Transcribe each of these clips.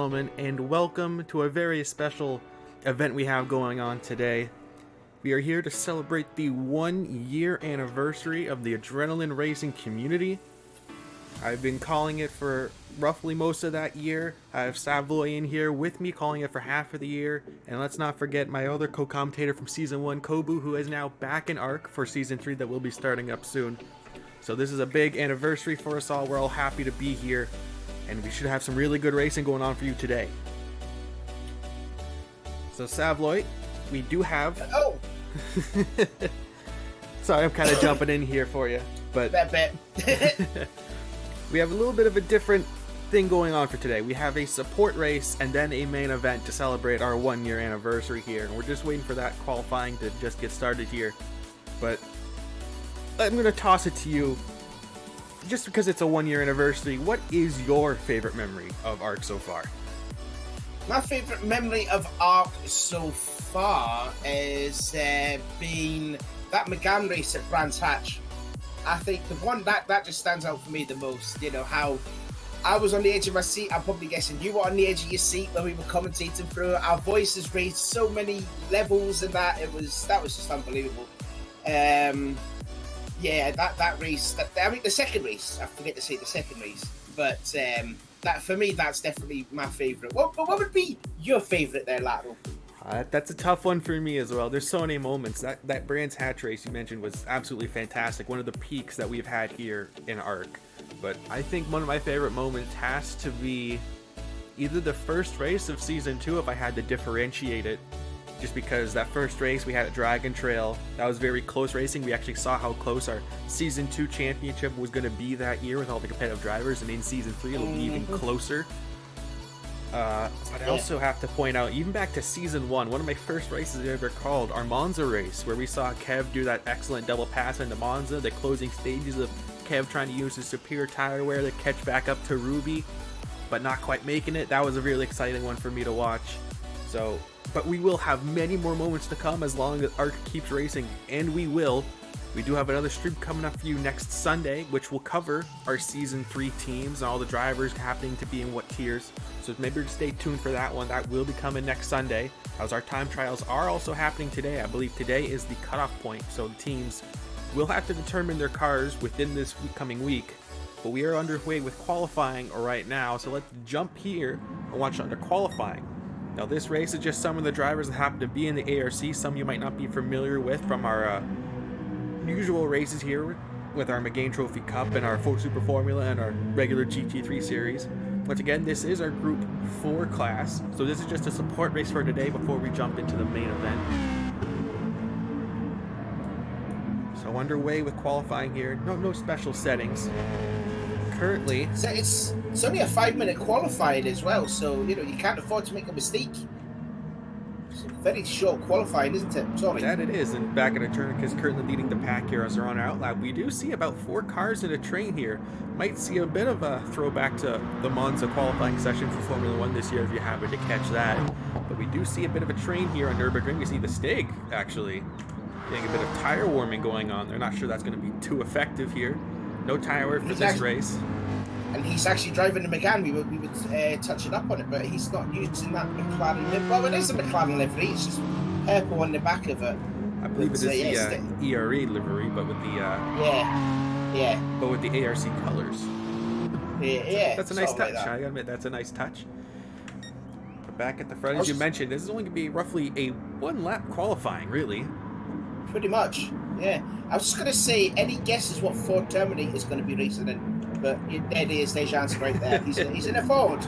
gentlemen, and welcome to a very special event we have going on today. We are here to celebrate the 1-year anniversary of the adrenaline racing community. I've been calling it for roughly most of that year. I have Savoy in here with me calling it for half of the year. And let's not forget my other co-commentator from Season 1, Kobu, who is now back in ARC for Season 3 that will be starting up soon. So this is a big anniversary for us all. We're all happy to be here. And we should have some really good racing going on for you today. So Savoy, we do have... Oh! Sorry, I'm kind of jumping in here for you. But we have a little bit of a different thing going on for today. We have a support race and then a main event to celebrate our 1-year anniversary here. And we're just waiting for that qualifying to just get started here. But I'm going to toss it to you. Just because it's a 1-year anniversary, what is your favorite memory of ARC so far? My favorite memory of ARC so far is being that McGann race at Brands Hatch. I think the one that just stands out for me the most. You know, how I was on the edge of my seat. I'm probably guessing you were on the edge of your seat when we were commentating through it. Our voices raised so many levels, and that was just unbelievable. Yeah, that race. I mean, the second race. I forget to say the second race, but that for me, that's definitely my favorite. What would be your favorite there, Lateral? That's a tough one for me as well. There's so many moments. That Brands Hatch race you mentioned was absolutely fantastic. One of the peaks that we've had here in ARC. But I think one of my favorite moments has to be either the first race of Season 2, if I had to differentiate it. Just because that first race we had at Dragon Trail, that was very close racing. We actually saw how close our Season 2 championship was going to be that year with all the competitive drivers, and in Season 3 it'll be even closer. But I also have to point out, even back to Season 1, one of my first races I ever called, our Monza race, where we saw Kev do that excellent double pass into Monza, the closing stages of Kev trying to use his superior tire wear to catch back up to Ruby, but not quite making it. That was a really exciting one for me to watch. So... But we will have many more moments to come as long as ARC keeps racing, and we will. We do have another stream coming up for you next Sunday, which will cover our Season 3 teams and all the drivers happening to be in what tiers. So maybe just stay tuned for that one. That will be coming next Sunday, as our time trials are also happening today. I believe today is the cutoff point, so the teams will have to determine their cars within this coming week. But we are underway with qualifying right now, so let's jump here and watch under qualifying. Now this race is just some of the drivers that happen to be in the ARC, some you might not be familiar with from our usual races here with our McGain Trophy Cup and our Ford Super Formula and our regular GT3 series. Once again, this is our Group 4 class, so this is just a support race for today before we jump into the main event. So underway with qualifying here, no special settings. Currently, So it's only a 5-minute qualifying as well, so you know you can't afford to make a mistake. It's a very short qualifying, isn't it? Sorry. that it is, and back at a turn is currently leading the pack here as they're on our outlap. We do see about 4 cars in a train here. Might see a bit of a throwback to the Monza qualifying session for Formula 1 this year if you happen to catch that. But we do see a bit of a train here on Nürburgring. We see the Stig actually getting a bit of tire warming going on. They're not sure that's going to be too effective here. No tire wear for this race. And he's actually driving the McGann. We were touching up on it, but he's not using that McLaren livery. Well, it is a McLaren livery. It's just purple on the back of it. I believe it is the ERE livery, but with the but with the ARC colors. Yeah. That's a nice touch. I gotta admit, that's a nice touch. But back at the front, as you mentioned, this is only gonna be roughly a 1-lap qualifying, really. Pretty much. Yeah. I was just gonna say, any guesses what Ford Terminator is going to be racing in? But there it is, there's your answer right there. He's in a Ford.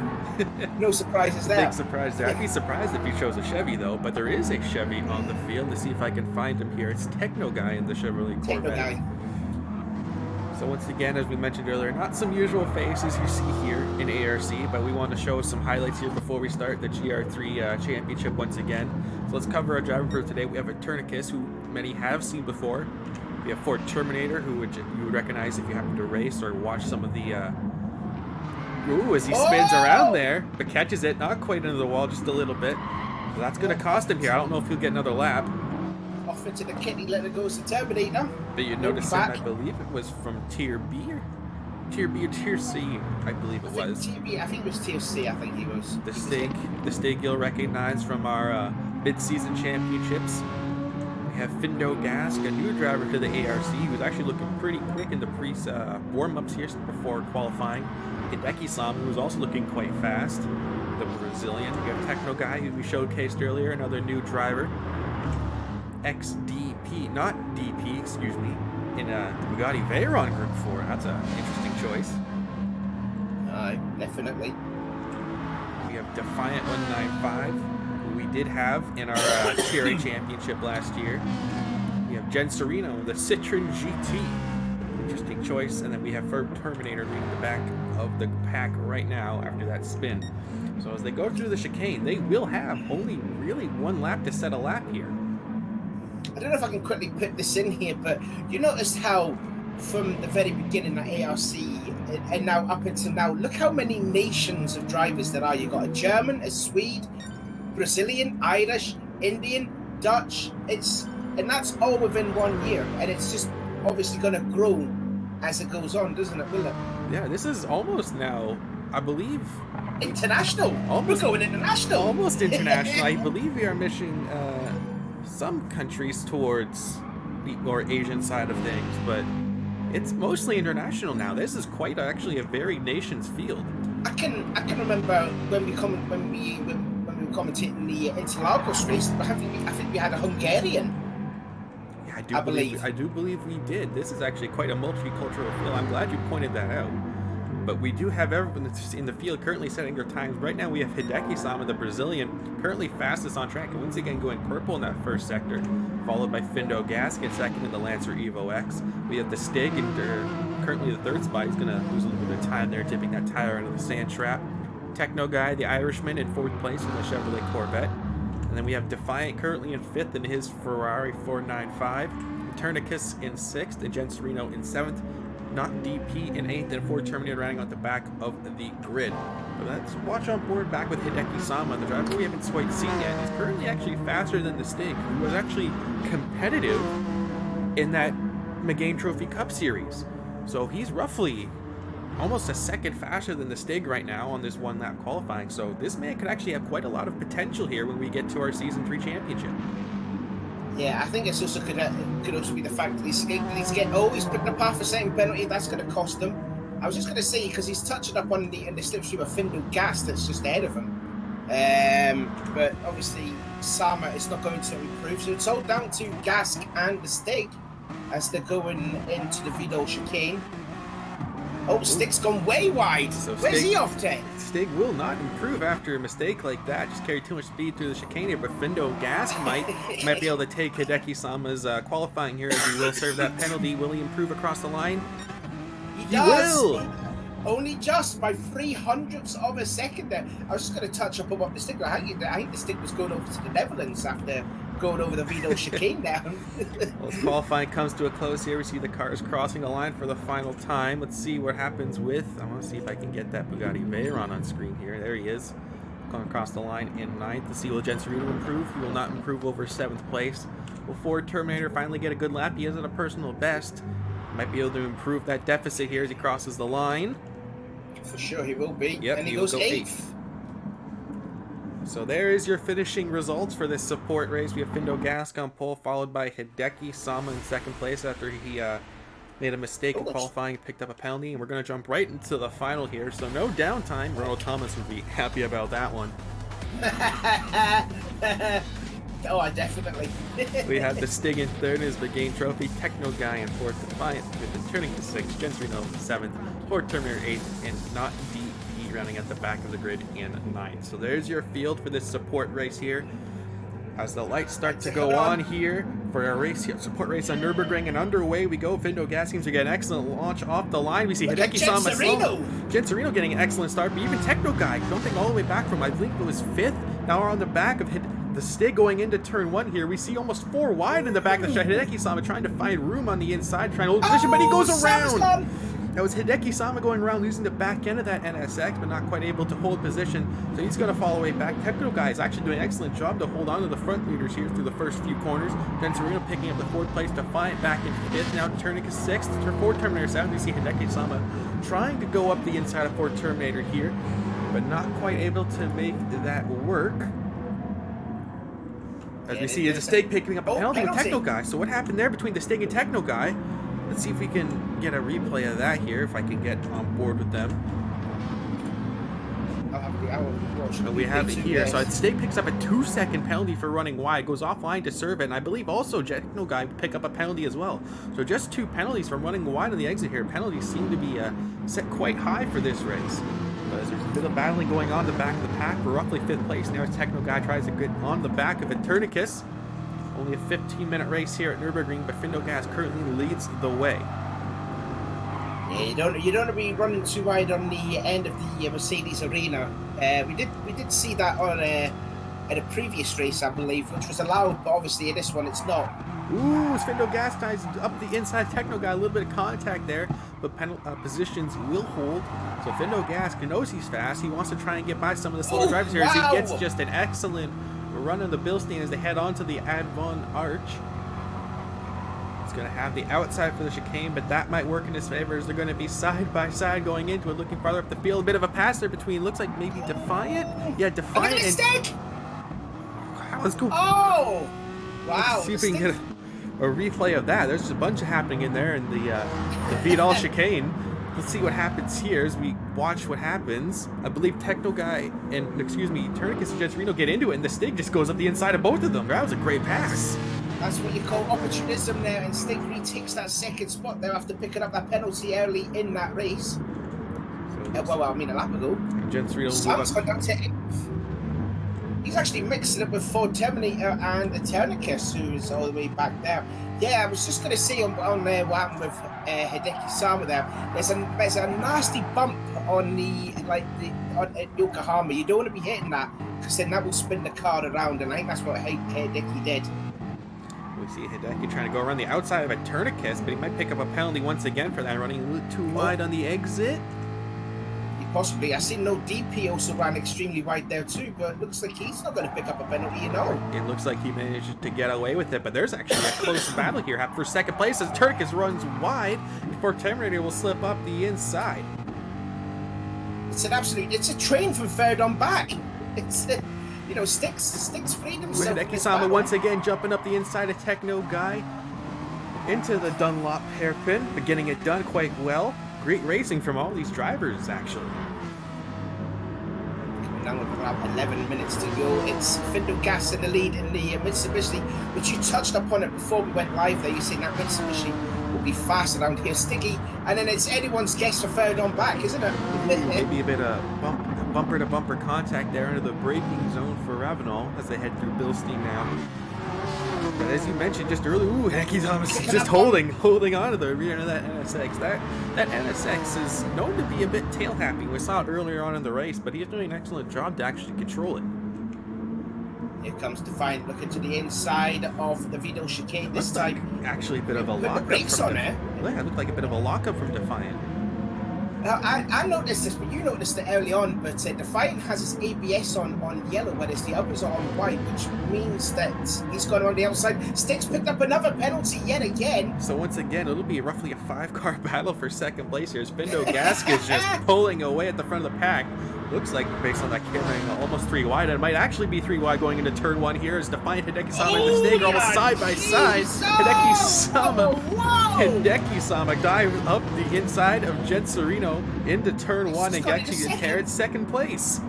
No surprises there. Big surprise there. I'd be surprised if he chose a Chevy, though. But there is a Chevy on the field. Let's see if I can find him here. It's Techno Guy in the Chevrolet Corvette. Techno Guy. So once again, as we mentioned earlier, not some usual faces you see here in ARC, but we want to show some highlights here before we start the GR3 Championship once again. So let's cover our driver for today. We have a Tournicus, who many have seen before. We have Ford Terminator, who you would recognize if you happen to race or watch some of the... Ooh, as he spins around there, but catches it, not quite into the wall, just a little bit. So that's going to cost him here. I don't know if he'll get another lap. Off into the kitty, let it go to Terminator. But you notice, I believe it was from Tier B. Tier B or Tier C, I believe it was. I think it was Tier C, I think he was. The Stig you'll recognize from our mid-season championships. We have Findo Gask, a new driver to the ARC. He was actually looking pretty quick in the warm-ups here before qualifying. Hideki-sama, who was also looking quite fast. The Brazilian. We have Techno Guy, who we showcased earlier, another new driver. XDP, not DP, excuse me, in the Bugatti Veyron Group 4. That's an interesting choice. Definitely. We have Defiant 195, who we did have in our TRA championship last year. We have Jen Serino, the Citroen GT. Interesting choice. And then we have Ferb Terminator leading the back of the pack right now after that spin. So as they go through the chicane, they will have only really one lap to set a lap here. I don't know if I can quickly put this in here, but you notice how from the very beginning at ARC and now up until now, look how many nations of drivers there are. You've got a German, a Swede, Brazilian, Irish, Indian, Dutch. And that's all within 1 year. And it's just obviously going to grow as it goes on, doesn't it, will it? Yeah, this is almost now, I believe... international. We're going international. Almost international. I believe we are missing some countries towards the more Asian side of things, but it's mostly international now. This is quite actually a very nations field. I can remember when we were commentating the Interlagos race. I think we had a Hungarian. Yeah, I do believe we did. This is actually quite a multicultural field. I'm glad you pointed that out. But we do have everyone that's in the field currently setting their times. Right now we have Hideki-sama, the Brazilian, currently fastest on track, and once again going purple in that first sector, followed by Findo Gasket second in the Lancer Evo X. We have the Stig, and currently the third spot. He's going to lose a little bit of time there, tipping that tire into the sand trap. Techno Guy, the Irishman, in fourth place in the Chevrolet Corvette. And then we have Defiant currently in fifth in his Ferrari 495. Tournicus in sixth, and Jen Serino in seventh. Not DP in 8th, and Ford Terminator running out the back of the grid. But let's watch on board back with Hideki-sama, the driver we haven't quite seen yet. He's currently actually faster than the Stig, who was actually competitive in that Megane Trophy Cup Series. So he's roughly almost a second faster than the Stig right now on this one lap qualifying. So this man could actually have quite a lot of potential here when we get to our Season 3 championship. Yeah, I think it's also could also be the fact that he's picking up half a second penalty. That's going to cost him. I was just going to say, because he's touching up on the slipstream of Findo Gas that's just ahead of him. But obviously, Sama is not going to improve. So it's all down to Gask and the Stig as they're going into the Vidal chicane. Oh, Stig's gone way wide. So where's he off to? Stig will not improve after a mistake like that. Just carry too much speed through the chicane here, but Findo Gas might be able to take Hideki-sama's qualifying here as he will serve that penalty. Will he improve across the line? He will! Only just by 300ths of a second there. I was just going to touch up on what the Stig was. I think the Stig was going over to the Netherlands after going over the Vidal chicane now. Well, as qualifying comes to a close here, we see the cars crossing the line for the final time. Let's see what happens with... I want to see if I can get that Bugatti Veyron on screen here. There he is. Going across the line in 9th. Let's see, will Jen Serino improve? He will not improve over 7th place. Will Ford Terminator finally get a good lap? He is at a personal best. Might be able to improve that deficit here as he crosses the line. For sure he will be. Yep, and he goes 8th. So there is your finishing results for this support race. We have Findo Gask on pole, followed by Hideki-sama in second place after he made a mistake in qualifying, picked up a penalty, and we're going to jump right into the final here. So no downtime. Ronald Thomas would be happy about that one. Oh, I definitely. We have the Stig in third as the Game Trophy, Techno Guy in fourth, Defiant with turning to 6th, Jen Serino 7th, Ford Terminator 8th, and Not DP running at the back of the grid in 9th. So there's your field for this support race here. As the lights start to go on here for our race here, support race on Nürburgring, and underway we go. Findo Gas seems to get an excellent launch off the line. We see Hideki-sama slow. Jen Serino getting an excellent start, but even Techno Guy jumping all the way back from, I think it was 5th. Now we're on the back of the Stig going into turn 1 here. We see almost 4 wide in the back of the shot. Hideki-sama trying to find room on the inside, trying to hold position, but he goes around. That was Hideki Sama going around losing the back end of that NSX, but not quite able to hold position, so he's going to fall away back. Techno Guy is actually doing an excellent job to hold on to the front leaders here through the first few corners. Gensarino picking up the 4th place, Defiant back in 5th, now Tourniquet 6th, 4 Terminator 7. We see Hideki Sama trying to go up the inside of 4 Terminator here, but not quite able to make that work. As we see, is a Stig picking up a penalty with Techno Guy. So what happened there between the Stig and Techno Guy? Let's see if we can get a replay of that here, if I can get on board with them. So we have it here. So Stig picks up a 2-second penalty for running wide, goes offline to serve it, and I believe also Techno Guy pick up a penalty as well. So just 2 penalties from running wide on the exit here. Penalties seem to be set quite high for this race. But there's a bit of battling going on the back of the pack for roughly 5th place. Now as Techno Guy tries to get on the back of it. Tourniquet. Only a 15-minute race here at Nürburgring, but Findo Gas currently leads the way. Yeah, you don't want to be running too wide on the end of the Mercedes arena. We did see that on at a previous race, I believe, which was allowed, but obviously in this one it's not. Ooh, Findo Gas ties up the inside. Techno Guy, a little bit of contact there, but positions will hold. So Findo Gas knows he's fast. He wants to try and get by some of the slower drivers here. As he gets just an excellent run on the Bilstein as they head on to the Advon Arch. It's going to have the outside for the chicane, but that might work in his favor as they're going to be side by side going into it, looking farther up the field. A bit of a pass there between, looks like maybe Defiant. Yeah, Defiant and... Wow, let's go. Oh! Wow. Let's see if we can get a replay of that. There's just a bunch happening in there in the Vidal chicane. Let's see what happens here as we watch what happens. I believe Techno Guy and, excuse me, Tourniquet and Gensarino get into it, and the Stig just goes up the inside of both of them. That was a great pass. That's what you call opportunism there, and Stig retakes that 2nd spot there after picking up that penalty early in that race. So well, I mean a lap ago. Gensarino gone down to 8th. He's actually mixing it with 4 Terminator and a Tourniquet, who is all the way back there. Yeah, I was just going to say on what happened with Hideki Sama there. There's a nasty bump on at Yokohama. You don't want to be hitting that, because then that will spin the car around, and I think that's what Hideki did. We see Hideki trying to go around the outside of a Tourniquet, but he might pick up a penalty once again for that, running a little too wide on the exit. Possibly. I see no DP also ran extremely wide there too, but it looks like he's not going to pick up a penalty, you know. It looks like he managed to get away with it, but there's actually a close battle here for 2nd place as Tourniquet runs wide before Terminator will slip up the inside. It's a train from 3rd on back. It's, you know, Sticks freed himself. Hideki Sama once again jumping up the inside of Techno Guy into the Dunlop hairpin, but getting it done quite well. Great racing from all these drivers, actually. Coming down with about 11 minutes to go. It's Findo Gas in the lead in the Mitsubishi, which you touched upon it before we went live there. You saying that Mitsubishi will be fast around here, Stiggy, and then it's anyone's guess for 3rd on back, isn't it? Maybe a bit of bumper-to-bumper contact there into the braking zone for Ravenel as they head through Bilstein now. But as you mentioned just earlier, Hideki Sama is just holding on to the rear end of that NSX. That NSX is known to be a bit tail happy. We saw it earlier on in the race, but he's doing an excellent job to actually control it. Here comes Defiant looking to the inside of the Vidal chicane this time. Like actually a bit of a lockup. Brakes on it. Yeah, it looked like a bit of a lockup from Defiant. I noticed this, but you noticed it early on, but Defiant has his ABS on yellow, whereas the others are on white, which means that he's gone on the outside. Sticks picked up another penalty yet again. So once again, it'll be roughly a 5-car battle for 2nd place here. Findo Gas is just pulling away at the front of the pack. Looks like, based on that camera angle, almost 3 wide. It might actually be 3 wide going into turn 1 here as Defiant Hideki Sama and the Stig are almost side by side. Hideki Sama dive up the inside of Gensarino into turn 1 and actually carried 2nd place.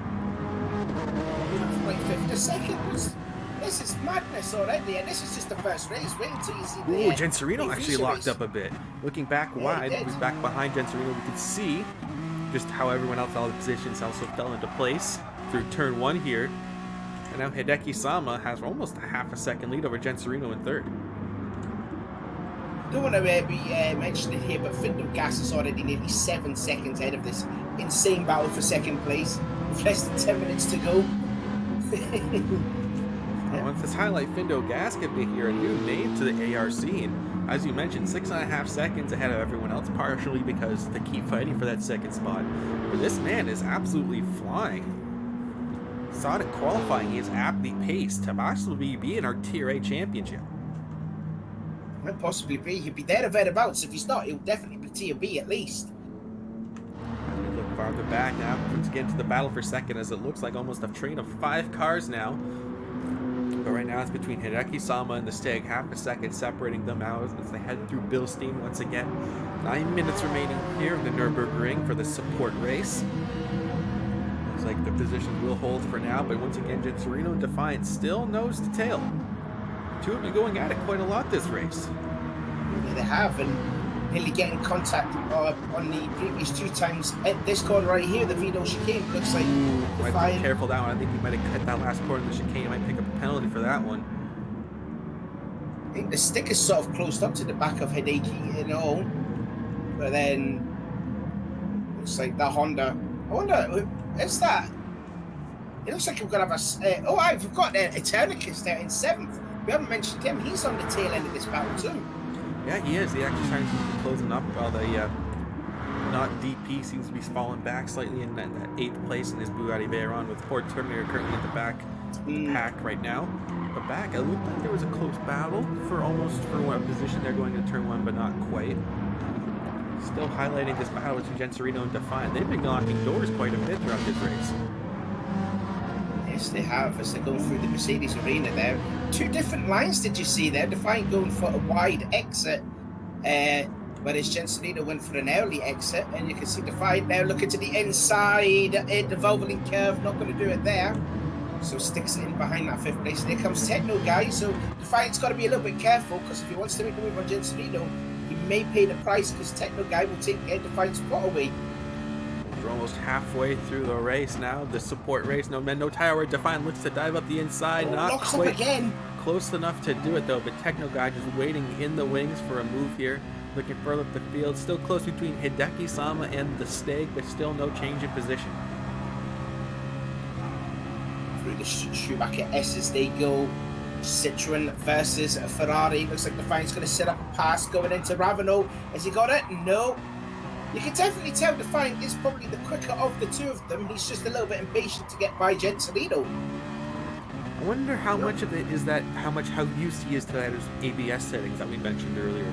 Like 52nd. This is madness already, and this is just the first race. Wait until you see the Gensarino actually locked up a bit. Looking back wide, he was back behind Gensarino. We could see just how everyone else, all the positions also fell into place through turn 1 here. And now Hideki Sama has almost a half a second lead over Gensarino in 3rd. Don't want to be mentioning here, but Findo Gas is already nearly 7 seconds ahead of this insane battle for 2nd place, with less than 10 minutes to go. Let's highlight Findo Gas could be here, a new name to the AR scene. as you mentioned, 6.5 seconds ahead of everyone else, partially because they keep fighting for that second spot. But this man is absolutely flying. Saw it qualifying. He is aptly paced to possibly be in our Tier A championship. Might possibly be. He'll be there or thereabouts. If he's not, he'll definitely be Tier B at least. As we look farther back now, once again to the battle for second, as it looks like almost a train of 5 cars now. But right now it's between Hideki Sama and the Stag, half a second separating them out as they head through Bilstein once again. 9 minutes remaining here in the Nürburgring for the support race. Looks like the positions will hold for now, but once again, Genserino and Defiant still nose to tail. Two of you going at it quite a lot this race. Yeah, they have, and nearly getting contact on the previous 2 times at this corner right here, the Vino chicane. Looks like Might be careful that one. I think he might have cut that last corner of the chicane. He might pick up a penalty for that one. I think the stick is sort of closed up to the back of Hideki, you know. But then looks like the Honda. I wonder, is that? It looks like we're gonna have a. Oh, I've got Eternicus there in 7th. We haven't mentioned him. He's on the tail end of this battle too. Yeah, he is. He actually seems to be closing up while the not DP seems to be falling back slightly in that 8th place in his Bugatti Veyron, with Ford Terminator currently at the back of the pack right now. But back, it looked like there was a close battle for one position there going into turn 1, but not quite. Still highlighting this battle between Genserino and Defiant. They've been knocking doors quite a bit throughout this race. Yes, they have, as they go through the Mercedes arena there. 2 different lines did you see there? Defiant going for a wide exit, whereas Genserino went for an early exit, and you can see Defiant now looking to the inside, the Valvoline curve, not going to do it there. So sticks it in behind that 5th place. And here comes Techno Guy, so Defiant's got to be a little bit careful, because if he wants to make the move on Genserino, he may pay the price, because Techno Guy will take Defiant's spot away. We're almost halfway through the race now, the support race. No tire wear. Defiant looks to dive up the inside. Not quite again. Close enough to do it though, but Techno Guy just waiting in the wings for a move here. Looking further up the field. Still close between Hideki Sama and the Stag, but still no change in position. Through the Schumacher S as they go. Citroen versus Ferrari. Looks like Defiant's going to set up a pass going into Ravino. Has he got it? No. You can definitely tell Defiant is probably the quicker of the 2 of them. He's just a little bit impatient to get by Genserino. I wonder how much of it is that, how used he is to that ABS settings that we mentioned earlier.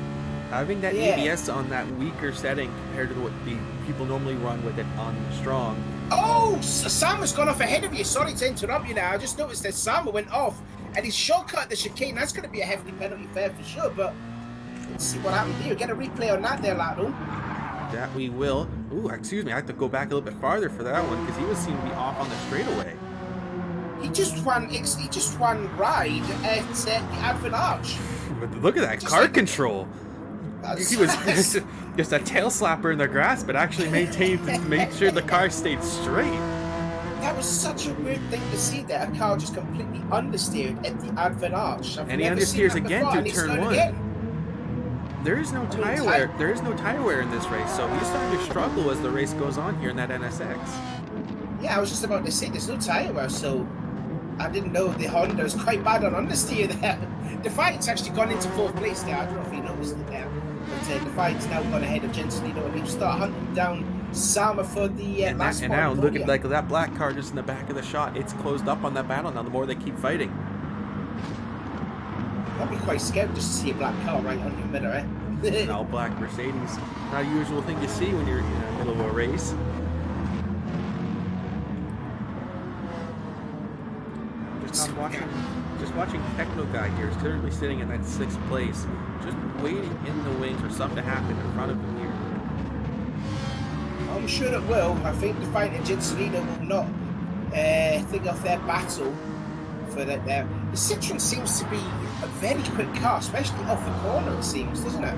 Having that ABS on that weaker setting compared to what the people normally run with it on strong. Oh, Sama's gone off ahead of you. Sorry to interrupt you now. I just noticed that Sama went off and he's shortcut the chicane. That's going to be a hefty penalty fair for sure, but let's see what happened here. Get a replay on that there, Lado. That we will. Ooh, excuse me. I have to go back a little bit farther for that one because he was seen to be off on the straightaway. He just won ride at the Advent Arch. But look at that Just car like- control. He was just a tail slapper in the grass, but actually made sure the car stayed straight. That was such a weird thing to see there. A car just completely understeered at the Advent Arch. And he understeers again through turn 1. There is no tire wear. There is no tire wear in this race, so he's starting to struggle as the race goes on here in that NSX. Yeah, I was just about to say there's no tire wear, so I didn't know the Honda was quite bad on understeer there. Defiant's actually gone into 4th place there. I don't know if you noticed it there. But Defiant's now gone ahead of Genserino, and he'll start hunting down Sama for the last one. And now look at like that black car just in the back of the shot. It's closed up on that battle now. The more they keep fighting, I'd be quite scared just to see a black car right on your mirror, eh? An all black Mercedes, not a usual thing to see when you're in the middle of a race. Just watching Techno Guy here is currently sitting in that 6th place, just waiting in the wings for something to happen in front of him here. I'm sure it will. I think Defiant and Genserino will not think of their battle for that there. The Citroen seems to be a very quick car, especially off the corner, it seems, doesn't it?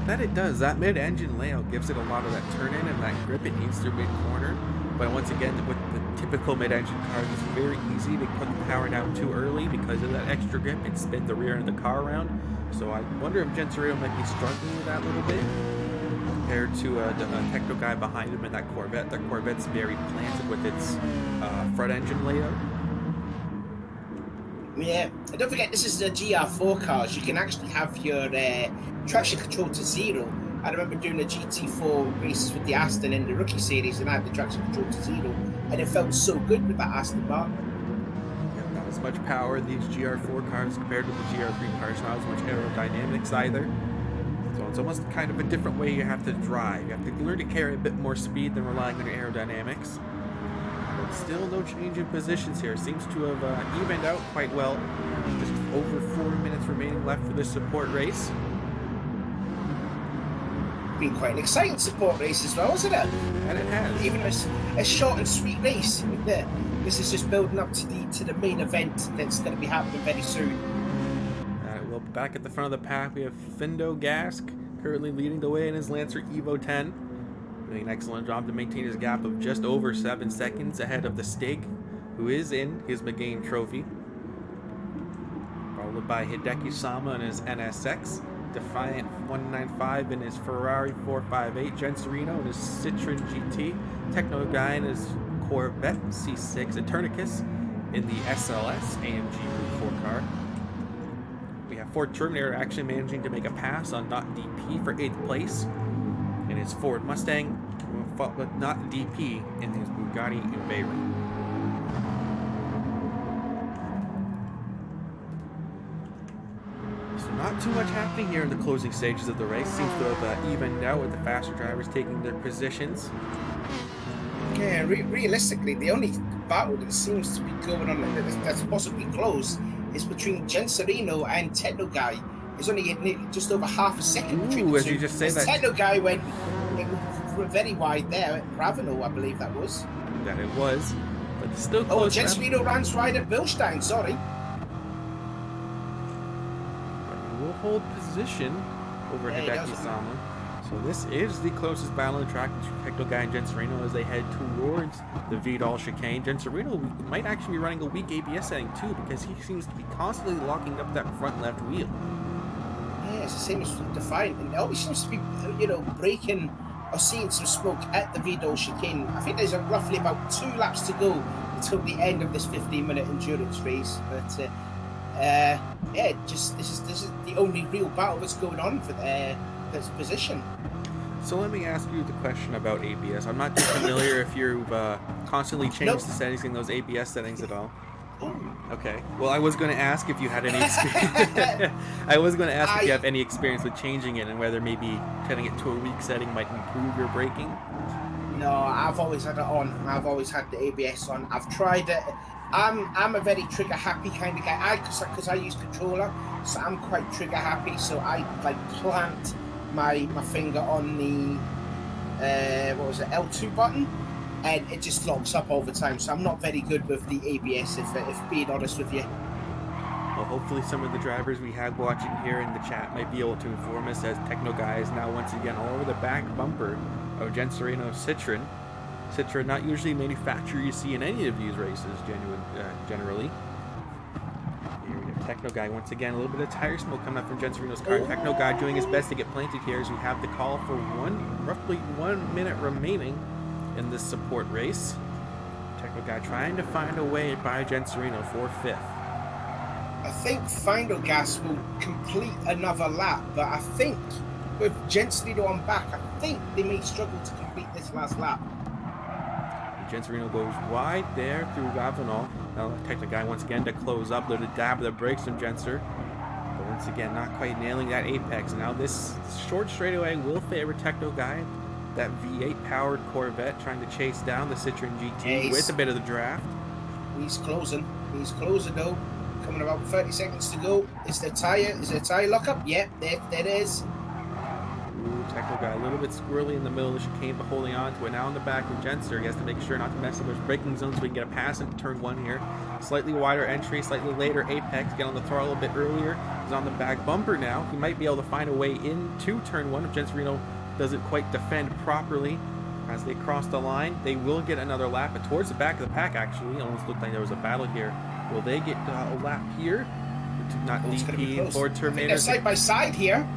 That it does. That mid-engine layout gives it a lot of that turn-in and that grip it needs through mid-corner. But once again, with the typical mid-engine cars, it's very easy to put the power down too early because of that extra grip and spin the rear end of the car around. So I wonder if Genserino might be struggling with that a little bit compared to a Techno Guy behind him in that Corvette. The Corvette's very planted with its front engine layout. Yeah, and don't forget this is a GR4 cars. You can actually have your traction control to 0. I remember doing the GT4 races with the Aston in the rookie series, and I had the traction control to 0, and it felt so good with that Aston Martin. Yeah, not as much power in these GR4 cars compared to the GR3 cars. Not as much aerodynamics either. So it's almost kind of a different way you have to drive. You have to learn to carry a bit more speed than relying on your aerodynamics. But still no change in positions here. Seems to have evened out quite well. Just over 4 minutes remaining left for this support race. Been quite an exciting support race as well, isn't it? And it has. Even a short and sweet race. This is just building up to the main event that's going to be happening very soon. Well, back at the front of the pack, we have Findo Gask currently leading the way in his Lancer Evo 10. Doing an excellent job to maintain his gap of just over 7 seconds ahead of the Stig, who is in his McGain trophy. Followed by Hideki Sama in his NSX, Defiant 195 in his Ferrari 458, Jen Serino in his Citroen GT, Techno Guy in his Corvette C6, Eternicus in the SLS AMG Route 4 car. We have Ford Terminator actually managing to make a pass on Not DP for 8th place in his Ford Mustang, but not DP in his Bugatti Veyron. So not too much happening here in the closing stages of the race. Seems to have evened out with the faster drivers taking their positions. Yeah, realistically, the only battle that seems to be going on that's possibly close is between Jen Serino and Techno Guy. There's only just over half a second between the two. As you just say that. Techno Guy went very wide there at Raveno, I believe that was. That it was, but still close. Oh, Jen Serino runs wide at Bilstein, sorry. We'll hold position over Hideki Sama. So this is the closest battle on the track between Techno Guy and Jen Serino as they head towards the Vidal chicane. Jen Serino might actually be running a weak ABS setting too, because he seems to be constantly locking up that front left wheel. Yeah, it's the same as Defiant, and it always seems to be, breaking or seeing some smoke at the Vidal chicane. I think there's roughly about 2 laps to go until the end of this 15-minute endurance race. But this is the only real battle that's going on for this position. So let me ask you the question about ABS. I'm not too familiar if you've constantly changed the settings in those ABS settings at all. Okay. Well, I was going to ask if you had any experience. I was going to ask if you have any experience with changing it and whether maybe setting it to a weak setting might improve your braking. No, I've always had it on. I've always had the ABS on. I've tried it. I'm a very trigger happy kind of guy. Because I use controller, so I'm quite trigger happy. So I plant my finger on the L2 button, and it just locks up all the time. So I'm not very good with the ABS, if being honest with you. Well, hopefully some of the drivers we have watching here in the chat might be able to inform us, as Techno Guy is now once again all over the back bumper of Jen Serino's Citroen. Citroen not usually a manufacturer you see in any of these races generally. Here we have Techno Guy once again, a little bit of tire smoke coming up from Jen Serino's car. Techno Guy doing his best to get planted here as we have the call for roughly 1 minute remaining in this support race. Techno Guy trying to find a way by Jen Serino for 5th. I think Final Gas will complete another lap, but I think with Jen Serino on back, I think they may struggle to complete this last lap. Jen Serino goes wide there through Ravenel. Now Techno Guy once again to close up, little dab of the brakes from Jenser. But once again, not quite nailing that apex. Now this short straightaway will favor Techno Guy. That V8 powered Corvette trying to chase down the Citroen GT with a bit of the draft. He's closing though. Coming about 30 seconds to go. Is there tire lockup? Yep, there it is. Ooh, Techno Guy a little bit squirrely in the middle of the chicane, but holding on to it. Now in the back of Jenser. He has to make sure not to mess up his braking zone so we can get a pass into turn 1 here. Slightly wider entry, slightly later apex. Get on the throttle a bit earlier. He's on the back bumper now. He might be able to find a way into turn 1 if Jen Serino doesn't quite defend properly. As they cross the line, they will get another lap, but towards the back of the pack actually. It almost looked like there was a battle here. Will they get a lap here? Not DP, Ford Terminator. They're side by side here.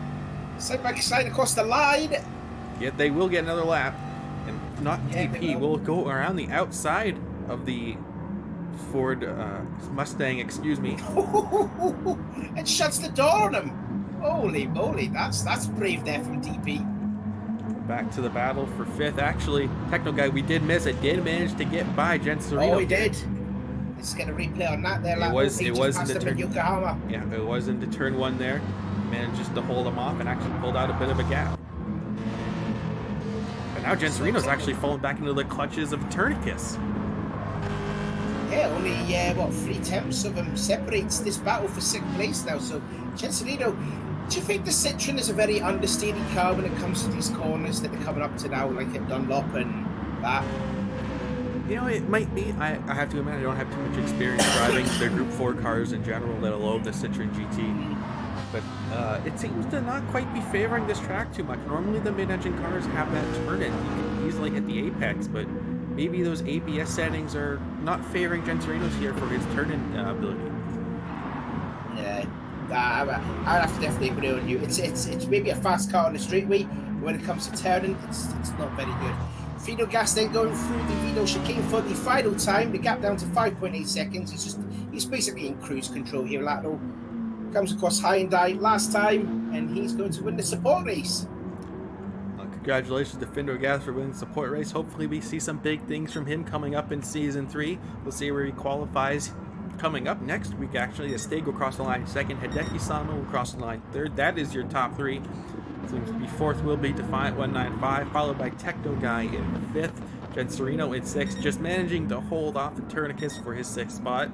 Side by side across the line. Yet they will get another lap. And not DP will go around the outside of the Ford Mustang, excuse me. It shuts the door on him. Holy moly, that's brave there from DP. Back to the battle for 5th. Actually, Techno Guy, we did miss it. Did manage to get by Jen Serino. Oh, he did. Let's get a replay on that there. It was into turn. Yokohama. Yeah, it was into turn 1 there. Managed just to hold him off and actually pulled out a bit of a gap. But now Jen Serino's actually fallen back into the clutches of Tournicus. Yeah, only 3 tenths of him separates this battle for 6th place now. So Jen Serino, do you think the Citroen is a very understated car when it comes to these corners that they're coming up to now, like at Dunlop and that? You know, it might be. I have to admit, I don't have too much experience driving the Group 4 cars in general, let alone the Citroen GT. But it seems to not quite be favoring this track too much. Normally the mid-engine cars have that turn-in. You can easily hit the apex, but maybe those ABS settings are not favoring Jen Serino's here for his turn-in ability. Yeah. I'd have to definitely agree on you. It's maybe a fast car on the straightaway, but when it comes to turning, it's not very good. Fido Gas then going through the Vino chicane for the final time. The gap down to 5.8 seconds. He's basically in cruise control here. Lato comes across Hyundai last time, and he's going to win the support race. Congratulations to Findo Gas for winning the support race. Hopefully we see some big things from him coming up in Season 3. We'll see where he qualifies. Coming up next week, actually, Esteg will cross the line 2nd. Hideki Sama will cross the line 3rd. That is your top 3. Seems to be 4th will be Defiant 195, followed by Techno Guy in 5th. Jen Serino in 6th, just managing to hold off the Tournicus for his 6th spot.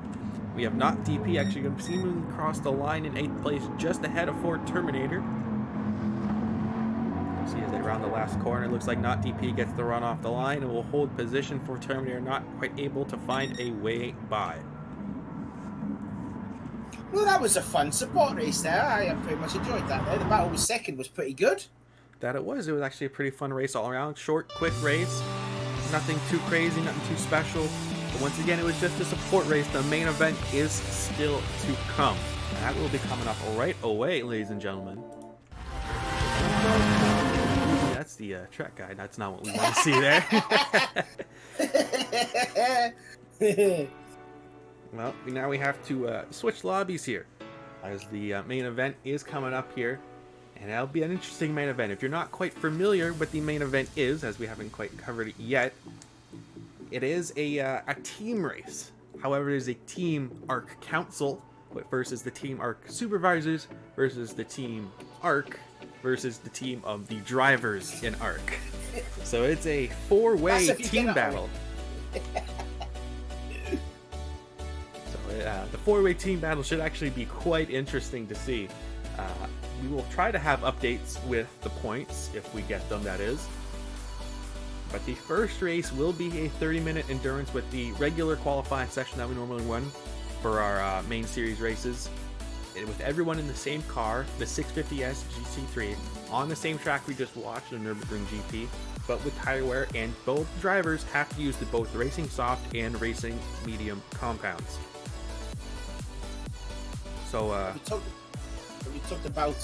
We have not DP actually going to seemingly cross the line in 8th place, just ahead of Ford Terminator. See as they round the last corner, looks like not DP gets the run off the line and will hold position for Terminator, not quite able to find a way by. Well, that was a fun support race there. I pretty much enjoyed that there. The battle with 2nd was pretty good. That it was. It was actually a pretty fun race all around. Short, quick race. Nothing too crazy, nothing too special. But once again, it was just a support race. The main event is still to come. And that will be coming up right away, ladies and gentlemen. That's the track guide. That's not what we want to see there. Well, now we have to switch lobbies here, as the main event is coming up here, and that'll be an interesting main event. If you're not quite familiar with the main event is, as we haven't quite covered it yet, it is a team race. However, it is a Team ARC Council versus the Team ARC Supervisors versus the Team ARC versus the team of the drivers in ARC. So it's a 4-way team battle. The 4-way team battle should actually be quite interesting to see. We will try to have updates with the points, if we get them, that is. But the first race will be a 30-minute endurance with the regular qualifying session that we normally run for our main series races. With everyone in the same car, the 650S GT3, on the same track we just watched, the Nürburgring GP, but with tire wear, and both drivers have to use both Racing Soft and Racing Medium compounds. So we talked about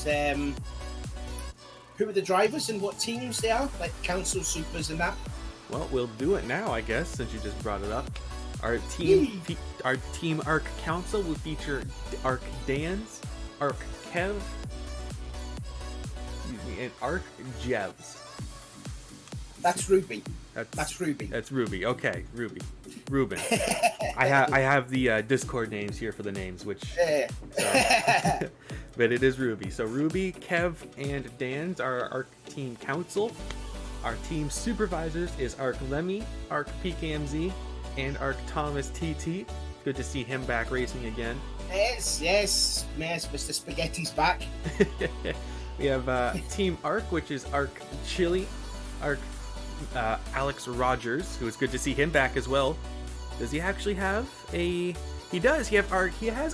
who are the drivers and what teams they are, like Council Supers and that. Well, we'll do it now, I guess, since you just brought it up. Our team ARC Council will feature ARC Dans, ARC Kev, and ARC Jevs. That's Ruby. That's Ruby. That's Ruby. Okay, Ruben. I have the Discord names here for the names, which. But it is Ruby. So Ruby, Kev, and Dan's are ARC Team Council. Our team supervisors is ARC Lemmy, ARC PKMZ, and ARC Thomas TT. Good to see him back racing again. Yes, Mr. Spaghetti's back. We have Team ARC, which is ARC Chili, ARC Alex Rogers, who is good to see him back as well. Does he actually have a... He does. He has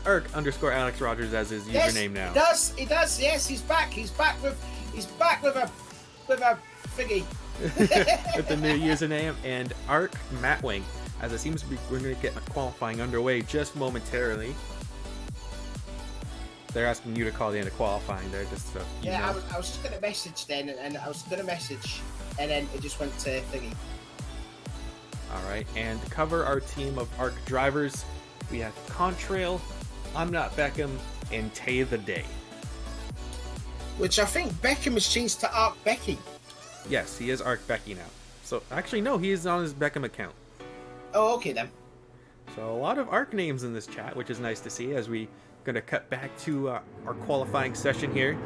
ARC_Alex Rogers as his username now. He does. Yes, he's back. He's back with a thingy. With the new username, and ARC Matwing, as it seems we're going to get qualifying underway just momentarily. They're asking you to call the end of qualifying there, just so you know. I was just going to message then, and I was going to message, and then it just went to thingy. All right, and to cover our team of ARC drivers, we have Contrail, I'm Not Beckham, and Tay the Day. Which I think Beckham has changed to Arc Becky. Yes, he is ARC Becky now. So, actually, no, he is on his Beckham account. Oh, okay then. So, a lot of ARC names in this chat, which is nice to see as we going to cut back to our qualifying session here.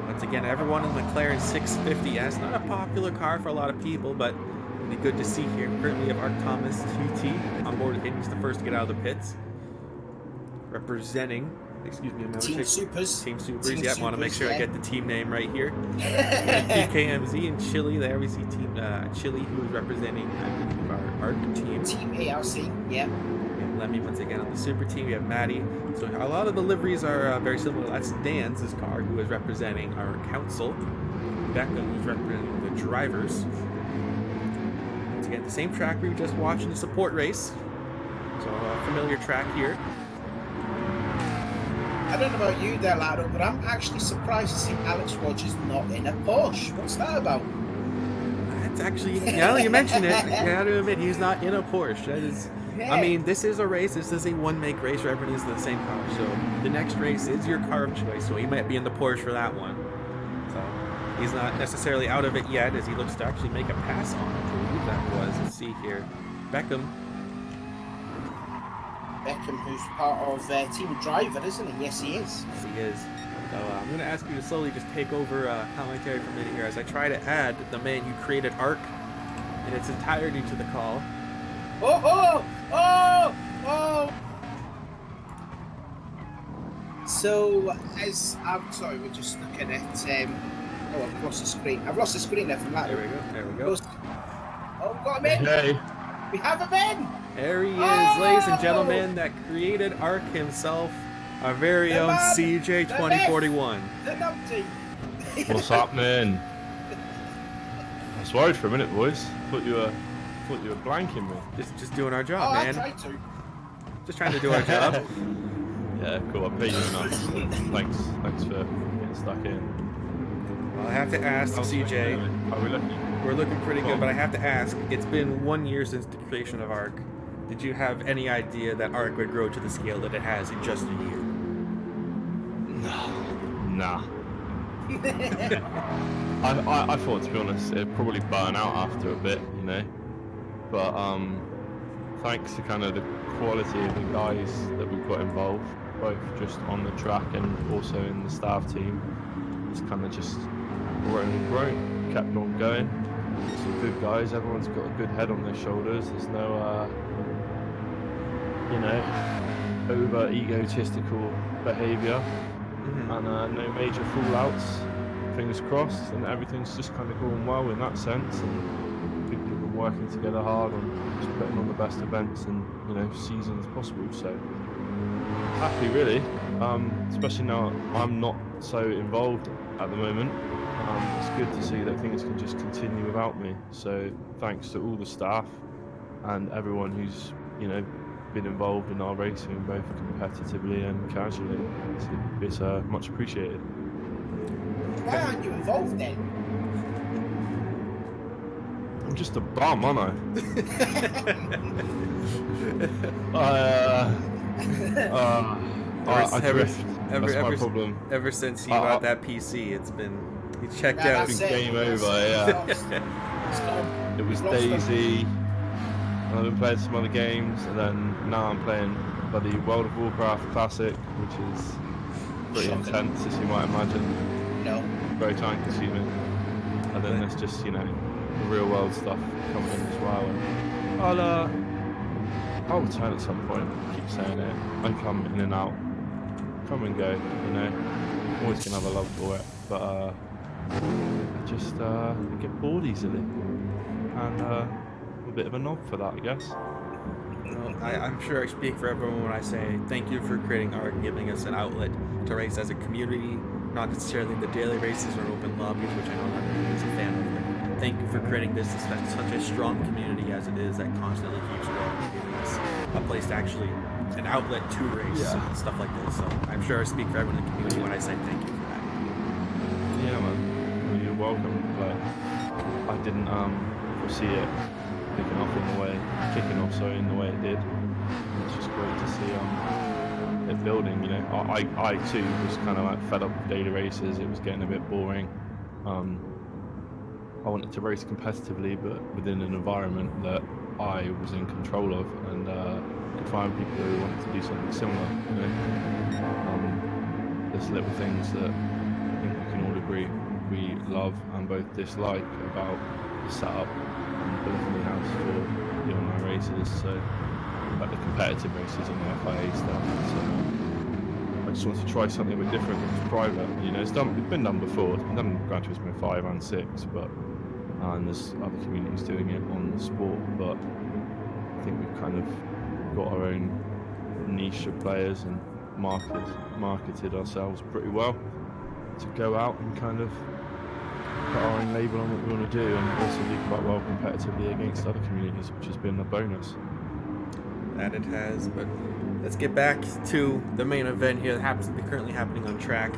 Once again, everyone in the McLaren 650S, not a popular car for a lot of people, but it'll be good to see here. Currently, we have Arc Thomas TT on board. He's the first to get out of the pits. Representing, excuse me, Team Supers. Team Supers, Team yeah, want to make Supers, sure I yeah. get the team name right here. PKMZ and Chile, there we see Team Chile, who is representing, I believe, our ARC team. Team ARC, yeah. And Lemmy once again on the Super team. We have Maddie. So a lot of the liveries are very similar. That's Dan's car, who is representing our council. Becca, who's representing the drivers. Once again, the same track we were just watching the support race. So a familiar track here. I don't know about you there, Lado, but I'm actually surprised to see Alex Rogers not in a Porsche. What's that about? That's actually, now you mention it, I gotta admit, he's not in a Porsche. That is, Yeah. I mean, this is a race. This is a one-make race where everyone is the same car. So the next race is your car of choice. So he might be in the Porsche for that one. So he's not necessarily out of it yet, as he looks to actually make a pass on it. I believe that was. Let's see here. Beckham. Beckham, who's part of Team Driver, isn't he? Yes, he is. Yes, he is. So I'm going to ask you to slowly just take over commentary for a minute here as I try to add the man who created ARC in its entirety to the call. Oh, oh, oh, oh! So, as I'm sorry, we're just looking at. Oh, I've lost the screen. I've lost the screen there from that. There we go. There we go. Oh, we got him in. Hey. We have him in. There he is, Oh! ladies and gentlemen, that created ARC himself, our very The own man, CJ the 2041. The numpty. What's happening? I was worried for a minute, boys. Thought you were blanking me. Just doing our Oh, job, I man. tried to. Just trying to do our job. Yeah, cool. I paid you enough. So thanks for getting stuck in. Well, I have to ask How's CJ. How are we looking? We're looking pretty good, but I have to ask. It's been 1 year since the creation of ARC. Did you have any idea that ARC would grow to the scale that it has in just a year? Nah. I thought, to be honest, it'd probably burn out after a bit, you know. But thanks to kind of the quality of the guys that we've got involved, both just on the track and also in the staff team, it's kind of just grown and grown, kept on going. Some good guys. Everyone's got a good head on their shoulders. There's no, over egotistical behaviour. And no major fallouts, fingers crossed, and everything's just kind of going well in that sense. And people have been working together hard on just putting on the best events and seasons possible. So happy, really. Especially now I'm not so involved at the moment. It's good to see that things can just continue without me. So thanks to all the staff and everyone who's been involved in our racing, both competitively and casually. It's much appreciated. Why aren't you involved then? I'm just a bum, aren't I? I drift. That's my problem. Ever since he got that PC, it's been checked out. It's been game over, yeah. It was Daisy. I've been playing some other games, and then now I'm playing bloody World of Warcraft Classic, which is pretty intense, as you might imagine. No. Very time consuming. And then there's just, the real world stuff coming in as well. And I'll return at some point. I keep saying it. I come in and out. Come and go, Always gonna have a love for it. But I just get bored easily. And a bit of a knob for that, I guess. Well, I'm sure I speak for everyone when I say thank you for creating ARC and giving us an outlet to race as a community, not necessarily the daily races or open lobbies, which I know not everyone is a fan of. But thank you for creating this such a strong community as it is that constantly keeps growing and giving us a place to actually, an outlet to race and stuff like this. So I'm sure I speak for everyone in the community when I say thank you for that. Yeah, man. Well, you're welcome. But I didn't foresee it kicking off in the way it did. It's just great to see it building. You know, I too was kind of like fed up with daily races. It was getting a bit boring. I wanted to race competitively, but within an environment that I was in control of, and could find people who wanted to do something similar. You know? There's little things that I think we can all agree we love and both dislike about the setup and building the house for the online races. So, like the competitive races and the FIA stuff. So, I just wanted to try something a bit different. It's private, you know. It's been done before. It's been done in Gran Turismo 5 and 6, but and there's other communities doing it on the sport. But I think we've kind of got our own niche of players and marketed ourselves pretty well to go out and kind of put our own label on what we want to do, and also do quite well competitively against other communities, which has been a bonus. That it has, but let's get back to the main event here that happens to be currently happening on track.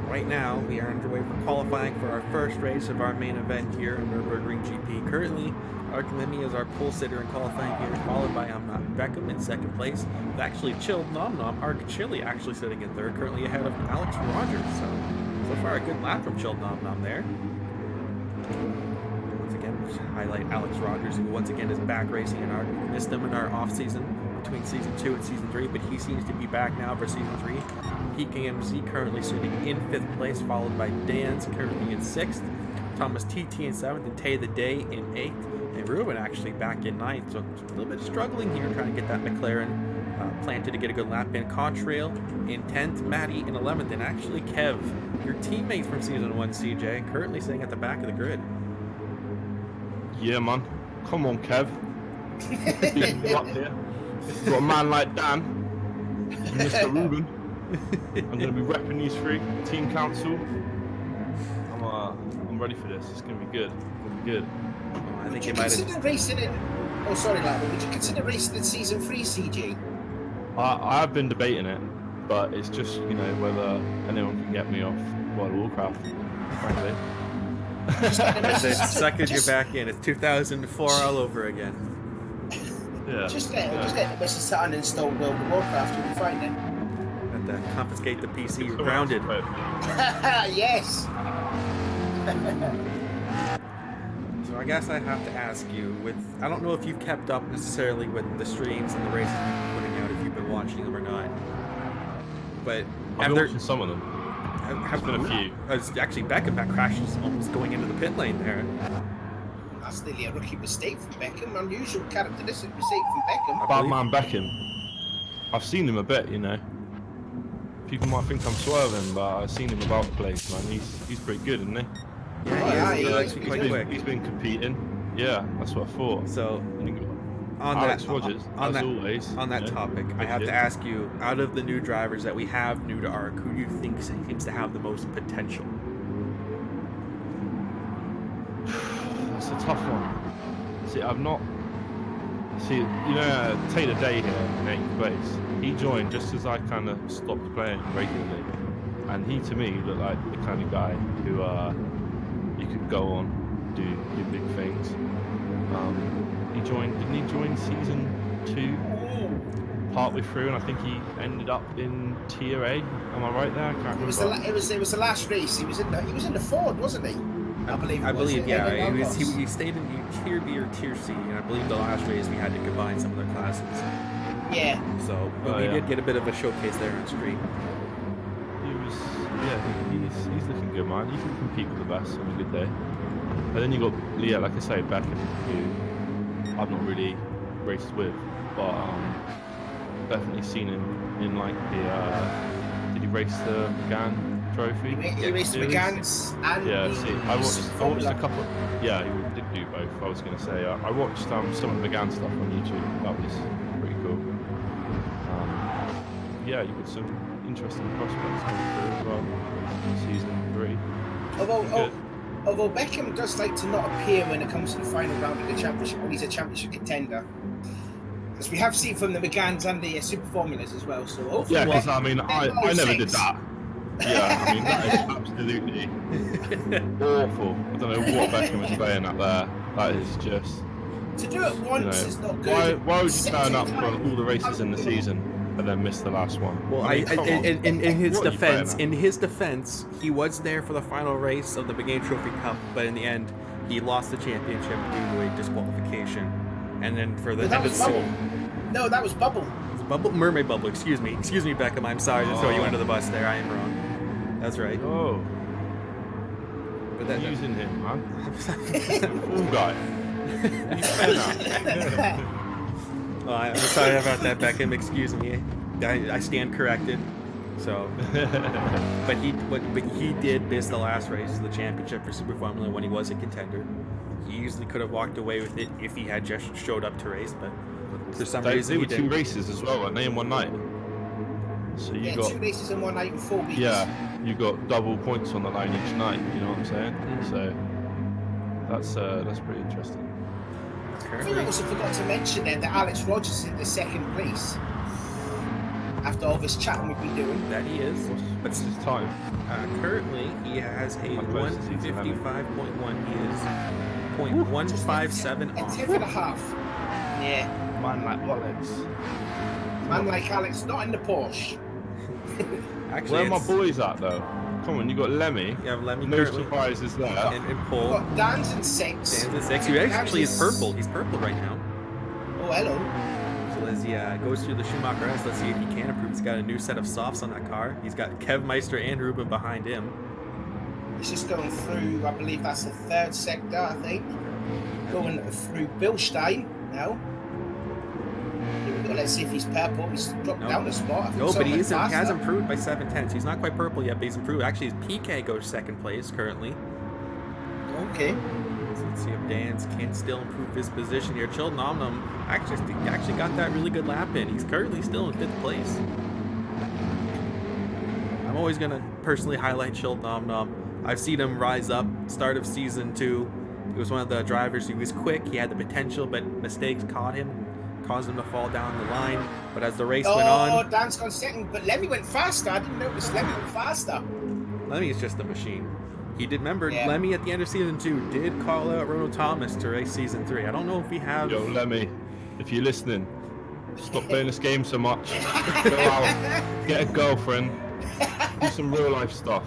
Right now, we are underway for qualifying for our first race of our main event here in Nürburgring GP. Currently, Archimemi is our pole sitter in qualifying here, followed by Beckham in second place. With actually Chilled Nom Nom, Arc Chili actually sitting in third, currently ahead of Alex Rogers. So far a good lap from Chilled Nom Nom there. Once again, let's highlight Alex Rogers, who once again is back racing in ARC. We missed him in our off season between season 2 and season 3, but he seems to be back now for season 3. PKMZ currently sitting in 5th place, followed by Dan's currently in 6th, Thomas TT in 7th, and Tay the Day in 8th, and Ruben actually back in 9th. So a little bit struggling here trying to get that McLaren planted to get a good lap in. Contrail in 10th, Matty in 11th, and actually Kev, your teammate from season 1, CJ, currently sitting at the back of the grid. Yeah, man. Come on, Kev. Up here. Got a man like Dan, Mr. Ruben. I'm going to be repping these three. Team council. I'm ready for this. It's going to be good. It's going to be good. I think would you consider racing in... Oh, sorry, Larry. Would you consider racing in season 3, CG? I have been debating it, but it's just, you know, whether anyone can get me off World of Warcraft, frankly. The second you're back in, it's 2004 all over again. Yeah. Just get the Mrs. Saturn installed World of Warcraft, you'll be fine then. And confiscate the PC, you're grounded. Yes! So I guess I have to ask you, I don't know if you've kept up necessarily with the streams and the races you've been putting out, if you've been watching them or not. But I've been watching some of them. There's been a few. Actually, Beckham, that crash is almost going into the pit lane there. That's nearly a rookie mistake from Beckham. Unusual characteristic mistake from Beckham. Bad man Beckham. I've seen him a bit, you know. People might think I'm swerving, but I've seen him about the place, man. He's pretty good, isn't he? Yeah, he is actually quite quick. He's been competing. Yeah, that's what I thought. So, on Alex that, Rogers, on as that, always. on that topic, I have to ask you, out of the new drivers that we have new to ARC, who do you think seems to have the most potential? That's a tough one. See, you know, Taylor Day here in 8th place. He joined just as I kind of stopped playing regularly, and he to me looked like the kind of guy who you could go on, do big things. Didn't he join season 2 partway through, and I think he ended up in Tier A. Am I right there? I can't remember. It was the last race. He was in the Ford, wasn't he? I believe. Yeah. He stayed in Tier B or Tier C, and I believe the last race we had to combine some of their classes. Yeah. So, but we did get a bit of a showcase there on street. He's looking good, man. You can compete with the best on a good day. And then you got, like I say, Beckham, who I've not really raced with, but definitely seen him in like the. Did he race the McGann Trophy? He raced McGann's and I watched a couple. Yeah, he did do both. I was going to say I watched some of the McGann stuff on YouTube. That was pretty cool. You got some interesting prospects coming through as well. Season 3. Although Beckham does like to not appear when it comes to the final round of the championship, when he's a championship contender. As we have seen from the McGanns and the Super Formulas as well. So hopefully, because I mean, I never did that. Yeah, I mean, that is absolutely awful. I don't know what Beckham is playing up there. That is just To do it once is not good. Why would you Six turn up for times all the races in the season and then miss the last one? Well, I mean, come on. in his What are you playing defense, he was there for the final race of the Big Game Trophy Cup, but in the end, he lost the championship due to a disqualification. And then for the that end of was the Bubble. No, that was Bubble. Mermaid Bubble. Excuse me, Beckham. I'm sorry to throw you under the bus there. I am wrong. That's right. Oh, But that, using him, man. Fool guy. He's fair now. Well, I'm sorry about that, Beckham. Excuse me. I stand corrected. So, but he did miss the last race of the championship for Super Formula when he was a contender. He easily could have walked away with it if he had just showed up to race, but for some reason They he were two didn't. races as well, weren't they, in one night? So you got 2 races in 1 night and 4 weeks. yeah, you got double points on the line each night. You know what I'm saying? So that's pretty interesting. I think I also forgot to mention then that Alex Rogers is in the 2nd place. After all this chatting we've been doing. That he is. What's his time? Currently, he has a How close is he to 155.1. He is 0.157 A off. tenth and a half. Yeah. Man like Alex. Man like Alex, not in the Porsche. Actually, Where are my it's- boys at though? Come on, you got Lemmy. You have Lemmy No currently surprises there. in We've pole. got Dan's in 6. Dan's at 6. He actually is purple. He's purple right now. Oh, hello. So as he goes through the Schumacher S, let's see if he can improve. He's got a new set of softs on that car. He's got Kev Meister and Ruben behind him. He's just going through, I believe that's the 3rd sector, I think. Going through Bilstein now. Here we go, let's see if he's purple. He's dropped down a spot. I think No, but someone he has faster. improved by 7/10. He's not quite purple yet, but he's improved. Actually, his PK goes 2nd place currently. Okay. So let's see if Dan's can still improve his position here. Chilton Omnum actually got that really good lap in. He's currently still in 5th place. I'm always going to personally highlight Chilton Omnum. I've seen him rise up start of season 2. He was one of the drivers. He was quick. He had the potential, but mistakes caught him and caused him to fall down the line. But as the race went Oh, on, Dan's gone 2nd, but Lemmy went faster. I didn't notice Lemmy went faster. Lemmy is just a machine. He did remember Yeah. Lemmy at the end of season 2 did call out Ronald Thomas to race season 3. I don't know if we have. Yo, Lemmy, if you're listening, stop playing this game so much. Go out, get a girlfriend, do some real life stuff.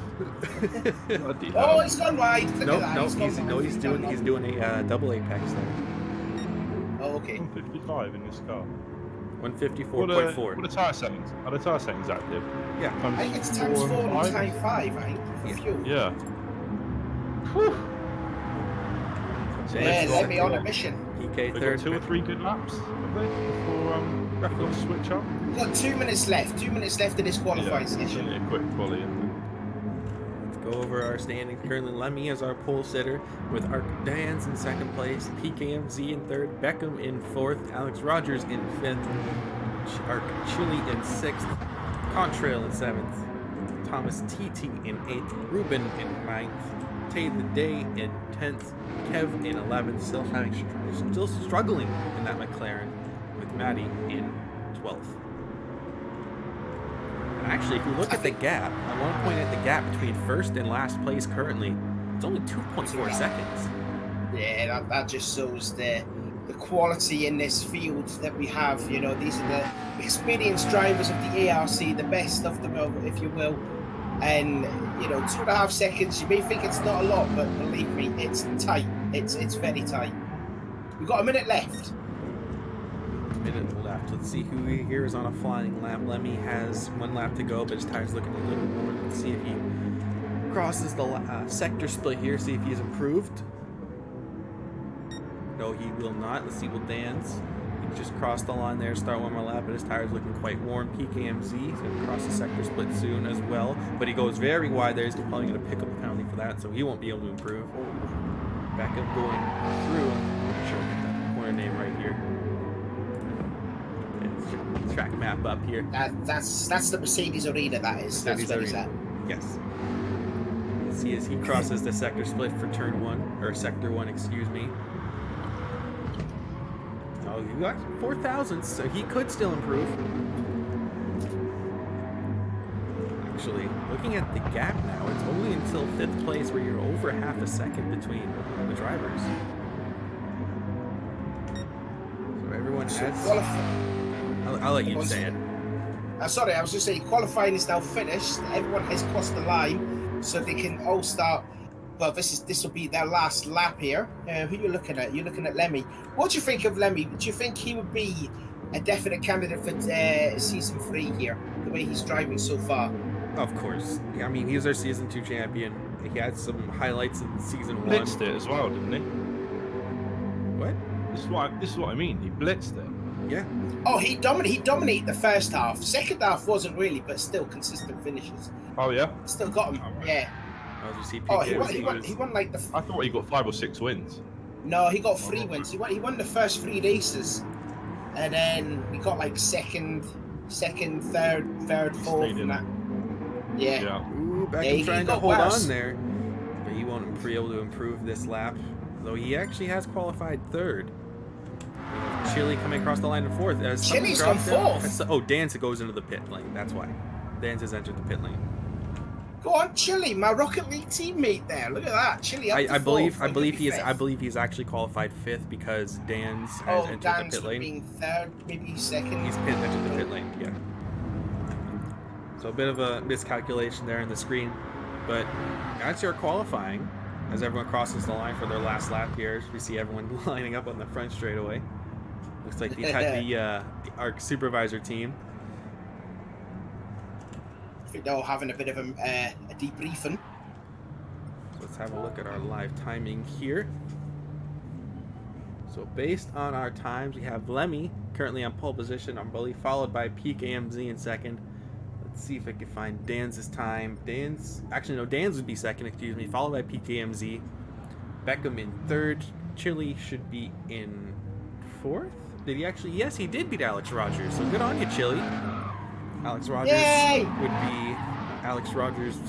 Bloody Oh, hell. he's gone wide. Look No, at that. no, gone he's wide. doing a double apex there. Oh, okay. 155 in this car. 154.4. What are tyre settings? Are the tyre settings active? Yeah. Times I think it's times 4 and 5? time 5, I think, for Yeah. fuel. Yeah. So Yeah, let's Lemmy go. on a mission. PK They got third. 2 or 3 good laps, have they? Before they got to switch up? We've got 2 minutes left. 2 minutes left in this qualifying it's session. only a quick quali. Let's go over our standings. Currently, Lemmy is our pole sitter with Arc Dans in 2nd place, PKMZ in 3rd, Beckham in 4th, Alex Rogers in 5th, Arc Chili in 6th, Contrail in 7th, Thomas TT in 8th, Ruben in 9th, Tay the Day in 10th, Kev in 11th, still struggling in that McLaren with Maddie in 12th. And actually, if you look at the gap, I want to point at the gap between 1st and last place currently. It's only 2.4 seconds. Yeah, that just shows the quality in this field that we have. You know, these are the experienced drivers of the ARC, the best of them, if you will. And, you know, 2.5 seconds, you may think it's not a lot, but believe me, it's tight. It's very tight. We've got a minute left. Minute left. Let's see who here is on a flying lap. Lemmy has 1 lap to go, but his tire's looking a little worn. Let's see if he crosses the sector split here, see if he's improved. No, he will not. Let's see, will Dan's. He just crossed the line there, start 1 more lap, but his tire's looking quite worn. PKMZ is going to cross the sector split soon as well, but he goes very wide there. He's probably going to pick up a penalty for that, so he won't be able to improve. Back up going through. I'm not sure I'll get that corner name right here. Okay, track map up here. That's the Mercedes Arena, that is. That's where he's at. Yes. Let's see as he crosses the sector split for turn 1, or sector 1, excuse me. Oh, he got 4,000, so he could still improve. Actually, looking at the gap now, it's only until 5th place where you're over half a second between the drivers. I'll let you say it. Sorry, I was just saying qualifying is now finished. Everyone has crossed the line, so they can all start. Well, this will be their last lap here. Who are you looking at? You're looking at Lemmy. What do you think of Lemmy? Do you think he would be a definite candidate for season 3 here? The way he's driving so far. Of course. I mean, he's our season 2 champion. He had some highlights in season 1. Blitzed it as well, didn't he? What? This is what I mean. He blitzed it. Yeah. Oh, he dominated the first half. Second half wasn't really, but still consistent finishes. Oh yeah. Still got him. Yeah. I'll just see. Oh, he won like the. I thought he got 5 or 6 wins. No, he got 3 wins. He won the first 3 races, and then we got like second, third, fourth, and that. Yeah. Ooh, Beckham trying to hold on there, but he won't be able to improve this lap. Though he actually has qualified 3rd. Chile coming across the line in 4th. Chile's on 4th. Oh, Danz goes into the pit lane. That's why. Danz has entered the pit lane. Go on, Chile, my Rocket League teammate there. Look at that, Chile. I believe he's actually qualified 5th because Danz has entered the pit lane. Being 3rd, maybe 2nd. He's entered the pit lane. Yeah. So a bit of a miscalculation there in the screen, but that's your qualifying. As everyone crosses the line for their last lap here, we see everyone lining up on the front straightaway. Looks like they had the ARC supervisor team. I think they're all having a bit of a debriefing. So let's have a look at our live timing here. So based on our times, we have Lemmy currently on pole position, I believe, followed by Peak AMZ in 2nd. Let's see if I can find Danz's time. Danz would be 2nd, excuse me, followed by Peak AMZ. Beckham in 3rd. Chile should be in 4th. Did he actually? Yes, he did beat Alex Rogers. So good on you, Chile. Alex Rogers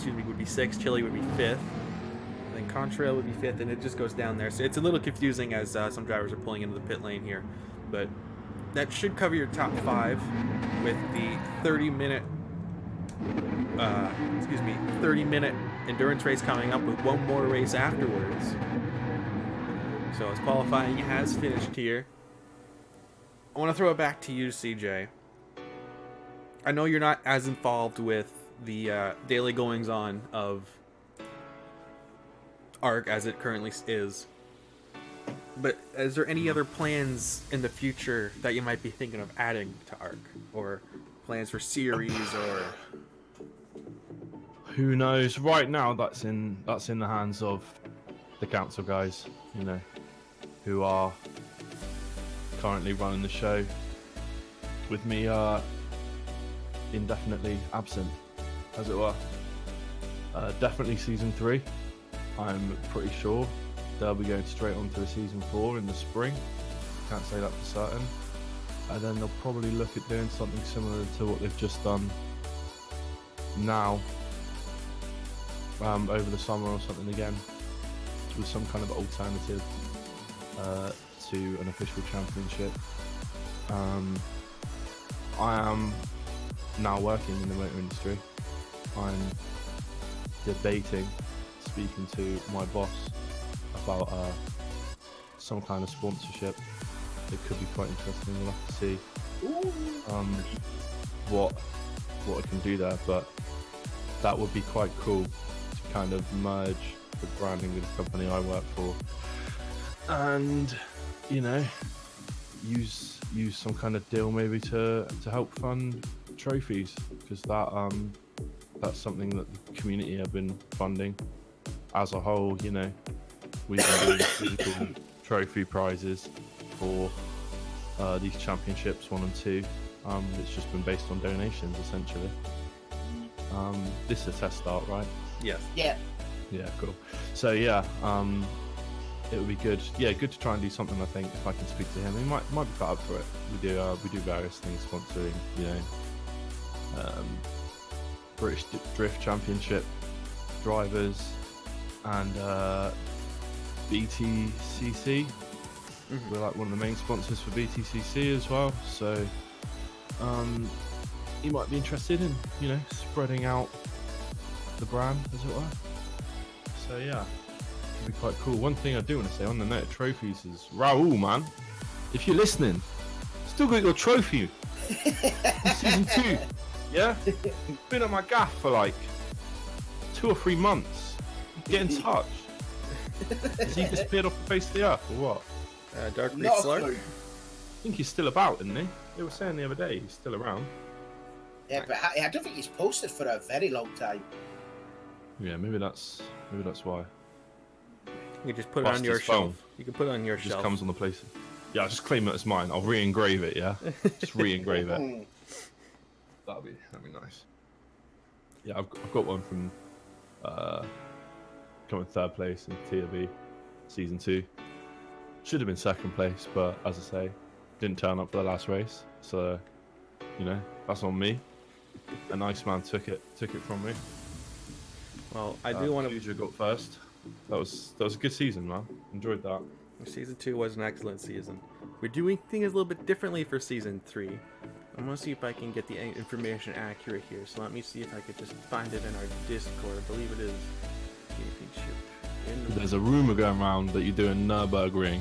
would be 6th. Chile would be 5th. And then Contrail would be 5th, and it just goes down there. So it's a little confusing as some drivers are pulling into the pit lane here, but that should cover your top 5 with the 30-minute endurance race coming up with one more race afterwards. So as qualifying has finished here, I want to throw it back to you, CJ. I know you're not as involved with the daily goings-on of ARC as it currently is, but is there any other plans in the future that you might be thinking of adding to ARC, or plans for series, or who knows? Right now, that's in the hands of the council guys, who are currently running the show, with me indefinitely absent, as it were. Definitely season 3. I'm pretty sure they'll be going straight on to a season 4 in the spring. Can't say that for certain. And then they'll probably look at doing something similar to what they've just done now, over the summer or something again, with some kind of alternative to an official championship. I am now working in the motor industry. I'm debating, speaking to my boss about some kind of sponsorship. It could be quite interesting. We'll have to see what I can do there, but that would be quite cool to kind of merge the branding with the company I work for, and use some kind of deal maybe to help fund trophies, because that's something that the community have been funding as a whole. We've been doing physical trophy prizes for these championships 1 and 2. It's just been based on donations essentially. This is a test start, right? Yeah, cool. So it would be good. Yeah, good to try and do something. I think if I can speak to him, he might be cut up for it. We do various things, sponsoring, British Drift Championship drivers and BTCC. We're like one of the main sponsors for BTCC as well. So he might be interested in spreading out the brand, as it were. So yeah. Be quite cool. One thing I do want to say on the note of trophies is, Raul, man, if you're listening, Still got your trophy. In season 2. Yeah? Been on my gaff for like 2 or 3 months. Get in touch. Has he disappeared off the face of the earth or what? Dark Not a Slurp? clue. I think he's still about, isn't he? They were saying the other day he's still around. Yeah, but I don't think he's posted for a very long time. Yeah, maybe that's why. You can just put it Bust on your his phone. shelf. You can put it on your It just shelf. comes on the place. Yeah, I'll just claim it as mine. I'll re-engrave it, yeah? Just re-engrave it. That'd be nice. Yeah, I've got one from coming 3rd place in Tier B season 2. Should have been 2nd place, but as I say, didn't turn up for the last race. So, you know, that's on me. A nice man took it from me. Well, I do want to. Future got first. That was a good season, man. Enjoyed that. Season 2 was an excellent season. We're doing things a little bit differently for Season 3. I'm going to see if I can get the information accurate here. So let me see if I could just find it in our Discord. I believe it is Championship. There's a rumor going around that you're doing Nürburgring.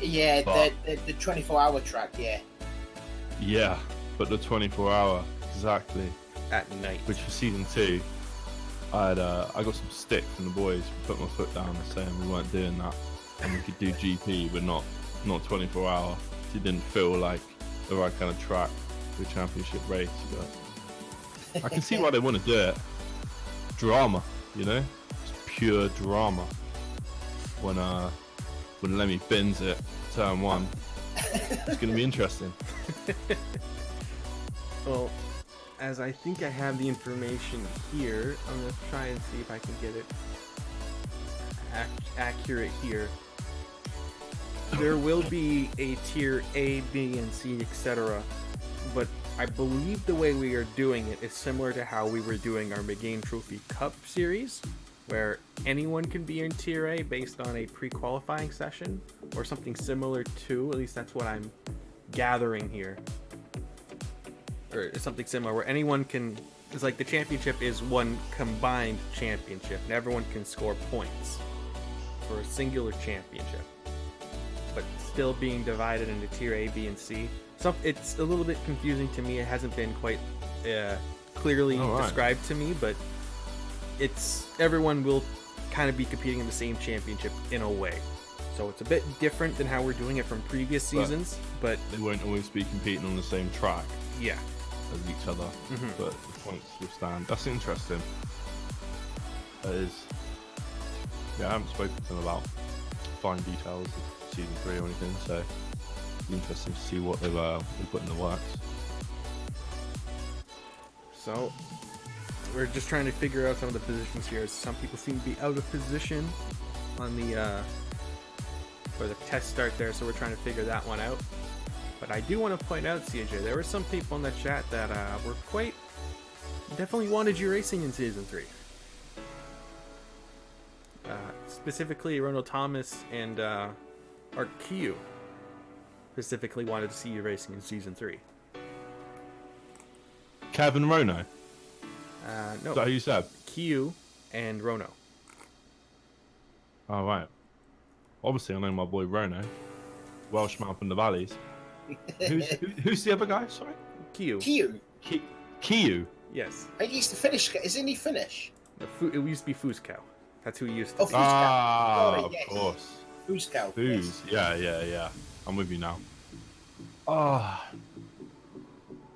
Yeah, But- the 24-hour track, yeah. Yeah, but the 24-hour, exactly. At night. Which for season 2, I got some stick from the boys. Put my foot down saying we weren't doing that, and we could do GP, but not 24-hour. It didn't feel like the right kind of track for a championship race. But I can see why they want to do it. Drama, you know, it's pure drama. When Lemmy bins it, turn 1, it's gonna be interesting. Well, as I think I have the information here, I'm going to try and see if I can get it accurate here. There will be a tier A, B, and C, etc. But I believe the way we are doing it is similar to how we were doing our McGain Trophy Cup series, where anyone can be in tier A based on a pre-qualifying session, or something similar to, at least that's what I'm gathering here. Or something similar, where anyone can, it's like the championship is one combined championship, and everyone can score points for a singular championship, but still being divided into tier A, B, and C. So it's a little bit confusing to me. It hasn't been quite clearly described to me, but it's everyone will kind of be competing in the same championship in a way. So it's a bit different than how we're doing it from previous seasons, but They won't always be competing on the same track yeah. as each other, but the points will stand. That's interesting. That is. Yeah, I haven't spoken to them about fine details of season 3 or anything, so it's interesting to see what they've put in the works. So we're just trying to figure out some of the positions here. Some people seem to be out of position on the for the test start there, so we're trying to figure that one out. But I do want to point out, CJ, there were some people in the chat that were quite definitely wanted you racing in season 3. Specifically, Ronald Thomas and Art Q specifically wanted to see you racing in season 3. Kevin Rono, No, is that who you said? Q and Rono. Oh, right. Obviously, I know my boy Rono, Welshman from the valleys. Who's the other guy? Sorry, Q. Q. Kiyu. Yes. I used to finish. Isn't he Finnish? It used to be Fuscow. That's who he used to Oh, be. Fuscow. Ah, Sorry, of yes. course. Fuscow. Booze. Yeah. I'm with you now. Ah.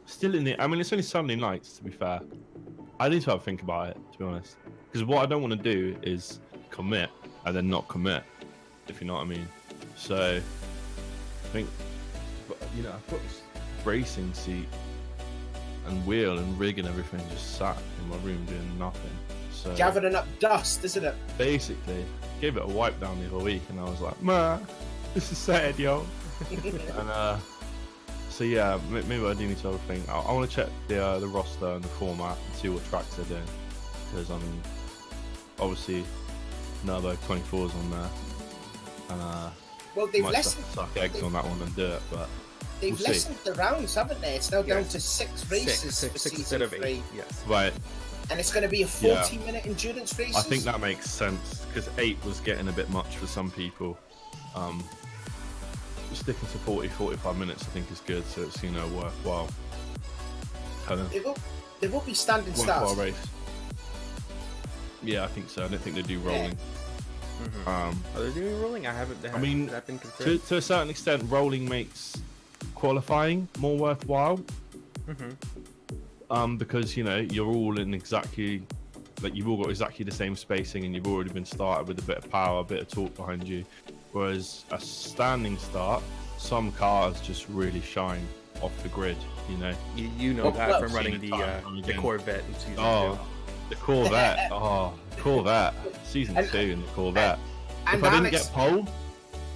Still in the. I mean, it's only Sunday nights, to be fair. I need to have a think about it, to be honest. Because what I don't want to do is commit and then not commit, if you know what I mean. So, I think, you know, I've got this racing seat and wheel and rig and everything just sat in my room doing nothing. So Gathering up dust, isn't it? basically, gave it a wipe down the other week, and I was like, "Man, this is sad, yo." And so yeah, maybe I do need to have a think. I want to check the roster and the format and see what tracks they're doing, because I mean, obviously, Nurbo 24's on there, and Well, they've might lessened. suck eggs on that one and do it, but They've we'll see. lessened the rounds, haven't they? It's now down Yes. to 6 races for Six season instead of 3, 8. Yes. right. and it's going to be a 40-minute endurance race. I think that makes sense because 8 was getting a bit much for some people. sticking to 40-45 minutes, I think, is good. So it's, you know, worthwhile. Kind of They will be standing worthwhile starts. race. Yeah, I think so. I don't think they do rolling. Are they doing rolling? I haven't. I mean, that been confirmed? to a certain extent, rolling makes qualifying more worthwhile. Because, you know, you're all in exactly, like, you've all got exactly the same spacing, and you've already been started with a bit of power, a bit of torque behind you. Whereas a standing start, some cars just really shine off the grid, you know. You know that from running seen it the time and again. Corvette in season 2. The Corvette. Corvette. Season 2 and the Corvette. If I didn't get pole,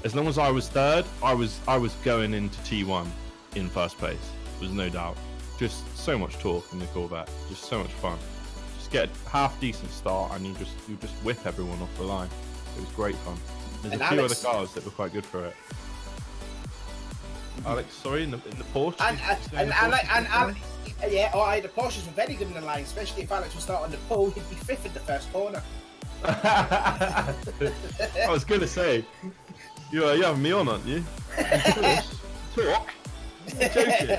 as long as I was third, I was going into T1 in first place. There's no doubt. Just so much torque in the Corvette. Just so much fun. Just get a half decent start and you just whip everyone off the line. It was great fun. There's a few other cars that were quite good for it. Alex, sorry, in the Porsche. Yeah, the Porsches were very good in the line, especially if Alex was starting the pole, he'd be fifth in the first corner. I was gonna say, you having me on, aren't you? Talk. Joking.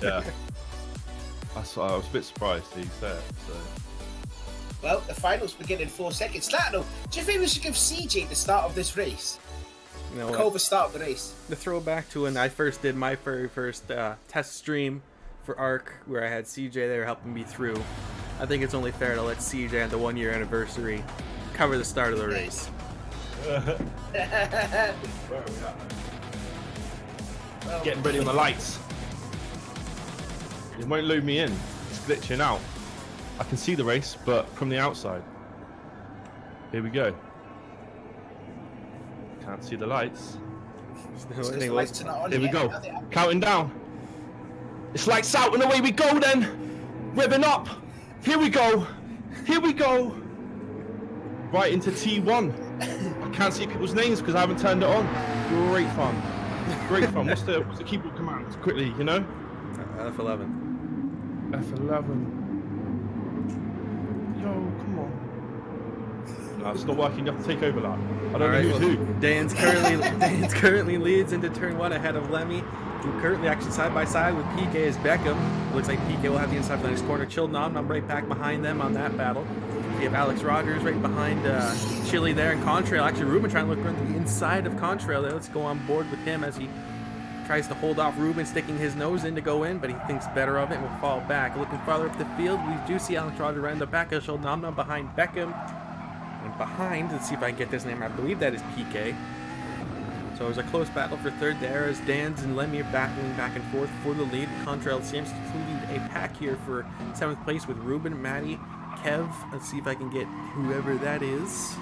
Yeah. I was a bit surprised that you said it. So. Well, the finals begin in 4 seconds. Latno, do you think we should give CJ the start of this race? You know Call the start of the race. The throwback to when I first did my very first test stream for ARC, where I had CJ there helping me through. I think it's only fair to let CJ at the 1-year anniversary cover the start of the race. Getting ready on the lights. It won't load me in. It's glitching out. I can see the race, but from the outside. Here we go. Can't see the lights. Here we go. Counting down. It's lights out and away we go then. Revving up. Here we go. Here we go. Right into T1. I can't see people's names because I haven't turned it on. Great fun. Great fun. What's the keyboard command? Quickly, you know? F11. F11. Yo, come on. No, it's not working. You have to take over that. I don't know who's who. Dan's currently leads into turn 1 ahead of Lemmy, who currently actually side by side with PK as Beckham. Looks like PK will have the inside flank corner. Chilled I'm right back behind them on that battle. We have Alex Rogers right behind Chili there, and Contrail. Actually, Ruben trying to look around the inside of Contrail there. Let's go on board with him as he tries to hold off Ruben, sticking his nose in to go in, but he thinks better of it and will fall back. Looking farther up the field, we do see Alex Rogers around the back of Chilled behind Beckham. And behind, let's see if I can get this name, I believe that is PK. So it was a close battle for third there as Dan's and Lemmy are battling back and forth for the lead. Contrail seems to lead a pack here for 7th place with Ruben, Matty, Kev. Let's see if I can get whoever that is.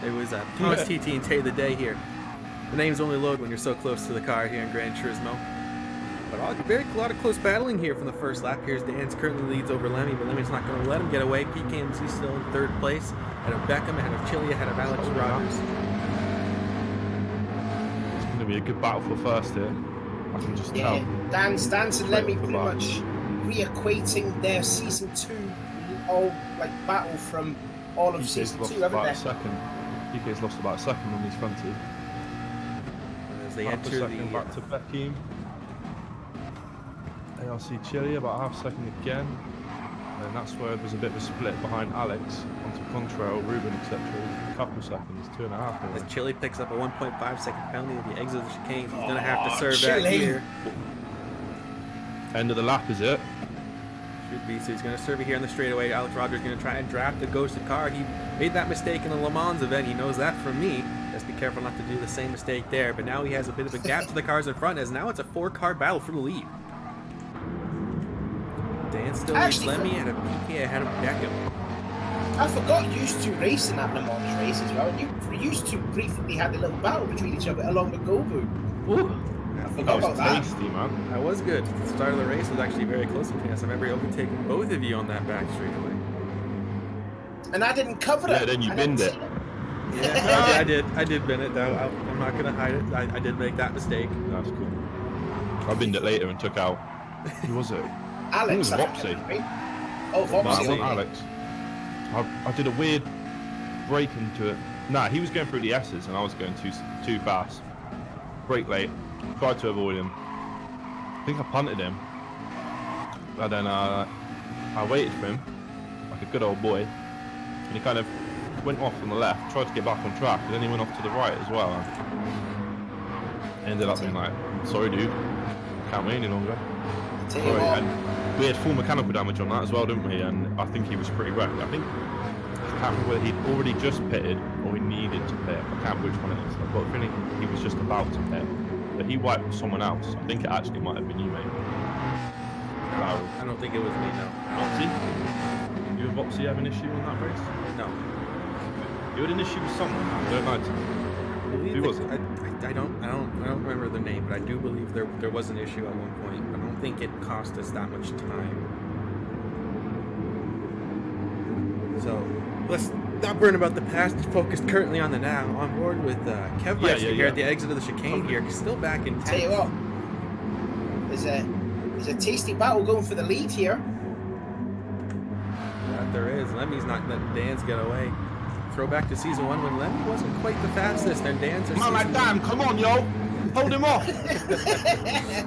It was Thomas TT and Tay the Day here. The names only load when you're so close to the car here in Gran Turismo. But a lot of close battling here from the first lap. Here's Dan's currently leads over Lemmy, but Lemmy's not going to let him get away. PKMC still in 3rd place, ahead of Beckham, ahead of Chili, ahead of Alex Rogers. It's going to be a good battle for first here. I can just tell. Dan's and Lemmy pretty much re-equating their season 2 battle from all of season 2, haven't they? PK's lost about a second on his fronty. As they enter back to Becky. ARC Chili about half second again, and that's where there's a bit of a split behind Alex onto Contrail, Ruben, etc. A couple seconds, 2.5 minutes. As Chili picks up a 1.5-second penalty at the exit of the chicane, he's going to have to serve that here. End of the lap, is it? Should be. So he's going to serve it here on the straightaway. Alex Rogers is going to try and draft the ghosted car. He made that mistake in the Le Mans event. He knows that from me. Just be careful not to do the same mistake there. But now he has a bit of a gap to the cars in front, as now it's a 4-car battle for the lead. Dan still leads Lemmy ahead of PK ahead of Beckham. I forgot you used to race in that Le Mans race as well. You used to briefly had a little battle between each other along with Gobu. Ooh. I forgot about that. Tasty, man. That was good. The start of the race was actually very close between us. I remember overtaking both of you on that back straightaway. And I didn't cover it. Yeah, then you binned it. Yeah, I did. I did bin it though. I'm not gonna hide it. I did make that mistake. That's cool. I binned it later and took out. Who was it? Alex. I think it was Vopsy. Right? Oh, Vopsy. Alex. I did a weird break into it. Nah, he was going through the S's and I was going too fast. brake late, tried to avoid him. I think I punted him. And then I waited for him, like a good old boy. And he kind of went off on the left, tried to get back on track, and then he went off to the right as well. Ended up being like, sorry dude, can't wait any longer. Sorry. And we had full mechanical damage on that as well, didn't we? And I think he was pretty wrecked. I can't remember whether he'd already just pitted or he needed to pit. I can't remember which one it is. I've got a feeling he was just about to pit. But he wiped someone else. I think it actually might have been you, mate. I don't think it was me, no. Boxy? You and Boxy have an issue in that race? No. You had an issue with someone, I don't know. Who was it? I don't remember the name, but I do believe there was an issue at one point. I don't think it cost us that much time. So let's not burn about the past. Focused currently on the now. On board with Kev Meister here at the exit of the chicane. Here, still back in 10th. Tell you what, there's a tasty battle going for the lead here. Yeah, there is. Lemmy's not letting Dan's get away. Throwback to season 1 when Lemmy wasn't quite the fastest, and Dan's. Man like damn, come on, yo, hold him off.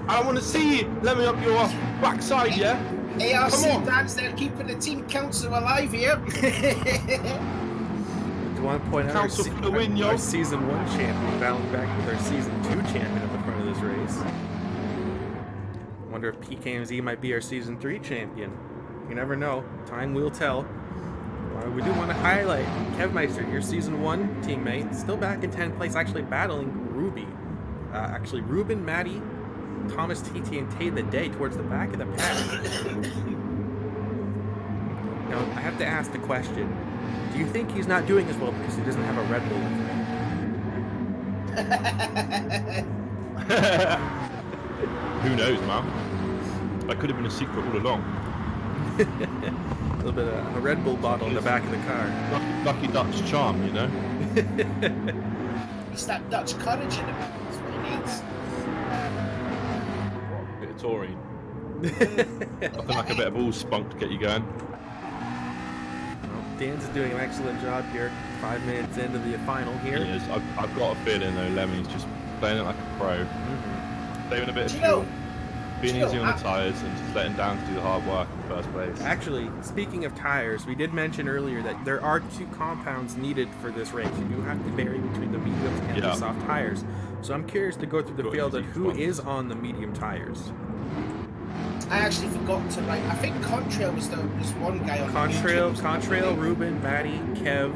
I want to see you. Let me up your backside, yeah. ARC Dan's there keeping the team council alive here. Do want to point out Council for the win, yo. Our season 1 champion battling back with our season 2 champion at the front of this race. Wonder if PKMZ might be our season 3 champion. You never know. Time will tell. We do want to highlight Kev Meister, your season 1 teammate, still back in 10th place, actually battling Ruby. Actually, Ruben, Maddie, Thomas, TT, and Tay the Day towards the back of the pack. Now, I have to ask the question. Do you think he's not doing as well because he doesn't have a Red Bull with him? Who knows, man? That could have been a secret all along. A little bit of a Red Bull bottle in the back of the car. Lucky Dutch charm, you know? It's that Dutch courage in him. That's what he needs. A bit of taurine. Nothing like a bit of all spunk to get you going. Well, Dan's doing an excellent job here. 5 minutes into the final here. He is. I've got a feeling, though, Lemmy's just playing it like a pro. Saving a bit of fuel. Being easy on the tyres and just letting Dan do the hard work in the first place. Actually, speaking of tyres, we did mention earlier that there are 2 compounds needed for this race. You do have to vary between the mediums and the soft tyres. So I'm curious to go through the field of who is on the medium tyres. I actually forgot to write. I think Contrail was one guy on Contrail, Ruben, Maddie, Kev,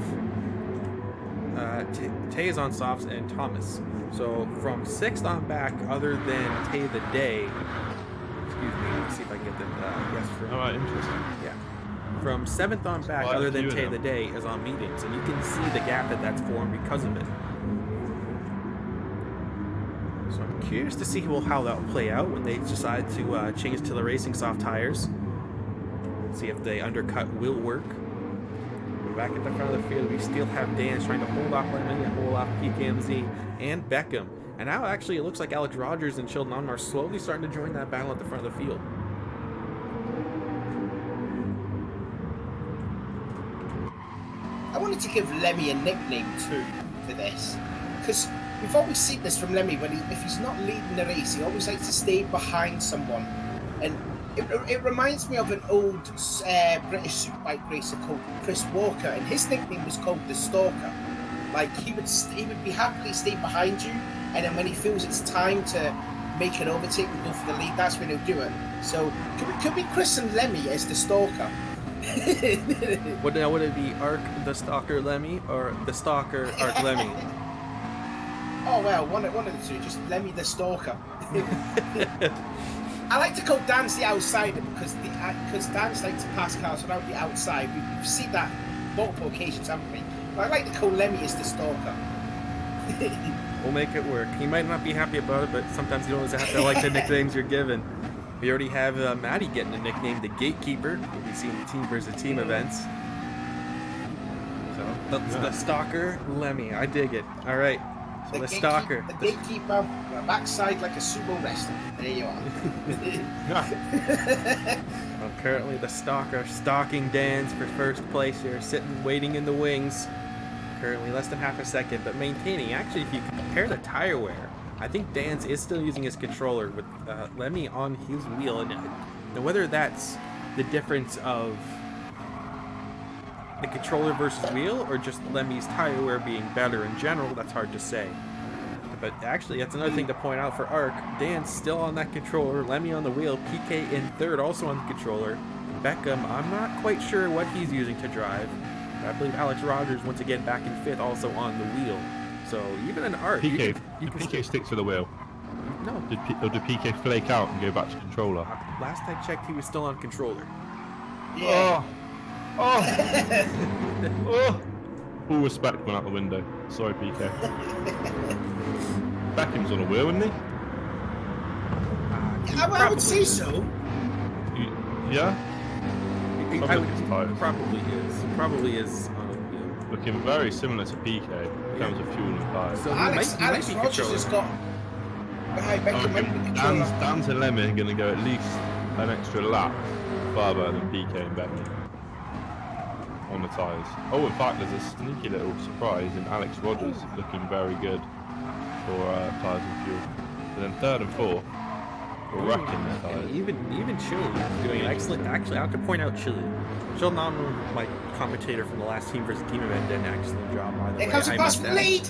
Tay is on softs, and Thomas. So from 6th on back, other than Tay the Day, excuse me, let me see if I can get the yes from. All right, interesting. Yeah. From 7th on back, other than Tay the Day, is on mediums, and you can see the gap that's formed because of it. So I'm curious to see how that will play out when they decide to change to the racing soft tires. See if the undercut will work. Back at the front of the field, we still have Dan trying to hold off Lemon and hold off PKMZ and Beckham. And now actually it looks like Alex Rogers and Sheldon Onmar are slowly starting to join that battle at the front of the field. I wanted to give Lemmy a nickname too for this, because we've always seen this from Lemmy. If he's not leading the race, he always likes to stay behind someone. And it reminds me of an old British superbike racer called Chris Walker, and his nickname was called the Stalker. Like he would be happily stay behind you, and then when he feels it's time to make an overtake and go for the lead, that's when he'll do it. So could we christen Lemmy as the Stalker? Would it be Arc the Stalker Lemmy or the Stalker Arc Lemmy? Oh well, one of the two. Just Lemmy the Stalker. I like to call Dan's the outsider because Dan's like to pass cars around the outside. We've seen that multiple occasions, haven't we? But I like to call Lemmy as the Stalker. We'll make it work. He might not be happy about it, but sometimes you don't always have to like the nicknames you're given. We already have Maddie getting a nickname, the Gatekeeper. We'll be seeing the team versus team events. So the Stalker Lemmy, I dig it. All right. So the Stalker. The Gatekeeper, backside like a sumo wrestler. There you are. Well, currently the Stalker stalking Dan's for first place here, sitting, waiting in the wings. Currently less than half a second, but maintaining. Actually, if you compare the tire wear I think Dan's is still using his controller with Lemmy on his wheel, and now whether that's the difference of the controller versus wheel or just Lemmy's tire wear being better in general, that's hard to say. But actually, that's another thing to point out for ARC. Dan's still on that controller, Lemmy on the wheel, PK in third also on the controller. Beckham, I'm not quite sure what he's using to drive. I believe Alex Rogers once again back in fifth also on the wheel. So even in ARC, PK, you can PK stick to the wheel. No. Or did PK flake out and go back to controller? Last I checked, he was still on controller. Yeah. Oh! All respect went out the window. Sorry, PK. Beckham's on a wheel, isn't he? I would say so. Yeah? Probably is on a wheel. Looking very similar to PK in terms of fuel and tires. So Alex Rogers has got behind Beckham might be controller. Dan's and Lemmy are going to go at least an extra lap farther than PK and Beckham on the tyres. Oh, in fact, there's a sneaky little surprise in Alex Rogers looking very good for tyres and fuel. And then third and fourth, we're wrecking the tyres. Even Chile doing an excellent. Actually, I have to point out Chile. Sheldon, my commentator from the last team versus team event, did an excellent job. By the way, Here comes a pass from lead.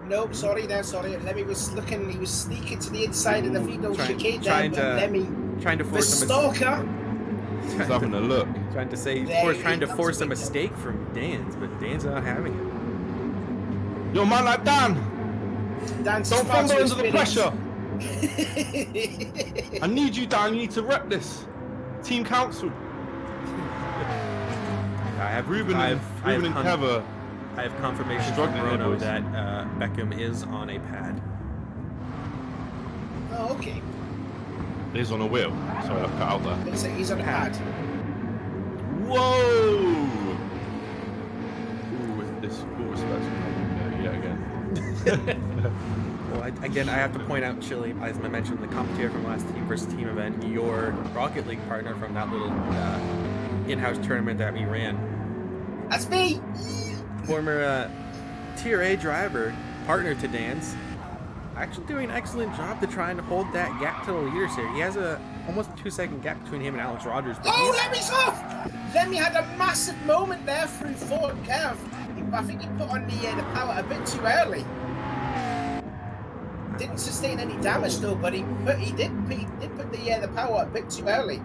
Nope, sorry. Lemmy was looking. He was sneaking to the inside of the Vito chicane there. Lemmy trying to force the stalker. He's having a look. Trying to force a mistake from Dan's, but Dan's not having it. Yo, man like Dan! Dan's Don't fumble under the experience. pressure! I need you, Dan. You need to rep this. Team council. I have Ruben and Kev. I have confirmation from Bruno that Beckham is on a pad. Oh, okay. He's on a wheel. Sorry, I cut out there. He's on a pad. Whoa! Ooh, with this all respect, yet again. Well, again, I have to point out Chile, as I mentioned, the commentator from last team versus team event, your Rocket League partner from that little in-house tournament that we ran. That's me! Former Tier A driver, partner to Dan's, actually doing an excellent job to try and hold that gap to the leaders here. He has a almost 2-second gap between him and Alex Rogers. Oh, Lemmy's off! Lemmy had a massive moment there through fourth Kev. I think he put on the power a bit too early. Didn't sustain any damage though, but he did put the power a bit too early.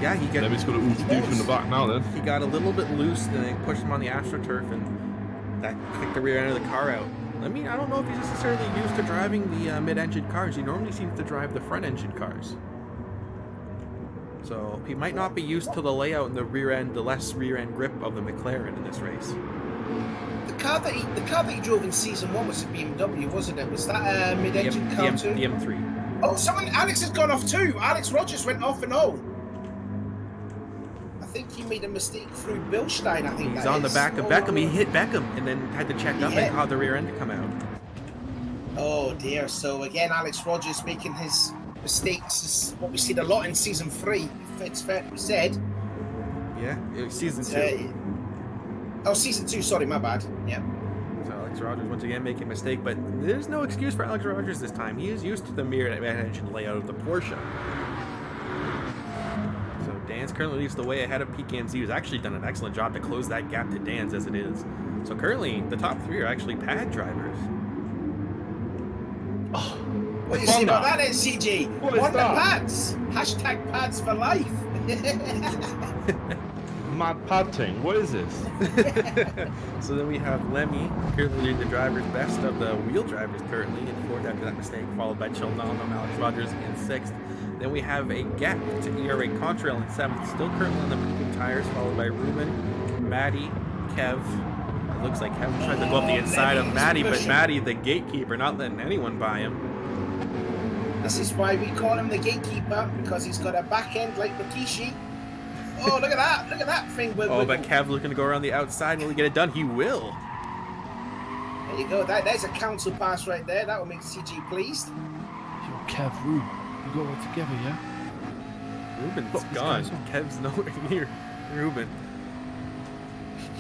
Yeah, he got. Lemmy's got it all to do from the back now then. He got a little bit loose and then pushed him on the AstroTurf, and that kicked the rear end of the car out. I mean, I don't know if he's necessarily used to driving the mid-engine cars. He normally seems to drive the front-engine cars. So he might not be used to the layout and the rear end, the less rear end grip of the McLaren in this race. The car that he drove in season 1 was a BMW, wasn't it? Was that a mid-engine car too? The M3. Oh, Alex has gone off too. Alex Rogers went off and all. I think he made a mistake through Bilstein. I think he's on the back of Beckham. He hit Beckham and then had to check up and caught the rear end to come out. Oh dear. So again, Alex Rogers making his mistakes is what we've seen a lot in season 3. If it's fair to be said. Yeah, it was season 2. Season 2. Sorry, my bad. Yeah. So Alex Rogers once again making a mistake, but there's no excuse for Alex Rogers this time. He is used to the mirror engine layout of the Porsche. So Dan's currently leads the way ahead of PKMZ, who's actually done an excellent job to close that gap to Dan's as it is. So currently, the top 3 are actually pad drivers. Oh, what do you say about that, CG? What is Want that? the pads? Hashtag pads for life. Mad pad thing. What is this? So then we have Lemmy currently leading the drivers, best of the wheel drivers currently in 4th after that mistake, followed by Childon and Alex Rogers in 6th. Then we have a gap to ERA Contrail in 7th, still currently on the medium tires, followed by Ruben, Maddie, Kev. It looks like Kev tried to go up the inside of Maddie, but Maddie, the gatekeeper, not letting anyone by him. This is why we call him the gatekeeper, because he's got a back end like Rikishi. Oh, look at that! Look at that thing. Oh, but Kev looking to go around the outside. Will he get it done? He will. There you go. There's a council pass right there. That will make CG pleased. Yo, Kev, Rube, you got it together, yeah? Ruben's gone. Kev's nowhere near Ruben.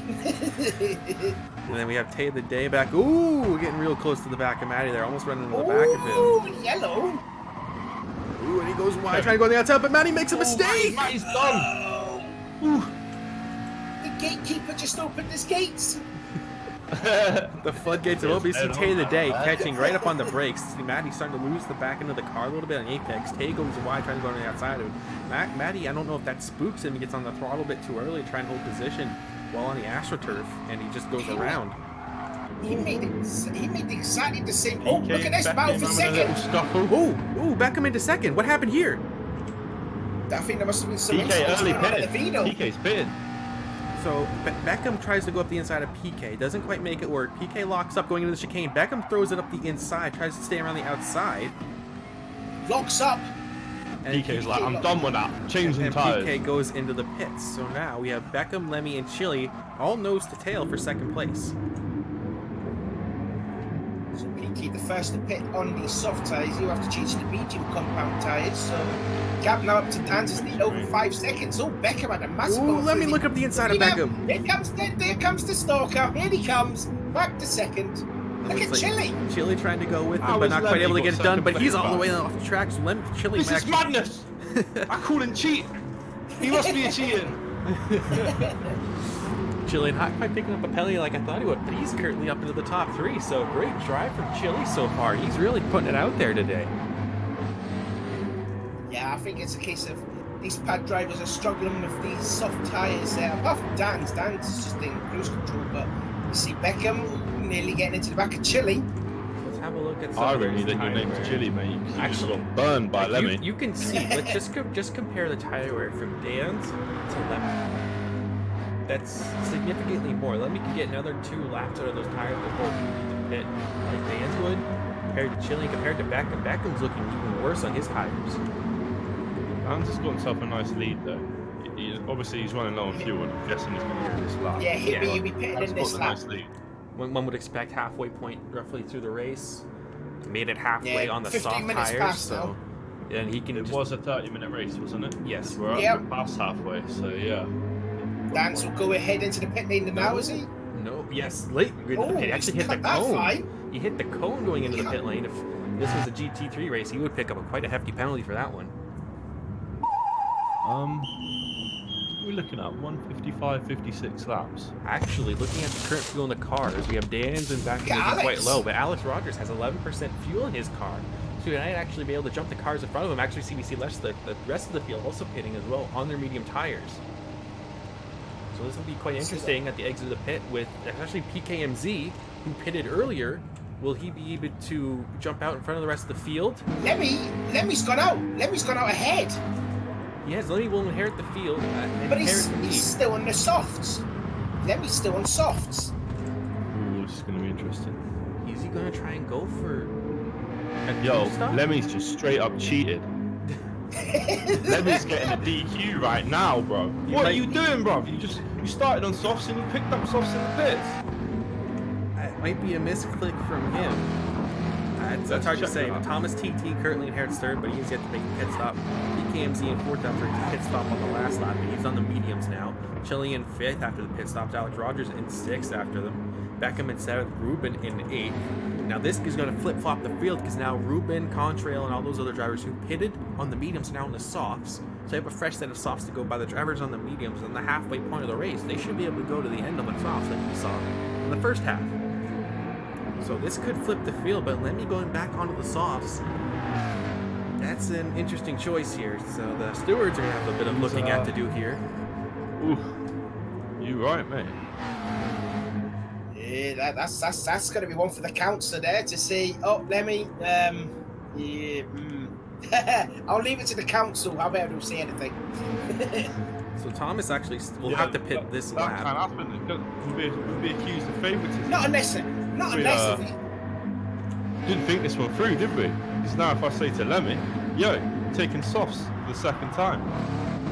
And then we have Tay the Day back. Ooh, we're getting real close to the back of Matty there. Almost running into the back of him. Ooh, yellow. Ooh, and he goes wide, trying to go on the outside, but Matty makes a mistake. Matty's done. Ooh. The gatekeeper just opened his gates. The floodgates are open. You see Tay the Day catching right up on the brakes. See Matty starting to lose the back end of the car a little bit on Apex. Tay goes wide, trying to go on the outside of him. Matty, I don't know if that spooks him. He gets on the throttle a bit too early to try and hold position while on the AstroTurf, and he just goes around. He made exactly the same. Oh, look at this, battle for second. Ooh, Beckham into second. What happened here? I think there must have been some PK early pitted. PK's pitted. So Beckham tries to go up the inside of PK, doesn't quite make it work. PK locks up going into the chicane. Beckham throws it up the inside, tries to stay around the outside. Locks up. And PK's like, I'm done with that. Changing and tires. PK goes into the pits. So now we have Beckham, Lemmy, and Chili all nose to tail for second place. So PK, the first to pit on the soft tyres, you have to change to the medium compound tyres. So Cap now up to Dan's lead over 5 seconds. Oh, Beckham had a massive. Ooh, let me look up the inside of Beckham. There comes the stalker. Here he comes. Back to second. Look at Chili. Chili trying to go with him, but not quite able to get it done. But he's all the way off the track. So Chili. This is madness. I call him cheat. He must be a cheating. Chili not quite picking up a penalty like I thought he would, but he's currently up into the top 3. So great drive from Chili so far. He's really putting it out there today. Yeah, I think it's a case of these pad drivers are struggling with these soft tyres. Apart from Dan's is just in cruise control, but you see Beckham nearly getting into the back of Chili. Let's have a look at some I of really these think your name's tire Chili, mate. wear. Actually, got burned by Lemmy. You can see. Let's just compare the tire wear from Dan's to Lemmy. That's significantly more. Lemmy can get another 2 laps out of those tires before he leaves the pit, like Dan's would. Compared to Chili, compared to Beckham, Beckham's looking even worse on his tires. Dan's just got himself a nice lead though. Obviously, he's running low on fuel, and I'm guessing he's going to get this lap. Yeah, he'll be pitting in this lap. Nice lead. One would expect halfway point roughly through the race. Made it halfway on the 15 soft minutes tires, past so and he can. It was a 30-minute race, wasn't it? Yes. We're up Yep. past halfway, so yeah. Dance will go ahead into the pit lane now, is he? No. Yes. Late. Oh, He actually hit the cut that cone. fine. He hit the cone going into the pit lane. If this was a GT3 race, he would pick up quite a hefty penalty for that one. We're looking at 155, 56 laps. Actually, looking at the current fuel in the cars, we have Dan's and Beckham Alex. quite low, but Alex Rogers has 11% fuel in his car. So he might actually be able to jump the cars in front of him. Actually, we see the rest of the field also pitting as well on their medium tires. So this will be quite interesting at the exit of the pit with especially PKMZ, who pitted earlier. Will he be able to jump out in front of the rest of the field? Lemmy's gone out. Lemmy's gone out ahead. Yes, Lemmy will inherit the field. But he's still on the softs. Lemmy's still on softs. Ooh, this is going to be interesting. Is he going to try and go for a Yo, two stop? Lemmy's just straight up cheated. Lemmy's getting a DQ right now, bro. What are you doing, bro? You started on softs and you picked up softs in the pits. It might be a misclick from him. That's hard to say. Thomas TT currently inherits third, but he's yet to make a pit stop. PKMZ in fourth after a pit stop on the last lap, but he's on the mediums now. Chili in fifth after the pit stops. Alex Rogers in sixth after them. Beckham in seventh. Ruben in eighth. Now this is going to flip-flop the field because now Ruben, Contrail, and all those other drivers who pitted on the mediums are now in the softs. So they have a fresh set of softs to go by the drivers on the mediums. And the halfway point of the race, they should be able to go to the end of the softs like we saw in the first half. So this could flip the field, but Lemmy going back onto the softs, that's an interesting choice here. So the stewards are going to have a bit of looking at to do here. Ooh, you right, mate. Yeah, that's going to be one for the council there to see. Oh, Lemmy, I'll leave it to the council. I'll be able to say anything. So Thomas actually will have to pit this that lap. That can't happen. We'll be accused of favouritism. Not unless Didn't think this one through, did we? Because now if I say to Lemmy, yo, taking softs for the second time,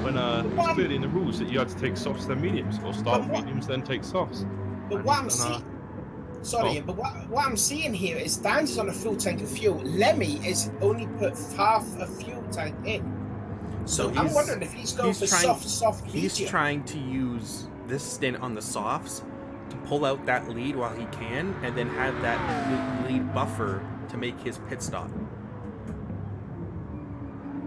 when it was clearly in the rules that you had to take softs then mediums, or start with mediums then take softs. But what I'm seeing, but what I'm seeing here is Dan's is on a full tank of fuel. Lemmy is only put half a fuel tank in. So I'm wondering if he's going for soft He's medium. trying to use this stint on the softs to pull out that lead while he can, and then have that lead buffer to make his pit stop.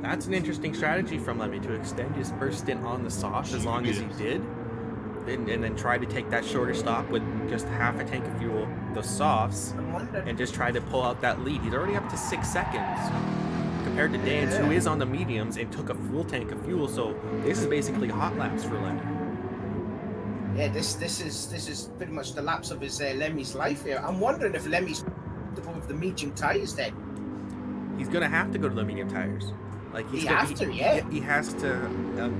That's an interesting strategy from Lemmy, to extend his first stint on the softs as long as he did, and then try to take that shorter stop with just half a tank of fuel, the softs, and just try to pull out that lead. He's already up to 6 seconds compared to Dan's, who is on the mediums and took a full tank of fuel. So this is basically hot laps for Lemmy. Yeah, this is pretty much the laps of his Lemmy's life here. I'm wondering if Lemmy's with the medium tires then. He's gonna have to go to the medium tires. Like he has to.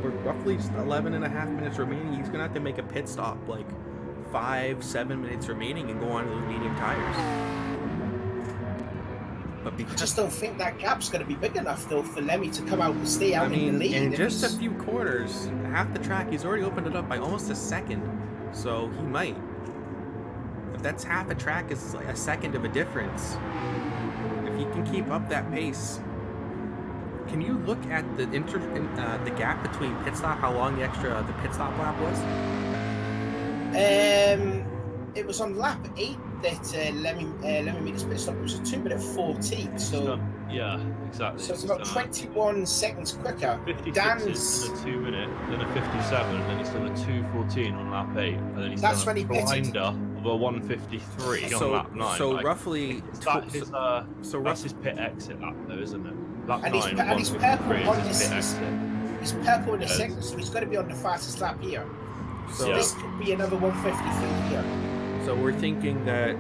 We're roughly 11 and a half minutes remaining. He's gonna have to make a pit stop, like 5-7 minutes remaining, and go on to those medium tires. But I just don't think that gap's going to be big enough, though, for Lemmy to come out and stay out in the lead. In just a few corners, half the track, he's already opened it up by almost a second. So he might. If that's half a track, is like a second of a difference. If he can keep up that pace. Can you look at the gap between pit stop? How long the pit stop lap was? It was on lap 8 that Lemmy made his pit stop. It was a 2:14. So yeah, exactly. So it's about 21 seconds quicker. 56 Dan's in a 2 minute, then a 57, and then he's done a 2:14 on lap 8, and then he's That's done when a he pitted. blinder of a 1:53 on lap 9. So like, roughly, that's his pit exit lap, though, isn't it? Lap and 9 he's purple is on his pit this. exit. He's purple in the second, so he's got to be on the fastest lap here. So this could be another 153 here. So we're thinking that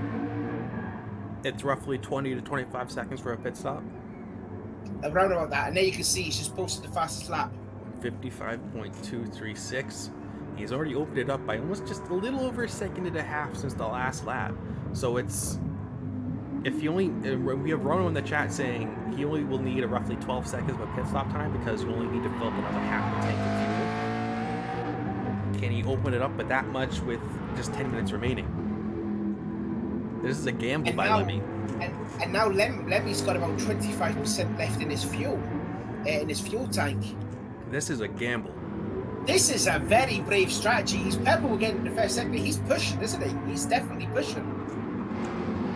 it's roughly 20 to 25 seconds for a pit stop. Around about that, and there you can see he's just posted the fastest lap. 55.236. He's already opened it up by almost just a little over a second and a half since the last lap. So it's, if you only, we have Rono in the chat saying he only will need a roughly 12 seconds of a pit stop time because you only need to fill up another half a tank of fuel. Can he open it up with that much with just 10 minutes remaining? This is a gamble by Lemmy. And now Lemmy's got about 25% left in his fuel tank. This is a gamble. This is a very brave strategy. He's purple again in the first sector. He's pushing, isn't he? He's definitely pushing.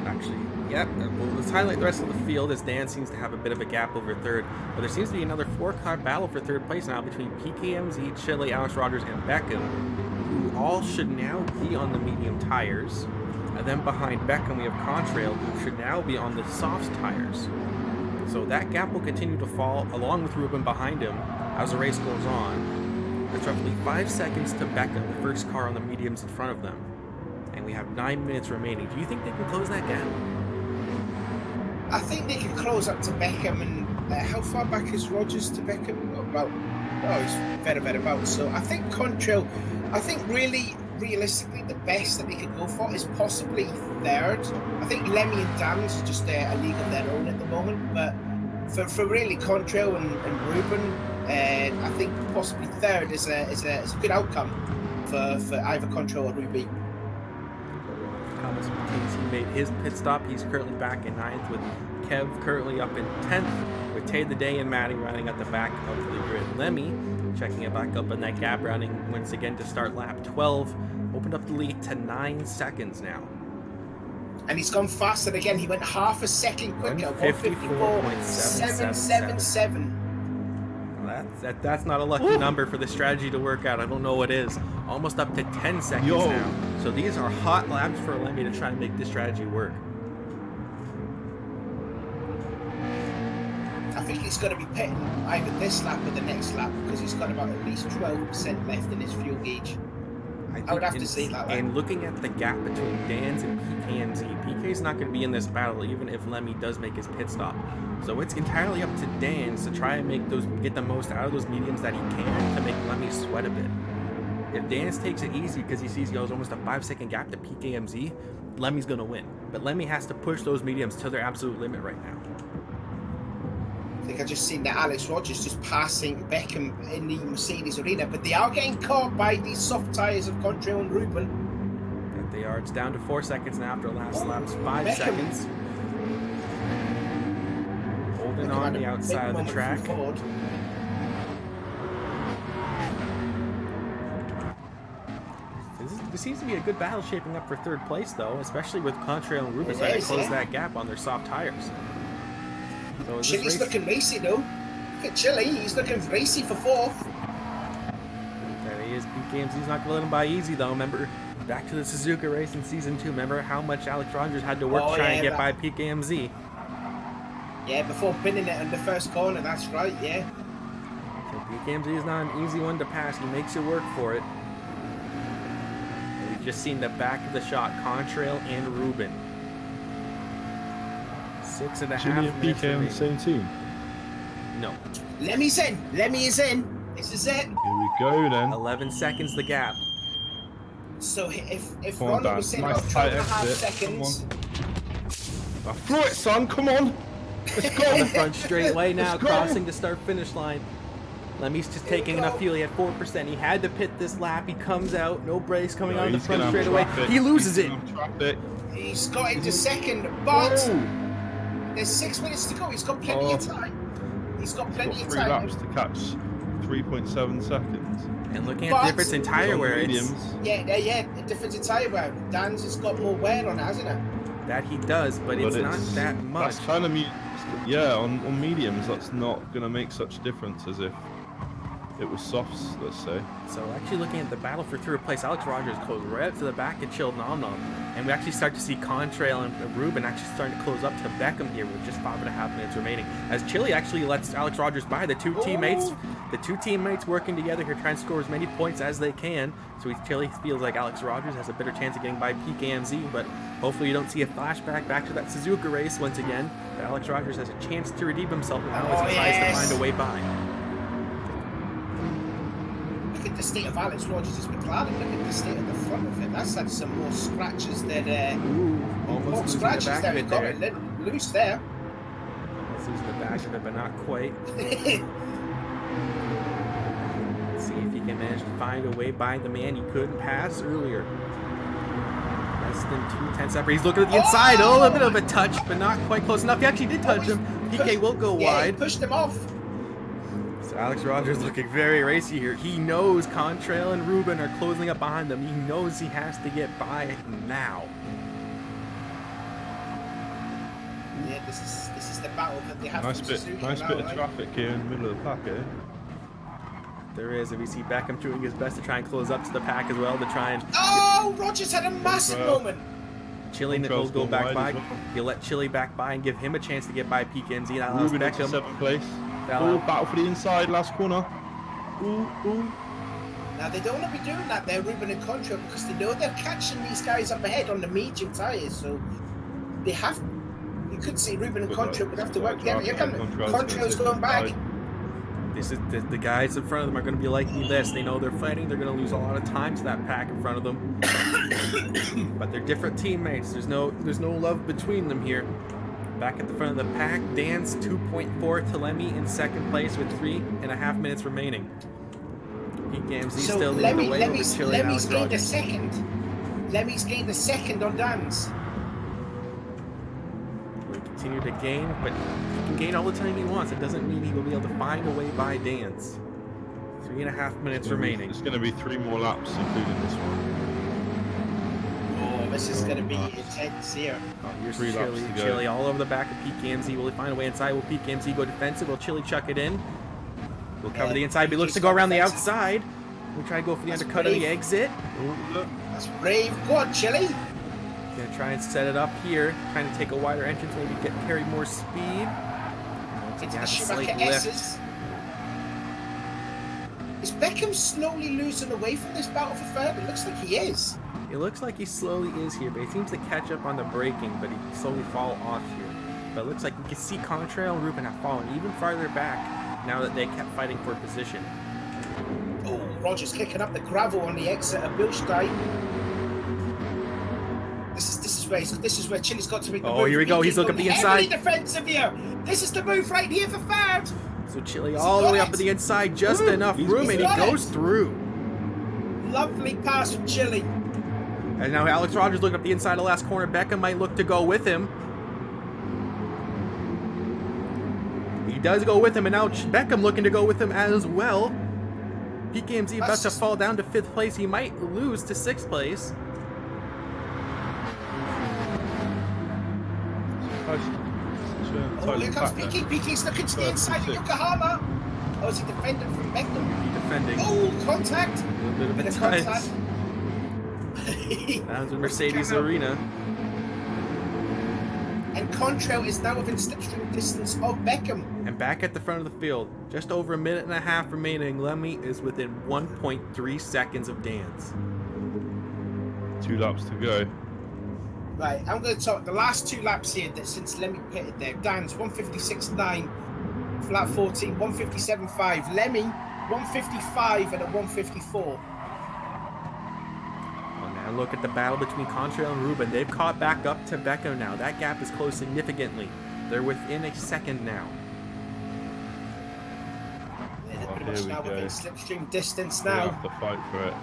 Actually, yep. Well, let's highlight the rest of the field as Dan seems to have a bit of a gap over third. But there seems to be another 4-car battle for third place now between PKMZ, Chile, Alex Rogers, and Beckham, who all should now be on the medium tires. And then behind Beckham, we have Contrail, who should now be on the softs tires. So that gap will continue to fall, along with Ruben behind him, as the race goes on. It's roughly 5 seconds to Beckham, the first car on the mediums in front of them. And we have 9 minutes remaining. Do you think they can close that gap? I think they can close up to Beckham. And how far back is Rogers to Beckham? He's very about. So I think Contrail, realistically, the best that they could go for is possibly third. I think Lemmy and Dan's just a league of their own at the moment, but for really Contrail and Ruben, I think possibly third is a good outcome for either Contrail or Ruby. Thomas McKenzie made his pit stop. He's currently back in 9th, with Kev currently up in 10th, with Tay the Day and Maddie running at the back of the grid. Lemmy checking it back up in that gap, running once again to start lap 12. Opened up the lead to 9 seconds now. And he's gone faster again. He went half a second quicker. 154.777. That's not a lucky number for the strategy to work out. I don't know what is. Almost up to 10 seconds now. So these are hot laps for Lemmy to try and make this strategy work. I think he's going to be pitting either this lap or the next lap because he's got about at least 12% left in his fuel gauge. I would have to say that. And looking at the gap between Dan's and PKMZ, PK's not going to be in this battle even if Lemmy does make his pit stop. So it's entirely up to Dan's to try and get the most out of those mediums that he can to make Lemmy sweat a bit. If Dan's takes it easy because he sees he has almost a 5-second gap to PKMZ, Lemmy's going to win. But Lemmy has to push those mediums to their absolute limit right now. I think I just seen that Alex Rogers just passing Beckham in the Mercedes arena, but they are getting caught by these soft tyres of Contrail and Ruben. That they are. It's down to 4 seconds now after last lap's 5 seconds. Holding on the outside of the track. there seems to be a good battle shaping up for third place, though, especially with Contrail and Ruben trying to close that gap on their soft tires. So Chili's looking racy, though. Look at Chili. He's looking racy for fourth. There he is. PKMZ's not going to let him by easy, though. Remember, back to the Suzuka race in Season 2. Remember how much Alex Rogers had to work to try and get by PKMZ? Yeah, before pinning it in the first corner. That's right, yeah. So PKMZ is not an easy one to pass. He makes you work for it. We've just seen the back of the shot. Contrail and Ruben. 6.5 Jimmy and PK on the same team? No. Lemmy's in. Lemmy is in. This is it. Here we go then. 11 seconds the gap. So if Come on, Ronnie was saying nice about tight 12.5 exit. seconds. Throw it, son. Come on. Let's go. On the front straightaway now, Let's go. crossing the start-finish line. Lemmy's just taking enough fuel. He had 4%. He had to pit this lap. He comes out, no brakes coming out of the he's front gonna have straightaway. traffic. He loses He's it. gonna have traffic. He's got into second, but Oh. there's 6 minutes to go. He's got plenty of time. He's got plenty Got of 3 time. laps to catch 3.7 seconds. And looking at But- the difference in tire wear, it's Mediums. Yeah, a difference in tyre wear. Dan's has got more wear on it, hasn't it? that he does, but it's not that much. That's kind of yeah, on mediums, that's not going to make such a difference as if it was softs, let's say. So actually looking at the battle for third place, Alex Rogers closed right up to the back of Chilled Nom Nom. And we actually start to see Contrail and Ruben actually starting to close up to Beckham here with just 5.5 minutes remaining. As Chili actually lets Alex Rogers by. The two teammates working together here trying to score as many points as they can. So Chili feels like Alex Rogers has a better chance of getting by PKMZ, but hopefully you don't see a flashback back to that Suzuka race once again. But Alex Rogers has a chance to redeem himself now as he tries to find a way by. Look at the state of Alex Rogers' McLaren. Look at the state of the front of it. That's had some more scratches than Almost more losing the scratches back there. of He it got there. it loose there. Almost losing the back of it, but not quite. Let's see if he can manage to find a way by the man he couldn't pass earlier. Less than 2/10 separate. He's looking at the inside. Oh, a bit of a touch, but not quite close enough. He actually did touch him. PK will go Yeah, he wide. pushed him off. So Alex Rogers looking very racy here. He knows Contrail and Ruben are closing up behind them. He knows he has to get by now. Yeah, this is the battle that they have. Nice from bit Suzuka of now, right? traffic here in the middle of the pack, eh? There is, and we see Beckham doing his best to try and close up to the pack as well to try and Oh, Rogers had a massive moment. Chili will Contrail's go gone back wide by. as well. He'll let Chili back by and give him a chance to get by PKMZ. That allows Ruben into Beckham. 7th place. That'll Oh, help. battle for the inside, last corner. Ooh, ooh. Now they don't want to be doing that there, Ruben and Contrail, because they know they're catching these guys up ahead on the medium tyres, so they have. You could see Ruben and But Contrail would have to work traffic, together. Here Contrail's comes Contrail's gonna going back. take This is the guys in front of them are going to be liking this. They know they're fighting. They're going to lose a lot of time to that pack in front of them. But they're different teammates. There's no love between them here. Back at the front of the pack, Dan's 2.4 to Lemmy in second place with 3.5 minutes remaining. PKMZ So still leading the way over Lemmy's Chili and Alex gained a Rogers. second. Lemmy's gained a second on Dan's. Will continue to gain, but he can gain all the time he wants. It doesn't mean he will be able to find a way by Dan's. 3.5 minutes remaining. It's going to be 3 more laps, including this one. Oh, this is going to be intense here. Here's 3 laps to go. Chili all over the back of PKMZ. Will he find a way inside? Will PKMZ go defensive? Will Chili chuck it in? We'll cover the inside, but he looks to go around the outside. We try to go for the That's undercut of the brave. exit. Oh, look. That's brave. Go on, Chili. Gonna try and set it up here. Trying to take a wider entrance, maybe carry more speed. Into the a slight Schumacher lift. S's. Is Beckham slowly losing away from this battle for third? It looks like he is. It looks like he slowly is here, but he seems to catch up on the braking, but he slowly fall off here. But it looks like you can see Contrail and Ruben have fallen even farther back now that they kept fighting for position. Oh, Rogers kicking up the gravel on the exit of Bilstein. This is where Chili's got to make the move. Oh, here we go. He's looking at the inside. Heavily defensive here. This is the move right here for third. So Chili all the way up to the inside, just enough room, and he got goes it. through. Lovely pass from Chili. And now Alex Rogers looking up the inside of the last corner. Beckham might look to go with him. He does go with him, and now Beckham looking to go with him as well. PKMZ about to fall down to 5th place. He might lose to 6th place. Oh, here comes PK. PK's looking to the inside of Yokohama. Oh, is he defending from Beckham? Defending. Oh, contact. A little bit of contact. Down to Mercedes Arena. And Contrail is now within slipstream distance of Beckham. And back at the front of the field, just over a minute and a half remaining, Lemmy is within 1.3 seconds of Dan's. 2 laps to go. Right, I'm going to talk the last 2 laps here that since Lemmy pitted there. Dan's 156.9 for lap 14, 157.5. Lemmy 155 and a 154. Now look at the battle between Contrail and Ruben. They've caught back up to Beckham now. That gap is closed significantly. They're within a second now. Now within slipstream distance We now. have to fight for it.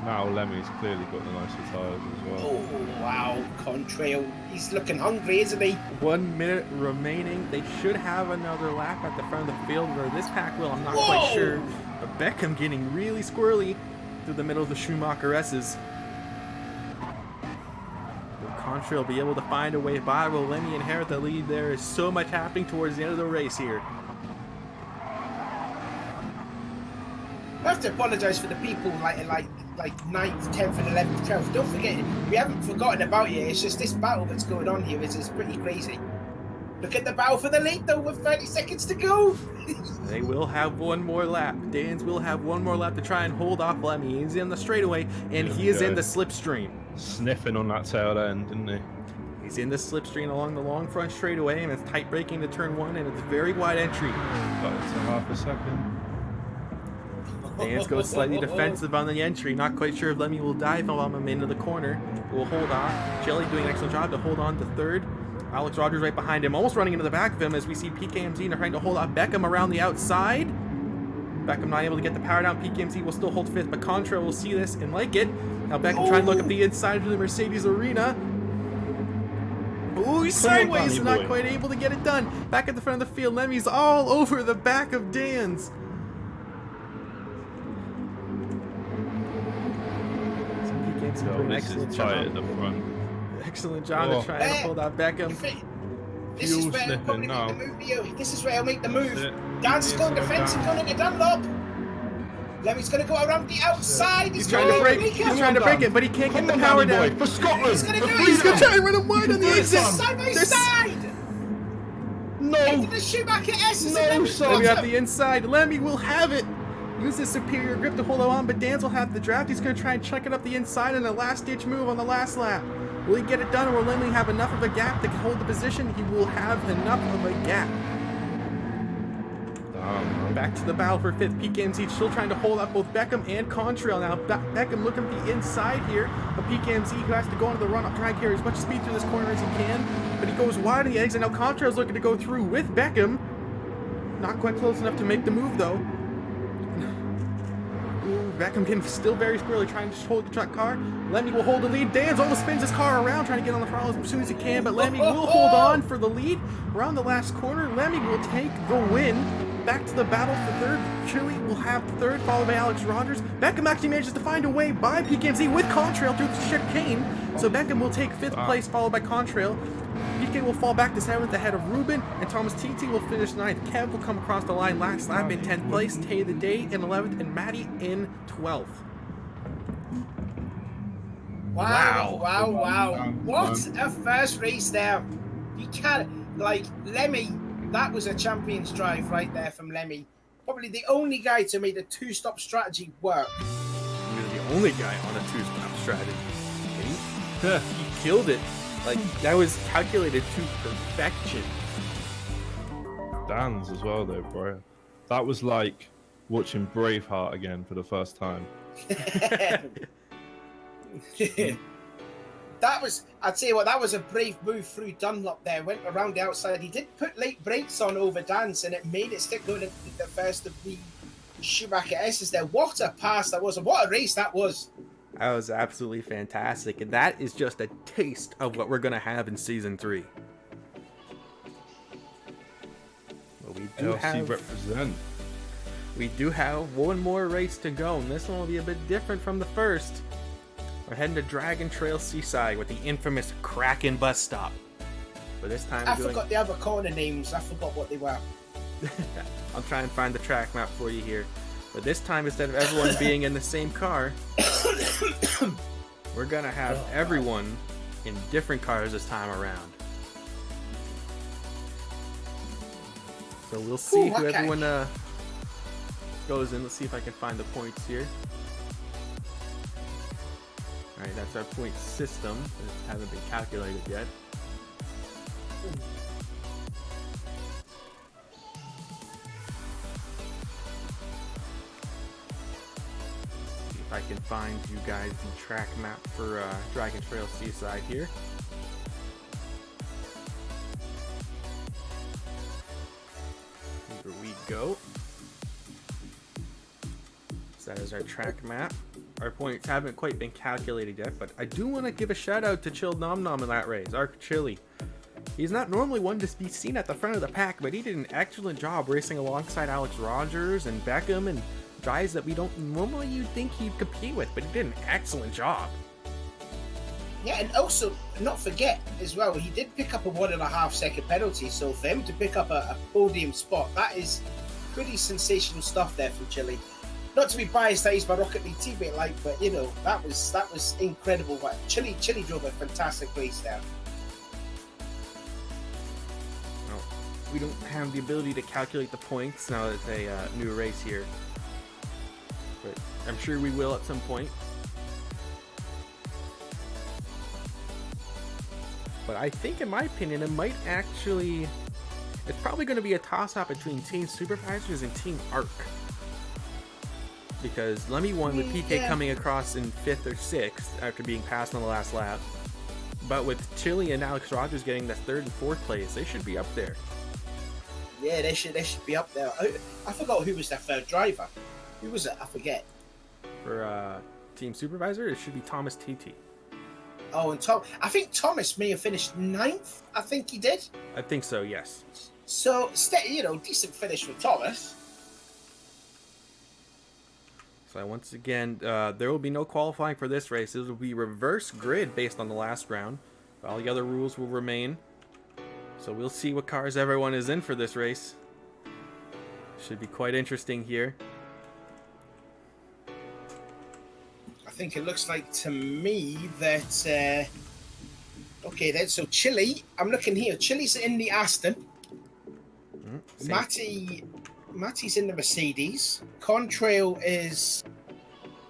Now Lemmy's clearly got the nicer tyres as well. Oh wow, Contrail. He's looking hungry, isn't he? 1 minute remaining. They should have another lap at the front of the field where this pack will. I'm not quite sure. But Beckham getting really squirrely through the middle of the Schumacher S's. Contrail will be able to find a way by. Will Lemmy inherit the lead? There is so much happening towards the end of the race here. I have to apologise for the people like 9th, 10th and 11th, 12th. Don't forget, we haven't forgotten about you. It's just this battle that's going on here is pretty crazy. Look at the battle for the lead though with 30 seconds to go. They will have one more lap. Dan's will have one more lap to try and hold off Lemmy. He's in the straightaway and he is in the slipstream. Sniffing on that tail end, didn't he? He's in the slipstream along the long front straightaway and it's tight braking to turn 1 and it's very wide entry. But it's a half a second. Dan's goes slightly defensive on the entry. Not quite sure if Lemmy will dive on him into the corner. Will hold on. Jelly doing an excellent job to hold on to 3rd. Alex Rogers right behind him, almost running into the back of him as we see PKMZ trying to hold off Beckham around the outside. Beckham not able to get the power down. PKMZ will still hold 5th, but Contrail will see this and like it. Now Beckham trying to look at the inside of the Mercedes Arena. Oh, he's sideways and not quite able to get it done. Back at the front of the field, Lemmy's all over the back of Dan's. Excellent job at the front. Excellent job to try and hold out Beckham. This is where he'll probably make the move, Leo. This is where he'll make the move. Dan's going defensive, going into Dunlop. Lemmy's going to go around the outside. He's trying to break. He's trying to break it, but he can't get the power down. For Scotland. He's going to do it. He's going to try and run him wide on the exit. Side by side. No. Into the Schumacher S. No, so we have the inside. Lemmy will have it. Use his superior grip to hold on, but Dan's will have the draft. He's going to try and chuck it up the inside in a last-ditch move on the last lap. Will he get it done, or will Lemmy have enough of a gap to hold the position? He will have enough of a gap. Back to the battle for 5th. PKMZ still trying to hold up both Beckham and Contrail. Now Beckham looking at the inside here of PKMZ, who has to go into the run-up, try and carry as much speed through this corner as he can, but he goes wide on the exit. Now Contrail's looking to go through with Beckham. Not quite close enough to make the move, though. Beckham getting still very squirrely, trying to hold the truck car. Lemmy will hold the lead. Dan's almost spins his car around, trying to get on the throttle as soon as he can, but Lemmy will hold on for the lead. Around the last corner, Lemmy will take the win. Back to the battle for 3rd. Chile will have 3rd, followed by Alex Rogers. Beckham actually manages to find a way by PKMZ with Contrail through the chicane. So Beckham will take 5th place, followed by Contrail. PK will fall back to 7th ahead of Ruben, and Thomas TT will finish 9th. Kev will come across the line last lap in 10th place, Tay the Day in 11th, and Maddie in 12th. Wow. What a first race there. You can't, like, Lemmy, that was a champion's drive right there from Lemmy. Probably the only guy to make the 2-stop strategy work. He was the only guy on a 2-stop strategy. He killed it. Like, that was calculated to perfection. Dan's as well, though, bro. That was like watching Braveheart again for the first time. That was, I'd say, that was a brave move through Dunlop there. Went around the outside. He did put late brakes on over Dan's, and it made it stick going into the first of the Schumacher S's there. What a pass that was, and what a race that was. That was absolutely fantastic, and that is just a taste of what we're going to have in Season 3. Well, we do LC have... represent. we do have one more race to go, and this one will be a bit different from the first. We're heading to Dragon Trail Seaside with the infamous Kraken bus stop. But this time I forgot the other corner names. I forgot what they were. I'll try and find the track map for you here. But this time, instead of everyone being in the same car, we're gonna have everyone in different cars this time around. So we'll see who everyone goes in. Let's see if I can find the points here. Alright, that's our point system. It hasn't been calculated yet. See if I can find you guys the track map for Dragon Trail Seaside here. Here we go. So that is our track map. Our points haven't quite been calculated yet, but I do want to give a shout out to Chill Nom Nom in that race, Arc Chili. He's not normally one to be seen at the front of the pack, but he did an excellent job racing alongside Alex Rogers and Beckham and guys that we don't normally you'd think he'd compete with, but he did an excellent job. Yeah, and also, not forget as well, he did pick up a 1.5 second penalty, so for him to pick up a podium spot, that is pretty sensational stuff there from Chile. Not to be biased that he's my Rocket League teammate, but you know, that was incredible. But Chile drove a fantastic race there. Well, we don't have the ability to calculate the points now that it's a new race here, but I'm sure we will at some point. But I think, in my opinion, it might actually... It's probably going to be a toss-up between Team Supervisors and Team Arc. Because Lemmy won with PK coming across in 5th or 6th after being passed on the last lap. But with Chili and Alex Rogers getting the 3rd and 4th place, they should be up there. Yeah, they should be up there. I forgot who was their third driver. Who was it? I forget. For Team Supervisor, it should be Thomas TT. Oh, and I think Thomas may have finished 9th. I think he did. I think so, yes. So, decent finish for Thomas. So once again, there will be no qualifying for this race. It will be reverse grid based on the last round. All the other rules will remain. So we'll see what cars everyone is in for this race. Should be quite interesting here. I think it looks like to me that... okay then, so Chile, I'm looking here. Chile's in the Aston. Matty's in the Mercedes. Contrail is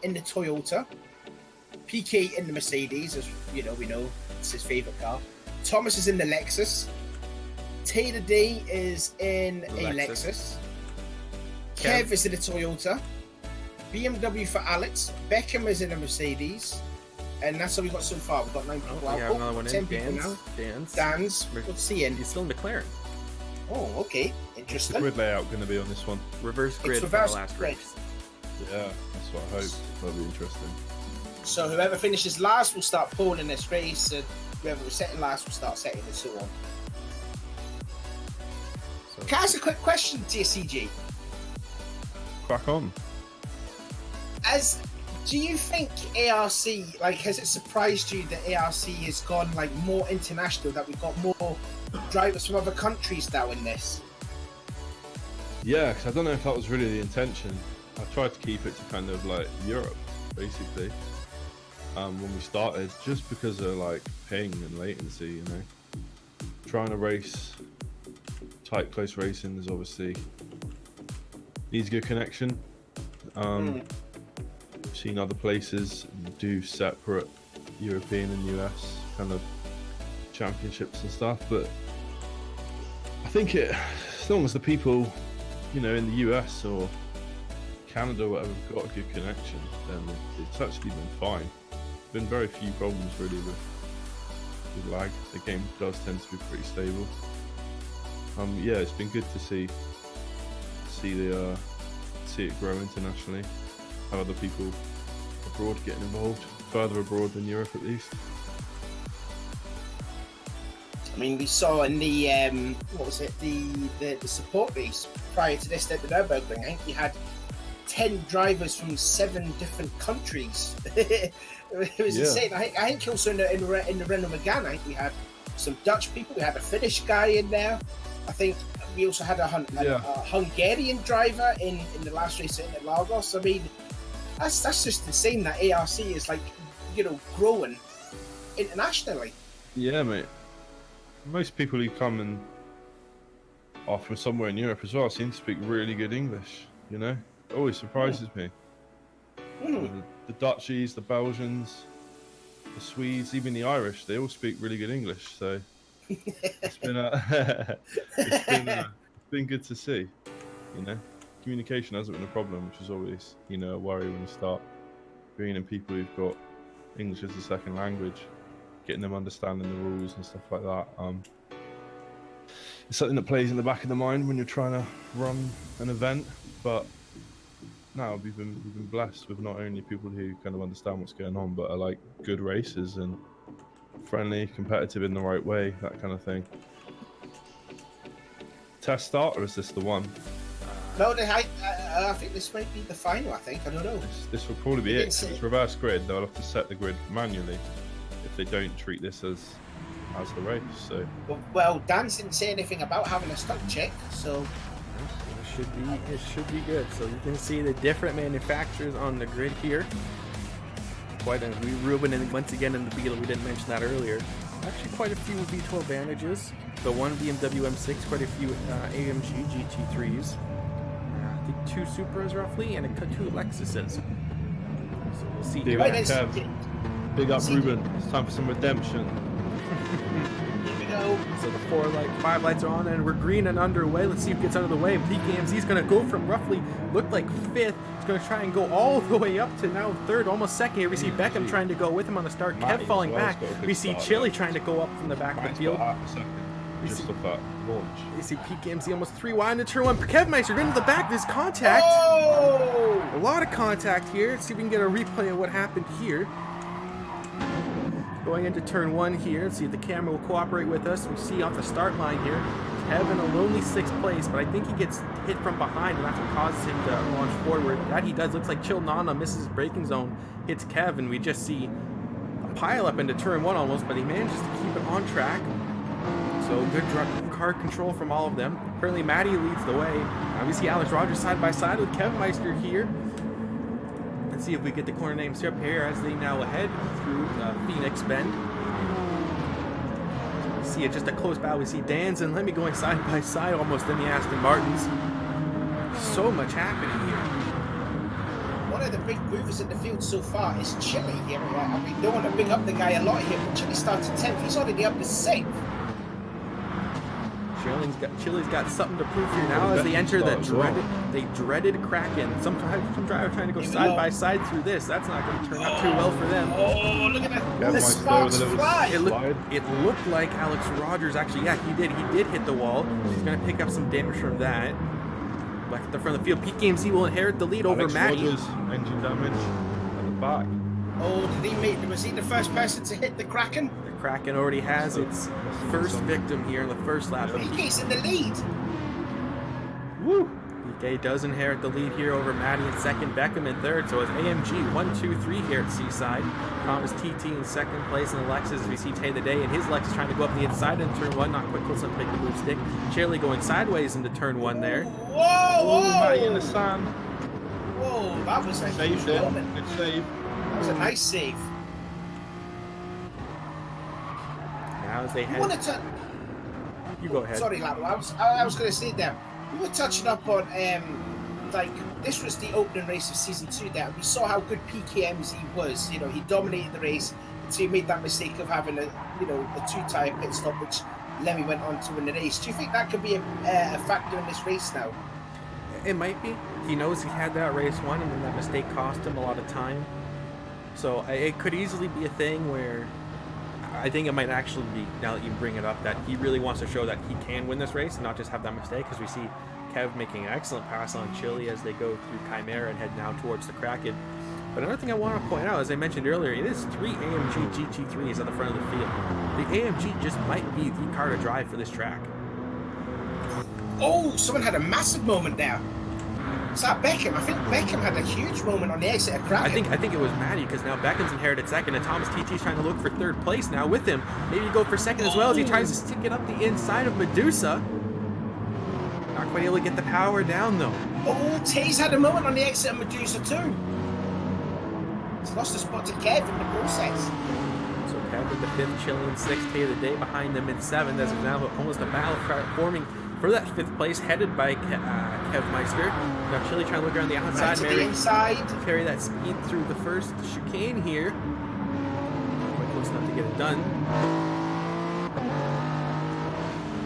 in the Toyota. PK in the Mercedes, as we know it's his favorite car. Thomas is in the Lexus. Taylor D is in a Lexus. Kev is in a Toyota. BMW for Alex. Beckham is in a Mercedes. And that's all we've got so far. We've got 9 people We out. have another one 10 in. people now. Dan's. What's he in? He's still in McLaren. Oh, okay. What's the Interesting. grid layout going to be on this one? Reverse grid for the reverse last grid. race. Yeah, that's what I hope. That'll be interesting. So whoever finishes last will start pulling in this race, and whoever was setting last will start setting, and so on. So, Can I ask a quick question to you, CG? Crack on. Do you think ARC, has it surprised you that ARC has gone more international, that we've got more drivers from other countries now in this? Yeah, because I don't know if that was really the intention. I tried to keep it to kind of Europe, basically, when we started, just because of ping and latency, Trying to race, tight, close racing is obviously needs good connection. Seen other places do separate European and US kind of championships and stuff, but I think as long as the people, in the US or Canada or whatever have got a good connection, then it's actually been fine. Been very few problems really with lag. The game does tend to be pretty stable. Yeah, it's been good to see it grow internationally. Have other people abroad getting involved, further abroad than Europe at least. I mean, we saw in the the support race prior to this at the Nürburgring, I think you had 10 drivers from 7 different countries. It was insane. I think also in the Renault Megane, I think we had some Dutch people. We had a Finnish guy in there. I think we also had a Hungarian driver in the last race in Lagos. I mean, that's just insane that ARC is like, growing internationally. Yeah, mate. Most people who come and are from somewhere in Europe as well seem to speak really good English. It always surprises me. The Dutchies, the Belgians, the Swedes, even the Irish, they all speak really good English. So it's been good to see. Communication hasn't been a problem, which is always a worry when you start bringing in people who've got English as a second language, getting them understanding the rules and stuff like that. It's something that plays in the back of the mind when you're trying to run an event. But no, we've been blessed with not only people who kind of understand what's going on, but are like good racers and friendly, competitive in the right way, that kind of thing. Test start, or is this the one? No, I think this might be the final. I don't know. This will probably be it. If it's reverse grid, they'll have to set the grid manually if they don't treat this as the race. So well, Dan didn't say anything about having a stock check, so it should be good. So you can see the different manufacturers on the grid here. Ruben, and once again in the Beetle, we didn't mention that earlier. Actually, quite a few V12 Vantages. The one BMW M6, quite a few AMG GT3s. I think 2 Supras roughly, and 2 Lexuses. So we'll see. Big up Ruben. It's time for some redemption. Here we go. So the 5 lights are on, and we're green and underway. Let's see if it gets out of the way. PKMZ's going to go from roughly looked like 5th. He's going to try and go all the way up to now 3rd, almost 2nd. Here we see Beckham trying to go with him on the start. Kev falling back. We see Chili trying to go up from the back of the field. Just off that launch. You see PKMZ almost 3 wide into turn 1. Kevmeister into the back. There's contact. Oh! A lot of contact here. Let's see if we can get a replay of what happened here. Going into turn 1 here. Let's see if the camera will cooperate with us. We see off the start line here, Kevin a lonely 6th place, but I think he gets hit from behind, and that's what causes him to launch forward. That he does. Looks like Chill Nana misses his braking zone, hits Kevin. We just see a pile up into turn 1 almost, but he manages to keep it on track. So good car control from all of them. Currently, Matty leads the way. Now we see Alex Rogers side by side with Kevmeister here. Let's see if we get the corner names up here as they now head through Phoenix Bend. We see it just a close battle. We see Dan's and Lemmy going side by side almost in the Aston Martins. So much happening here. One of the big movers in the field so far is Chili here. I mean, don't want to big up the guy a lot here, but Chili started 10th. He's already up to 6th. Chili's got something to prove here now as they enter the dreaded Kraken. Some driver trying to go side by side through this. That's not going to turn out too well for them. Oh, look at that! The sparks fly. It looked like Alex Rogers actually. Yeah, he did hit the wall. He's going to pick up some damage from that. Back at the front of the field, PKMZ will inherit the lead over Matty. Rogers, engine damage at the back. Oh, was he the first person to hit the Kraken? The Kraken already has its first victim here in the first lap. PK's in the lead. Woo! PK does inherit the lead here over Matty in 2nd, Beckham in 3rd. So it's AMG 1, 2, 3 here at Seaside. Thomas TT in 2nd place, and Alexis we see Tay the Day, and his Lexus trying to go up the inside in turn 1. Not quite close enough to make the move stick. Charlie going sideways into turn 1 there. Whoa! Matty in the sand. Whoa, that was a huge moment. Good save. That was a nice save. Now as they head... You go ahead. Sorry, Lando. I was going to say there. We were touching up on this was the opening race of season 2 there. We saw how good PKMZ was. He dominated the race until he made that mistake of having a 2-tire pit stop, which Lemmy went on to win the race. Do you think that could be a factor in this race now? It might be. He knows he had that race won, and then that mistake cost him a lot of time. So it could easily be a thing where I think it might actually be, now that you bring it up, that he really wants to show that he can win this race and not just have that mistake, because we see Kev making an excellent pass on Chili as they go through Chimera and head now towards the Kraken. But another thing I want to point out, as I mentioned earlier, it is 3 AMG GT3s at the front of the field. The AMG just might be the car to drive for this track. Oh, someone had a massive moment there. Is that Beckham? I think Beckham had a huge moment on the exit of Kraken. I think it was Maddie, because now Beckham's inherited second, and Thomas TT's trying to look for third place now with him. Maybe go for second as well as he tries to stick it up the inside of Medusa. Not quite able to get the power down though. Oh, T's had a moment on the exit of Medusa too. He's lost a spot to Kev in the process. So Kev in the 5th, Chili in 6th, Tay the Day behind them in 7th, as of now almost a battle forming for that 5th place, headed by Kev Meister. Now Chili trying to look around the outside, right to the inside. Carry that speed through the first chicane here. Not quite close enough to get it done.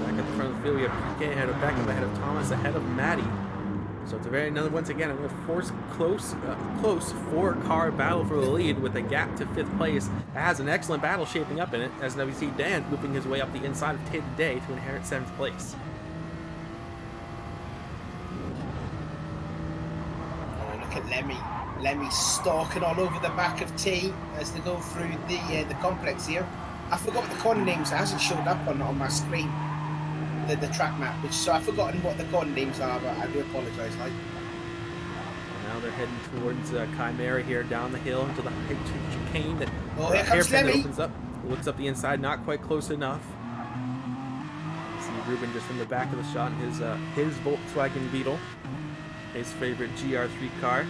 Back at the front of the field, we have PK ahead of Beckham, ahead of Thomas, ahead of Maddie. So it's once again, a close 4-car battle for the lead with a gap to 5th place. It has an excellent battle shaping up in it, as now we see Dan moving his way up the inside of Tay the Day to inherit 7th place. Look at Lemmy stalking all over the back of T as they go through the complex here. I forgot what the corner names are. It hasn't showed up on my screen, the track map, so I've forgotten what the corner names are, but I do apologise. Now they're heading towards Chimera here, down the hill into the chicane that here comes Lemmy. opens up. He looks up the inside, not quite close enough. See Ruben just from the back of the shot in his Volkswagen Beetle, his favorite GR3 car.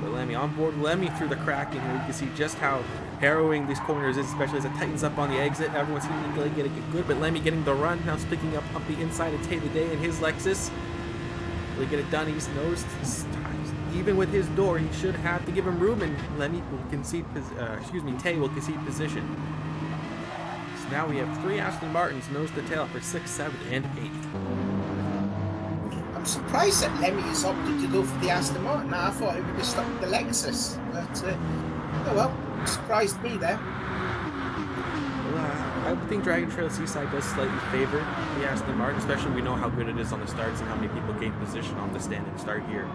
But Lemmy on board, Lemmy through the crack in here. You can see just how harrowing these corners is, especially as it tightens up on the exit. Everyone's seeming to get it good, but Lemmy getting the run, now sticking up the inside of Tay the Day in his Lexus. Will he get it done? He's nosed. Even with his door, he should have to give him room, and Lemmy will concede, Tay will concede position. So now we have 3 Aston Martins nose to tail for 6th, 7th, and 8th. I'm surprised that Lemmy has opted to go for the Aston Martin. I thought he would have stuck with the Lexus, but oh well, surprised me there. I would think Dragon Trail Seaside does slightly favor the Aston Martin, especially we know how good it is on the starts and how many people gain position on the stand and start here.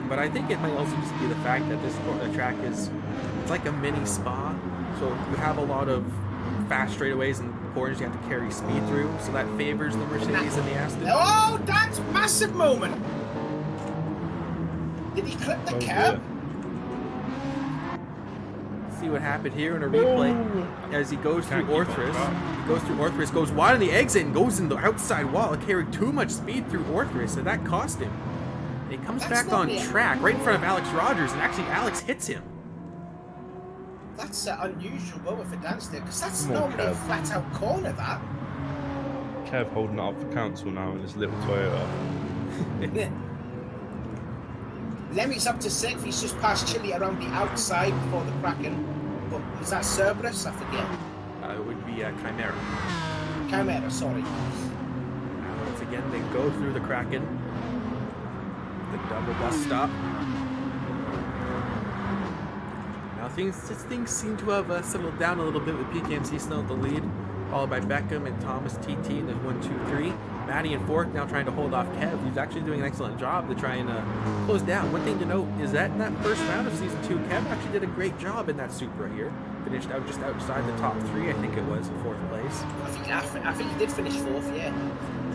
But I think it might also just be the fact that this track it's like a mini spa, so you have a lot of fast straightaways and corners you have to carry speed through, so that favors the Mercedes and the Aston. Oh, that's a massive moment! Did he clip the curb? See what happened here in a replay as he goes through Orthris. He goes through Orthris, goes wide on the exit, and goes in the outside wall. Carried too much speed through Orthris, and that cost him. And he comes back on track right in front of Alex Rogers, and actually Alex hits him. That's an unusual moment for Danster, because that's normally a flat-out corner, that. Kev holding it up for council now in his little Toyota. Lemmy's up to 6th. He's just passed Chili around the outside before the Kraken. But is that Cerberus? I forget. It would be Chimera. Chimera, sorry. Now once again, they go through the Kraken. The double bus stop. Now things seem to have settled down a little bit with PKMC still at the lead, followed by Beckham and Thomas TT, and there's 1, 2, 3. Maddie and Fork now trying to hold off Kev, who's actually doing an excellent job to try and close down. One thing to note is that in that first round of Season 2, Kev actually did a great job in that Supra here. Finished out just outside the top 3, I think it was, in 4th place. I think he did finish 4th, yeah.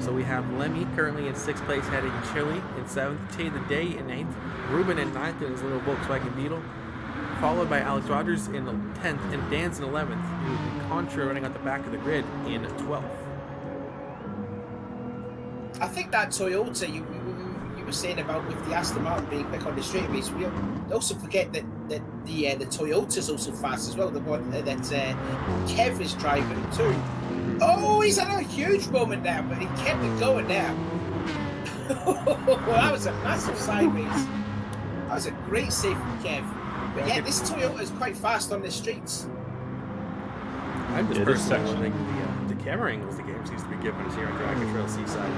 So we have Lemmy currently in 6th place, heading Chili in 7th, Tay the Day in 8th, Ruben in 9th in his little Volkswagen Beetle, followed by Alex Rogers in 10th, and Dan's in 11th, and Contra running at the back of the grid in 12th. I think that Toyota you were saying about with the Aston Martin being quick on the straightaways, we also forget that the Toyota's also fast as well, the one that Kev is driving too. Oh, he's had a huge moment there, but he kept it going there. That was a massive sideways. That was a great save from Kev. But yeah, this Toyota is quite fast on the streets. I'm just personally loving the camera angles the game seems to be giving us here on Dragon Trail Seaside.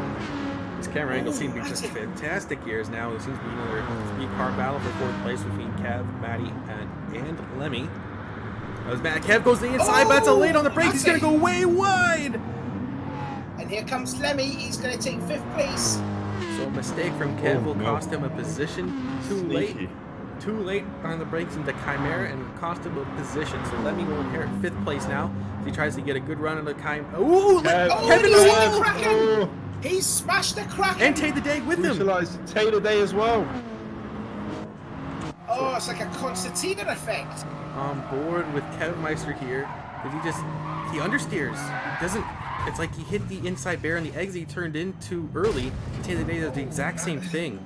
These camera angles seem to be just fantastic here, as now there seems to be another 3-car battle for 4th place between Kev, Maddie, and Lemmy. That was bad. Kev goes to the inside, but that's a lead on the brakes. He's going to go way wide. And here comes Lemmy. He's going to take 5th place. So a mistake from Kev will cost him a position. Too late on the brakes into Chimera and cost him a position. So Lemmy will inherit 5th place now. As he tries to get a good run on the Chimera. Ooh! Kevin! He's smashed the Kraken. And Tay the Day with him. Brutalized Taylor Day as well. Oh, it's like a Constantina effect. On board with Kevin Meister here. But he understeers. He doesn't, it's like he hit the inside bear and the exit he turned in too early. Tay the Day does the exact same thing.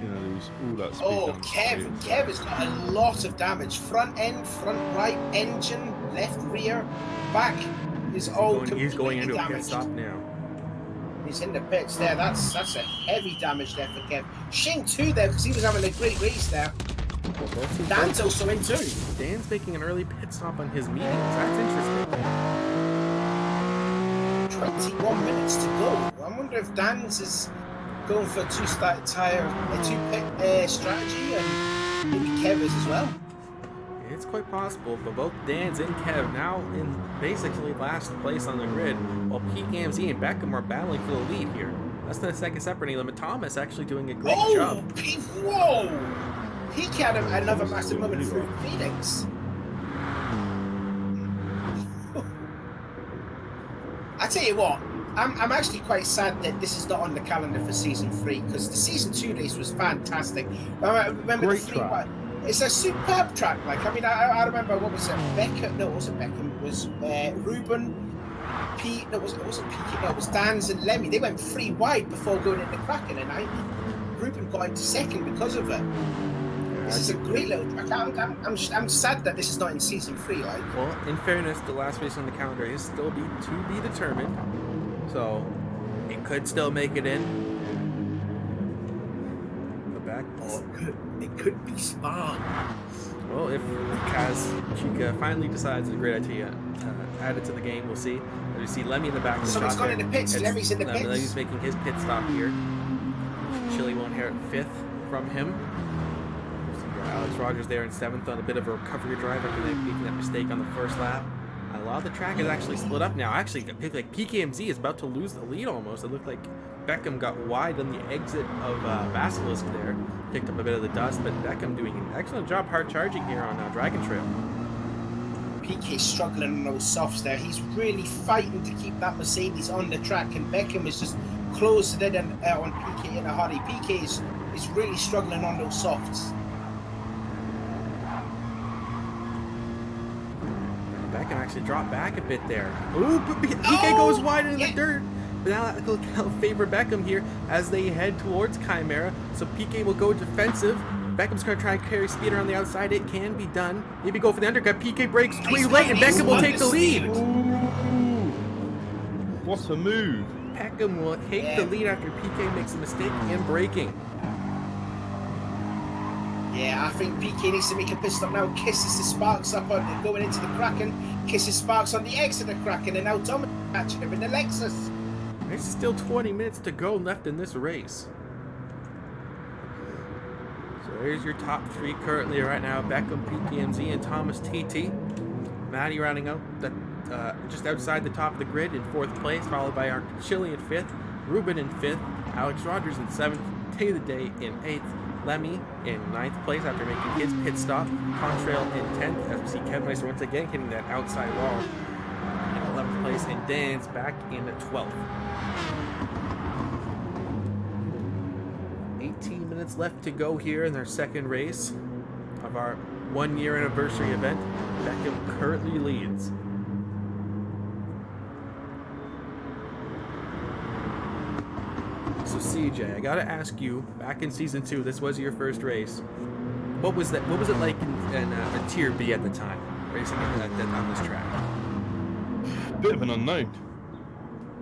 You know, lose all that speed. Oh, down the Kev straight, has got a lot of damage. Front end, front right, engine, left rear, back is all He's going into a pit damaged. stop now. He's in the pits there. That's a heavy damage there for Kev. Shing too there because he was having a great race there. Dan's also in too. Dan's making an early pit stop on his meetings. That's interesting. 21 minutes to go. I wonder if Dan's is going for a two-pit strategy, and maybe Kev is as well. It's quite possible, but both Dan's and Kev now in basically last place on the grid, while PKMZ and Beckham are battling for the lead here. Less than a second separating them, and Thomas actually doing a great job. Whoa! He had another massive moment through Phoenix. I tell you what, I'm actually quite sad that this is not on the calendar for season 3 because the season 2 race was fantastic. I remember Great the 3 track. It's a superb track. Like I remember what was it? Beckham? No, it wasn't Beckham. It was Ruben. Pete. No, it wasn't Pete. No, it was Dan's and Lemmy. They went 3 wide before going into Kraken, and Ruben got into second because of it. This is a great little track. I'm sad that this is not in season 3. Like, Well, in fairness, the last race on the calendar is still to be determined, so it could still make it in. The back. it could be Spa. Well, if Kaz Chica finally decides it's a great idea to add it to the game, we'll see. As you see Lemmy in the back of the Someone's shot gone in the pits. It's- Lemmy's in the pits. Lemmy's making his pit stop here. Chili won't inherit 5th from him. Alex Rogers there in 7th on a bit of a recovery drive after making that mistake on the first lap. A lot of the track is actually split up now. Actually, like PKMZ is about to lose the lead almost. It looked like Beckham got wide on the exit of Basilisk there. Picked up a bit of the dust, but Beckham doing an excellent job hard charging here on Dragon Trail. PK's struggling on those softs there. He's really fighting to keep that Mercedes on the track, and Beckham is just closing in on PK in a hurry. PK is really struggling on those softs. Beckham actually dropped back a bit there. Ooh, but PK goes wide into the dirt. But now that'll favor Beckham here as they head towards Chimera. So PK will go defensive. Beckham's going to try and carry speed around the outside. It can be done. Maybe go for the undercut. PK breaks too late, and Beckham will take the lead. Ooh, what a move. Beckham will take the lead after PK makes a mistake in braking. Yeah, I think PK needs to make a pit stop now. Kisses the Sparks up on going into the Kraken. Kisses Sparks on the exit of the Kraken, and now Dominic catching him in the Lexus. There's still 20 minutes to go left in this race. So there's your top 3 currently right now. Beckham, PKMZ, and Thomas TT. Maddie rounding out just outside the top of the grid in 4th place, followed by our Chili in 5th, Ruben in 5th, Alex Rogers in 7th, Tay the Day in 8th, Lemmy in 9th place after making his pit stop, Contrail in 10th, as we see Kevin Meister once again hitting that outside wall in 11th place, and Dan's back in 12th. 18 minutes left to go here in our second race of our 1-year anniversary event. Beckham currently leads. So CJ, I gotta ask you, back in season 2, this was your first race. What was that? What was it like in Tier B at the time, racing on this track? Bit of an unknown.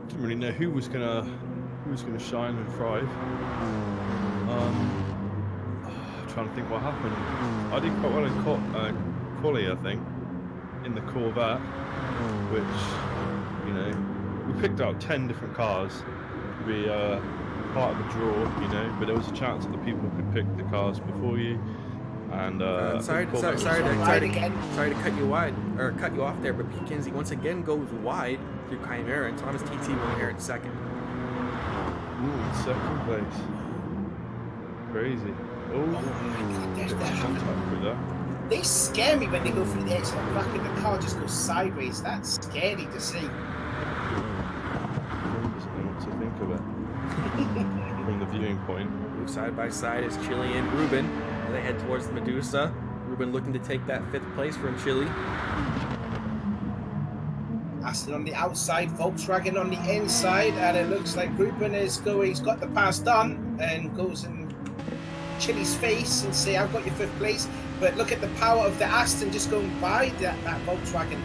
Didn't really know who was gonna shine and thrive. Trying to think what happened. I did quite well in quali, I think, in the Corvette, which, you know, we picked out 10 different cars to be part of the draw, you know, but there was a chance that the people could pick the cars before you. And sorry to cut you off there, but PKMZ once again goes wide through Chimera, and Thomas TT will inherit 2nd. Ooh, 2nd place. Crazy. They scare me when they go through the exit of the Kraken. The car just goes sideways. That's scary to see. to think of it from the viewing point. Move side by side is Chili and Ruben. They head towards the Medusa. Ruben looking to take that 5th place from Chili. Aston on the outside, Volkswagen on the inside, and it looks like Ruben is going. He's got the pass done and goes in Chili's face and say, "I've got your 5th place." But look at the power of the Aston just going by that Volkswagen.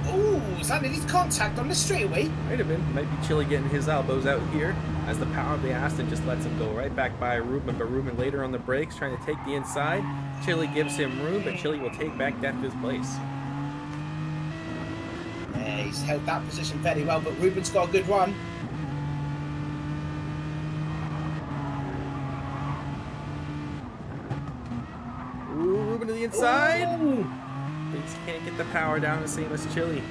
Oh, is that elite contact on the straightaway? Might have been. Might be Chili getting his elbows out here as the power of the Aston just lets him go right back by Ruben. But Ruben later on the brakes trying to take the inside. Chili gives him room, but Chili will take back that 5th place. He's held that position very well, but Ruben's got a good run. Ooh, Ruben to the inside. Ooh. But he can't get the power down the same as Chili.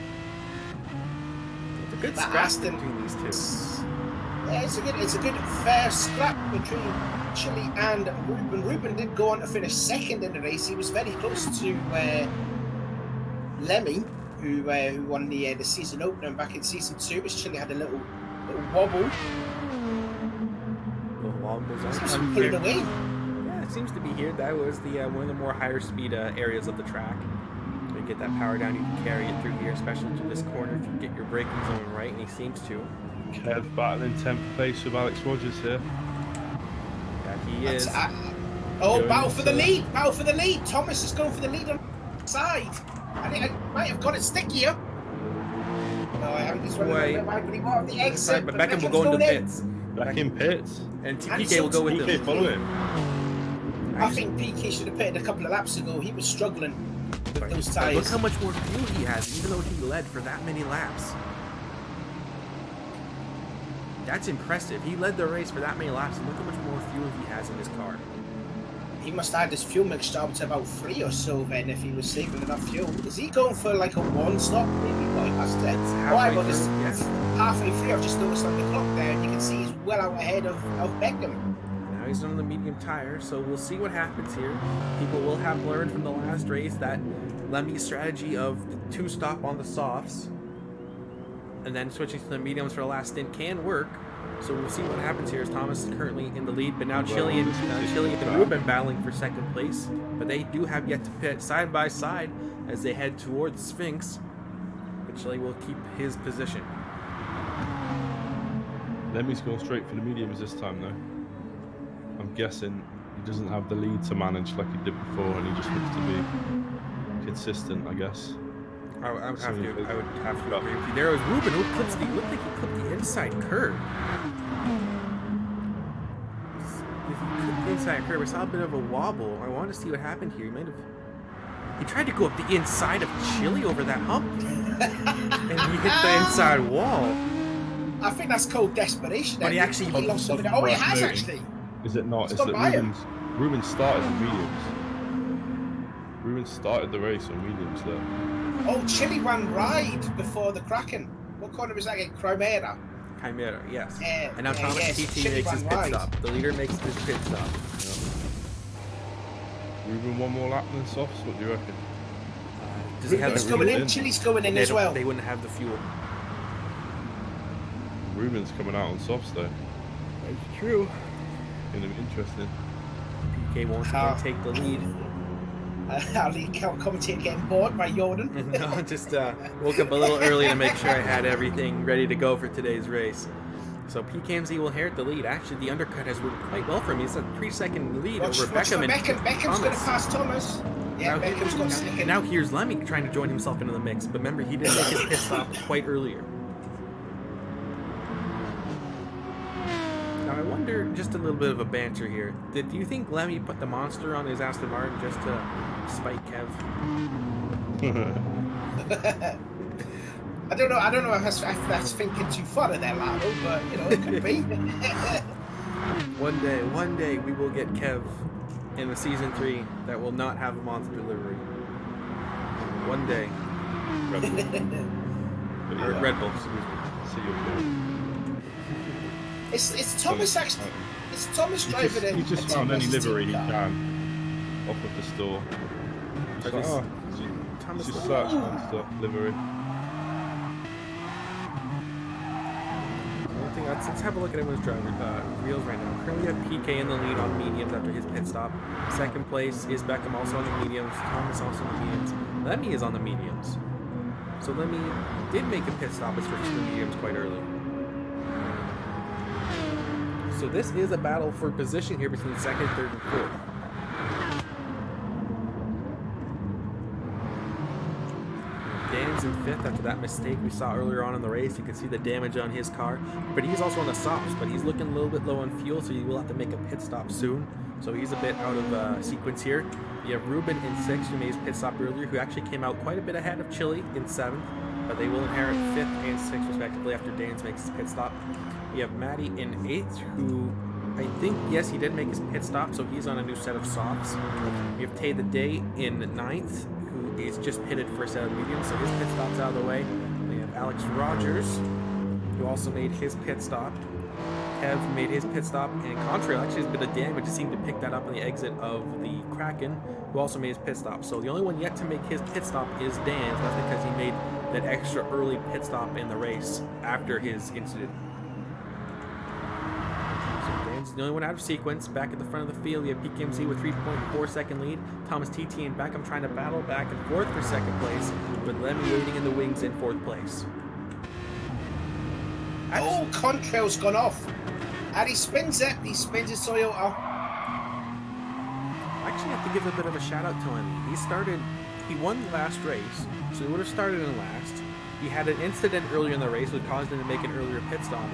It's a good That scrap Aston- between these two. Yeah, it's a good fair scrap between Chili and Ruben. Ruben did go on to finish 2nd in the race. He was very close to Lemmy, who won the season opener back in season 2. As Chili had a little wobble. Little wobbles Seems to on pull here. it away. Yeah, it seems to be here. That was the one of the more higher speed areas of the track. So you get that power down, you can carry it through here, especially through this corner if you get your braking zone right, and he seems to. Kev battling 10th place with Alex Rogers here. Yeah, he is. Battle for the lead! Battle for the lead! Thomas is going for the lead on the side. I might have got it stickier. No, I haven't. He's running on the exit. But Beckham will go into pits. Back in pits. And And PK will go with PK him. follow him. I think PK should have pitted a couple of laps ago. He was struggling with those Look tyres. how much more fuel he has, even though he led for that many laps. That's impressive. He led the race for that many laps, and look how much more fuel he has in his car. He must have had his fuel mixture up to about 3 or so then if he was saving enough fuel. Is he going for like a 1-stop maybe? Well, he must have. halfway Well, it's through, yeah. halfway through. I've just noticed on the clock there, and you can see he's well out ahead of Beckham. Now he's on the medium tire, so we'll see what happens here. People will have learned from the last race that Lemmy's strategy of the 2-stop on the softs and then switching to the mediums for the last stint can work. So we'll see what happens here as Thomas is currently in the lead, but now Chili and Ruben battling for 2nd place. But they do have yet to pit side by side as they head towards Sphinx. But Chili will keep his position. Lemmy's going straight for the mediums this time though. I'm guessing he doesn't have the lead to manage like he did before, and he just looks to be consistent, I guess. I would have to agree with you. There was Ruben who clips the, looked like he clipped the inside curb. If he clipped the inside curb, I saw a bit of a wobble. I want to see what happened here. He tried to go up the inside of Chili over that hump, and he hit the inside wall. I think that's called desperation. But he actually lost something. Oh, he has actually. Is it not? It's It's gone that by him. Ruben started the mediums. Ruben started the race on mediums there. Oh, Chili ran right before the Kraken. What corner was that again? Chimera. Chimera, yes. Yeah, And now yeah, Thomas yes, TT Chili makes his ran pit right. stop. The leader makes his pit stop. Ruben one more lap than softs. What do you reckon? Does he have Ruben's the going fuel? in. Chili's going in They as don't- well. They wouldn't have the fuel. Ruben's coming out on softs though. That's true. Gonna be interesting. PK won't take the lead. Ali commentator getting bored by Jordan. No, just woke up a little early to make sure I had everything ready to go for today's race. So PKMZ will inherit the lead. Actually, the undercut has worked quite well for me. It's a 3-second lead over Beckham and Beckham's Thomas. going to pass Thomas. Yeah, Now, Beckham's got second. now here's Lemmy trying to join himself into the mix. But remember, he did make his pit stop quite earlier. Now I wonder, just a little bit of a banter here. Do you think Lemmy put the monster on his Aston Martin just to spite Kev? I don't know if that's thinking too far in that lado, but you know, it could be. One day we will get Kev in the season 3 that will not have a monster delivery. One day. Red Bull, excuse me. See you. It's Thomas actually. It's Thomas driving in. He just found any livery he can off of the store. Just like, oh, Thomas just search Livery. and stuff, livery. let's have a look at everyone's driver wheels right now. Currently, we have PK in the lead on mediums after his pit stop. Second place is Beckham, also on the mediums. Thomas also on the mediums. Lemmy is on the mediums. So Lemmy did make a pit stop and switch to the mediums quite early. So this is a battle for position here between second, third, and fourth. Dan's in fifth after that mistake we saw earlier on in the race. You can see the damage on his car, but he's also on the softs, but he's looking a little bit low on fuel, so he will have to make a pit stop soon. So he's a bit out of sequence here. You have Ruben in sixth, who made his pit stop earlier, who actually came out quite a bit ahead of Chili in seventh, but they will inherit fifth and sixth respectively after Dan's makes his pit stop. We have Matty in eighth, who I think, yes, he did make his pit stop, so he's on a new set of softs. We have Tay the Day in ninth, who is just pitted for a set of mediums, so his pit stop's out of the way. We have Alex Rogers, who also made his pit stop. Kev made his pit stop, and Contrail actually has a bit of damage. It seemed to pick that up on the exit of the Kraken, who also made his pit stop. So the only one yet to make his pit stop is Dan. That's because he made that extra early pit stop in the race after his incident. So Dan's the only one out of sequence. Back at the front of the field, we have PKMC with 3.4 second lead. Thomas TT and Beckham trying to battle back and forth for second place, with Lemmy waiting in the wings in fourth place. Oh, Contrail's gone off. And he spins it. He spins his Toyota. I actually have to give a bit of a shout out to him. He won the last race, so he would have started in last. He had an incident earlier in the race which caused him to make an earlier pit stop.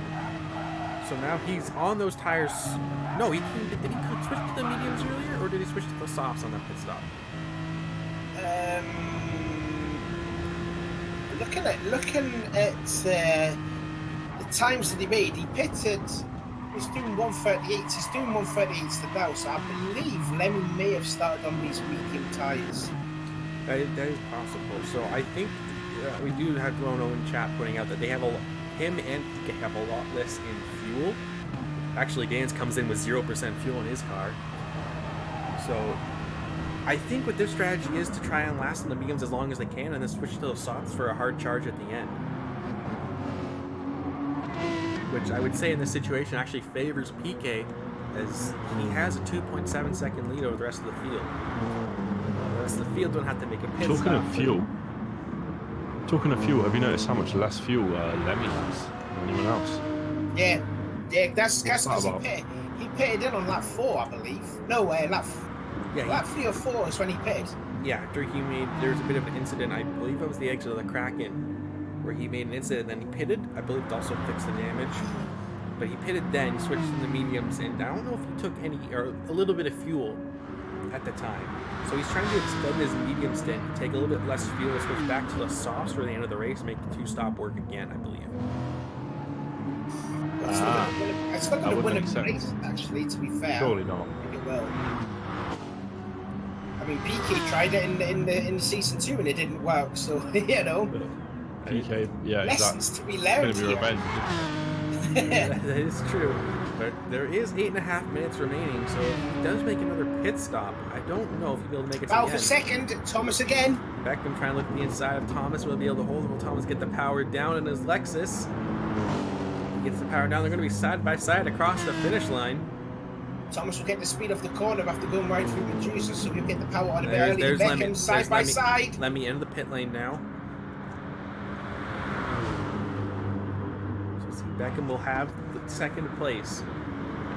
So now he's on those tires. No, did he switch to the mediums earlier, or did he switch to the softs on that pit stop? Looking at the times that he made, he pitted. He's doing 138. He's doing 138 now, so I believe Lemmy may have started on these medium tires. That is possible. So I think we do have Rono in chat pointing out that they have him and PK have a lot less in fuel. Actually, Dan's comes in with 0% fuel in his car. So I think what their strategy is to try and last in the mediums as long as they can, and then switch to those softs for a hard charge at the end. Which I would say in this situation actually favors PK, as he has a 2.7 second lead over the rest of the field. The rest of the field don't have to make a pit stop. Talking of fuel, have you noticed how much less fuel Lemmy has than anyone else? Yeah, that's because he pitted in on lap 4, I believe. No way, lap 3 or 4 is when he pitted. Yeah, after there was a bit of an incident, I believe it was the exit of the Kraken, where he made an incident, then he pitted. I believe it also fixed the damage. But he pitted then, he switched to the mediums, and I don't know if he took any, or a little bit of fuel at the time. So he's trying to extend his medium stint, take a little bit less fuel, switch back to the softs for the end of the race, make the 2-stop work again, I believe. It's not going to win a race, actually, to be fair. Surely not. It will. I mean, PK tried it in the season 2 and it didn't work, so, you know. PK, yeah, lessons to be learned. It's going to be revenge. That is true. But there is 8.5 minutes remaining, so if he does make another pit stop, I don't know if he'll be able to make it to the end. For second, Thomas again. Beckham trying to look at the inside of Thomas. Will be able to hold him. Will Thomas get the power down in his Lexus? He gets the power down. They're going to be side by side across the finish line. Thomas will get the speed off the corner after going right through the juices, so he'll get the power on a bit early. There's Beckham Lemmy, side by side. Lemmy in the pit lane now. So Beckham will have the second place.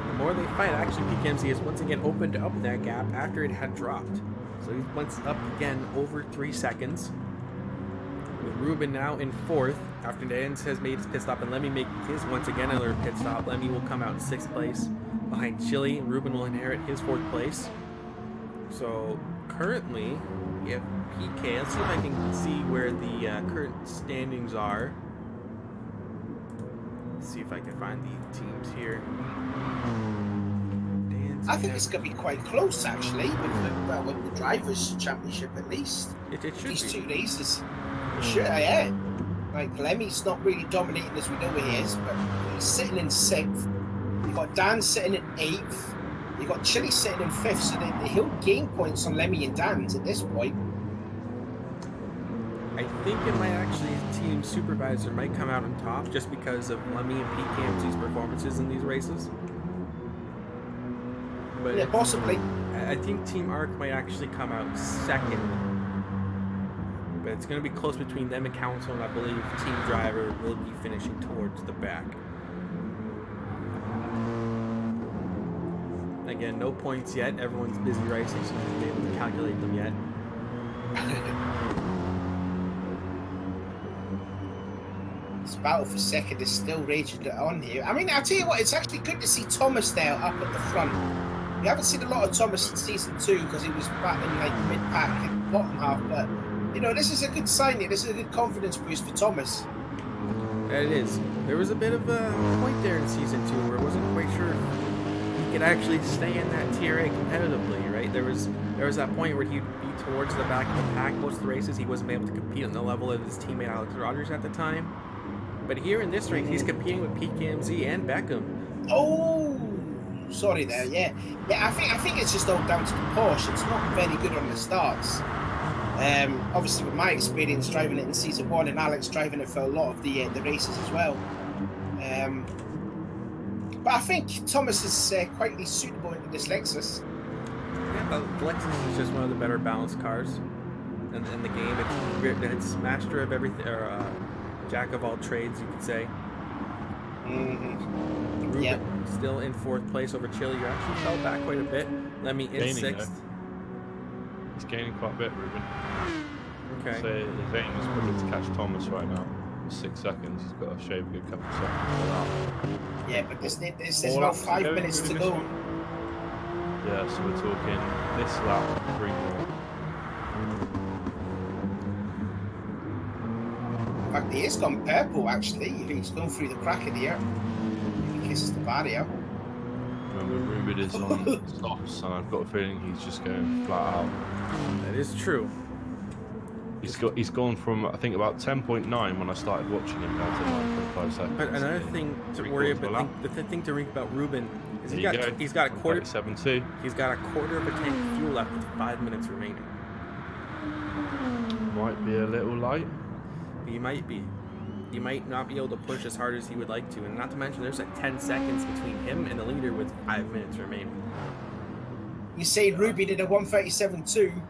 The more they fight, actually PKMC has once again opened up that gap after it had dropped. So he's once up again over 3 seconds. With Ruben now in fourth after Dan has made his pit stop, and Lemmy make his once again another pit stop. Lemmy will come out in 6th place behind Chili, and Ruben will inherit his 4th place. So currently we have PK. Let's see if I can see where the current standings are. Let's see if I can find the teams here. I think it's going to be quite close, actually, with the Drivers' Championship at least. It should These be. 2 races. Sure, yeah. Like, Lemmy's not really dominating as we know he is, but he's sitting in 6th. You've got Dan sitting in 8th. You've got Chili sitting in 5th, so he'll gain points on Lemmy and Dan's at this point. I think it might actually, team supervisor might come out on top just because of Lemmy and PKMZ's performances in these races. But Yeah, possibly. I think Team Arc might actually come out second. But it's going to be close between them and Council, and I believe Team Driver will be finishing towards the back. Again, no points yet. Everyone's busy racing, so I haven't been able to calculate them yet. This battle for second is still raging on here. I mean, I'll tell you what, it's actually good to see Thomas there up at the front. We haven't seen a lot of Thomas in season 2 because he was back in like mid-pack and bottom half, but you know, this is a good sign here. This is a good confidence boost for Thomas. It is. There was a bit of a point there in season 2 where I wasn't quite sure if he could actually stay in that tier A competitively, right? There was that point where he'd be towards the back of the pack most of the races. He wasn't able to compete on the level of his teammate Alex Rogers at the time. But here in this race, he's competing with PKMZ and Beckham. Oh, sorry there. Yeah. I think it's just all down to the Porsche. It's not very good on the starts. Obviously, with my experience driving it in season 1 and Alex driving it for a lot of the races as well. But I think Thomas is quite suitable into this Lexus. Yeah, but Lexus is just one of the better balanced cars in the game. It's master of everything, or jack of all trades, you could say. Mm-hmm. Ruben Yep. still in 4th place over Chile. You actually fell back quite a bit. Lemmy in Gaining, 6th. He's gaining quite a bit, Ruben. Okay. So his aim is probably to catch Thomas right now. 6 seconds. He's got to shave a good couple of seconds for that. Yeah, but there's All about up to 5 go minutes through to this go. one. Yeah, so we're talking this lap, 3 more. In fact, he has gone purple actually. He's gone through the crack in the air. He kisses the barrier. Remember, Ruben is on softs, and I've got a feeling he's just going flat out. That is true. He's gone from, I think, about 10.9 when I started watching him down to 9.5 seconds. But another thing to worry about, the thing to think about Ruben is he's got a quarter. 37.2. He's got a quarter of a tank of fuel left with 5 minutes remaining. Might be a little light. He might be. He might not be able to push as hard as he would like to, and not to mention there's like 10 seconds between him and the leader with 5 minutes remaining. You say Ruby did a 137.2.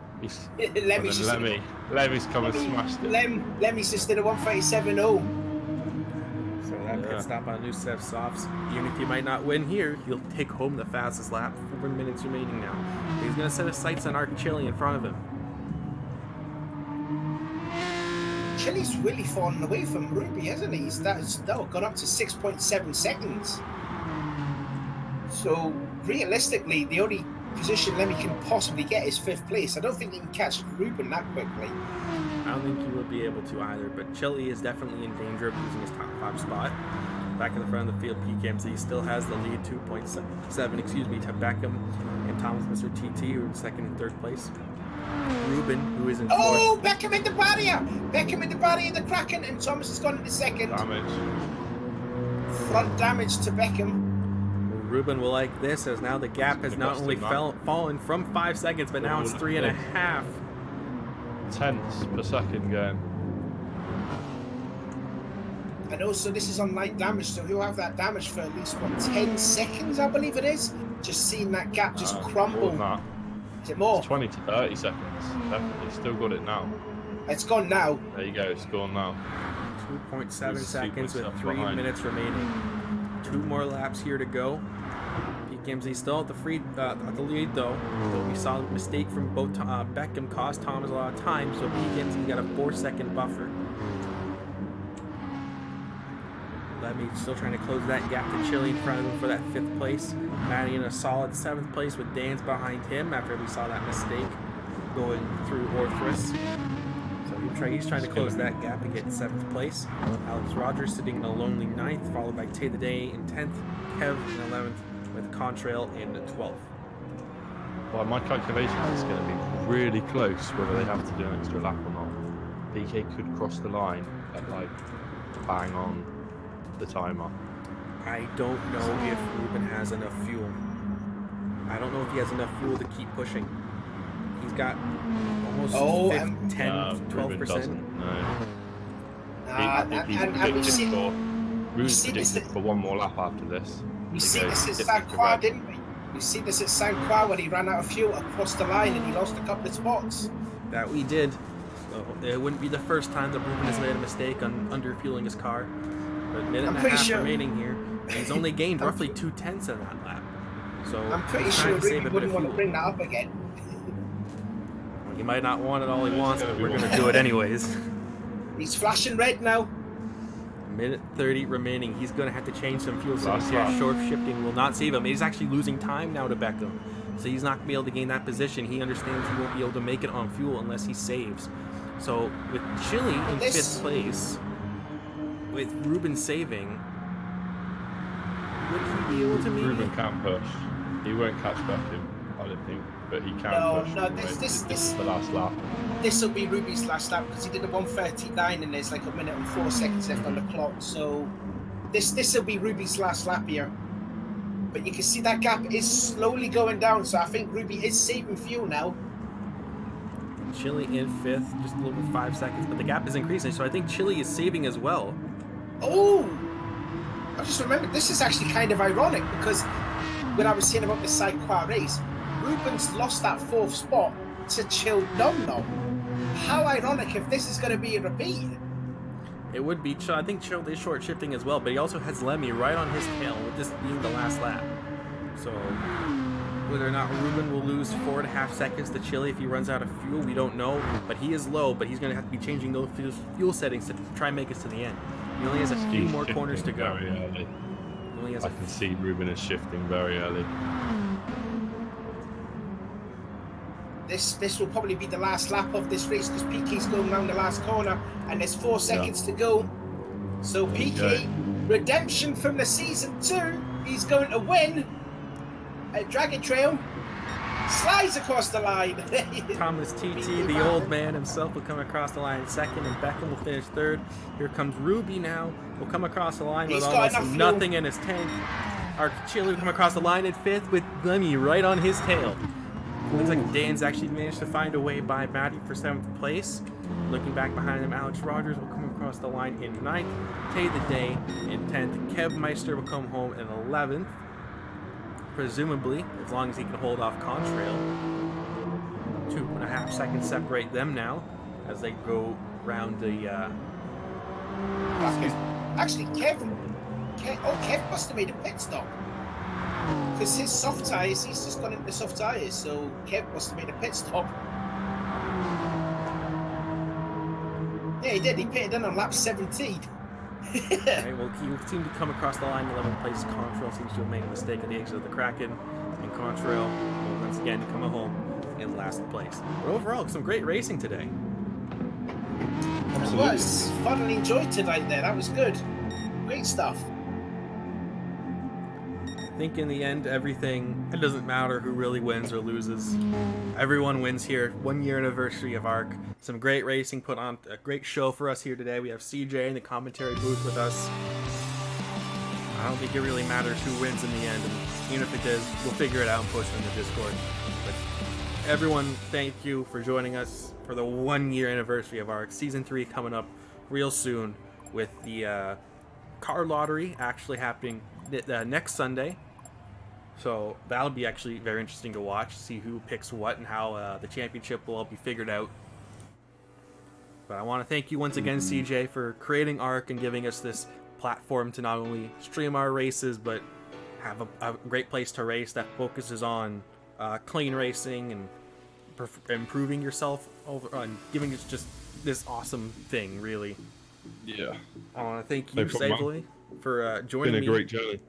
Lemmy's come and smashed it. Lemmy's just did a 137.0. So that pit stop on a new set of softs. Even if he might not win here, he'll take home the fastest lap. 4 minutes remaining now. He's going to set his sights on Arc Chili in front of him. Chili's really fallen away from Ruby, hasn't he? That's gone up to 6.7 seconds. So realistically, the only position Lemmy can possibly get is 5th place. I don't think he can catch Ruben that quickly. I don't think he will be able to either, but Chili is definitely in danger of losing his top 5 spot. Back in the front of the field, PKMZ still has the lead, 2.7 to Beckham and Thomas Mr. TT, who are in 2nd and 3rd place. Ruben, who is in 4th. Oh, Beckham in the barrier! Beckham in the barrier in the Kraken, and Thomas has gone into 2nd. Damage. Front damage to Beckham. Ruben will like this, as now the gap has not only fallen from 5 seconds, but now it's 3.5. Tenths per second going. And also, this is on light damage, so he'll have that damage for at least, 10 seconds, I believe it is? Just seeing that gap just crumble. Is it more? It's 20 to 30 seconds. Definitely. Still got it now. It's gone now. There you go. It's gone now. 2.7 seconds with 3 minutes remaining. 2 more laps here to go. PKMZ still at the lead though. We saw a mistake from both Beckham cost Thomas a lot of time, so PKMZ got a 4-second buffer. Lemmy still trying to close that gap to Chili in front of him for that 5th place. Matty in a solid 7th place with Dan's behind him after we saw that mistake going through Orthrus. So he's trying to close that gap and get 7th place. Alex Rogers sitting in a lonely 9th, followed by Tay the Day in 10th, Kev in 11th, with Contrail in 12th. Well, my calculation is going to be really close whether they have to do an extra lap or not. PK could cross the line at like bang on the timer. I don't know if Ruben has enough fuel. I don't know if he has enough fuel to keep pushing. He's got almost Oh, 10, Ruben 12%. doesn't. No. and He's we predicted see, for. we Ruben's see this. predicted for one more lap after this. We He see goes this at tip San to Croix, red. didn't we? We see this at San Croix when he ran out of fuel across the line and he lost a couple of spots. That we did. So it wouldn't be the first time that Ruben has made a mistake on under-fueling his car. But a minute I'm and a pretty half sure- remaining here. And he's only gained roughly 2/10 in that lap. So I'm pretty he's sure trying to save Ruby a bit wouldn't of want to fuel. bring that up again. He might not want it all he It's wants, gonna but be we're one. going to do it anyways. He's flashing red now. Minute 30 remaining. He's going to have to change some fuel settings Last here. lap. Short shifting will not save him. He's actually losing time now to Beckham. So he's not going to be able to gain that position. He understands he won't be able to make it on fuel unless he saves. So with Chile in This- 5th place, with Ruben saving, would he be able to make Ruben it? can push. He won't catch Beckham, I don't think, but he can No, push. no, anyway. this- is the last lap. This will be Ruby's last lap because he did a 1:39 and there's like a minute and 4 seconds left on the clock. So this will be Ruby's last lap here. But you can see that gap is slowly going down. So I think Ruby is saving fuel now. Chile in 5th, just a little bit 5 seconds, but the gap is increasing. So I think Chile is saving as well. Oh, I just remembered this is actually kind of ironic because when I was saying about the Side Croix race, Ruben's lost that 4th spot to Chill Nom Nom. How ironic if this is going to be a repeat. It would be. I think Chill is short shifting as well, but he also has Lemmy right on his tail, with this being the last lap. So whether or not Ruben will lose 4.5 seconds to Chile if he runs out of fuel, we don't know. But he is low, but he's going to have to be changing those fuel settings to try and make us to the end. He only has a few He's more corners to shifting go. very early. He only has I a can see Ruben is shifting very early. This will probably be the last lap of this race because Piquet's going around the last corner and there's 4 seconds to go. So Piquet, redemption from the season 2, he's going to win at Dragon Trail. Slides across the line. Thomas TT, the old man himself, will come across the line in 2nd, and Beckham will finish 3rd. Here comes Ruby now. Will come across the line He's with got almost enough fuel. nothing in his tank. Our Chile will come across the line at 5th with Lemmy right on his tail. Looks like Dan's actually managed to find a way by Matty for 7th place. Looking back behind him, Alex Rogers will come across the line in 9th. Tay the Day in 10th. Kev Meister will come home in 11th. Presumably, as long as he can hold off Contrail. 2.5 seconds separate them now as they go round the. Actually, Kev must have made a pit stop. Because his soft tyres, he's just gone into the soft tyres, so Kev must have made a pit stop. Yeah, he did. He pitted in on lap 17. Right, well, he will seem to come across the line in 11th place. Contrail seems to have made a mistake at the exit of the Kraken, and Contrail will once again come home in last place. But overall, some great racing today. It was. Thoroughly enjoyed tonight there. That was good. Great stuff. I think in the end, it doesn't matter who really wins or loses. Everyone wins here. 1 year anniversary of ARC. Some great racing, put on a great show for us here today. We have CJ in the commentary booth with us. I don't think it really matters who wins in the end. And even if it does, we'll figure it out and post it in the Discord. But everyone, thank you for joining us for the 1 year anniversary of ARC. Season 3 coming up real soon with the car lottery actually happening next Sunday. So that'll be actually very interesting to watch, see who picks what and how the championship will all be figured out. But I want to thank you once again, CJ, for creating ARC and giving us this platform to not only stream our races, but have a great place to race that focuses on clean racing and improving yourself and giving us just this awesome thing, really. Yeah. I want to thank No you, problem, Savoy, for joining me. Been a great journey.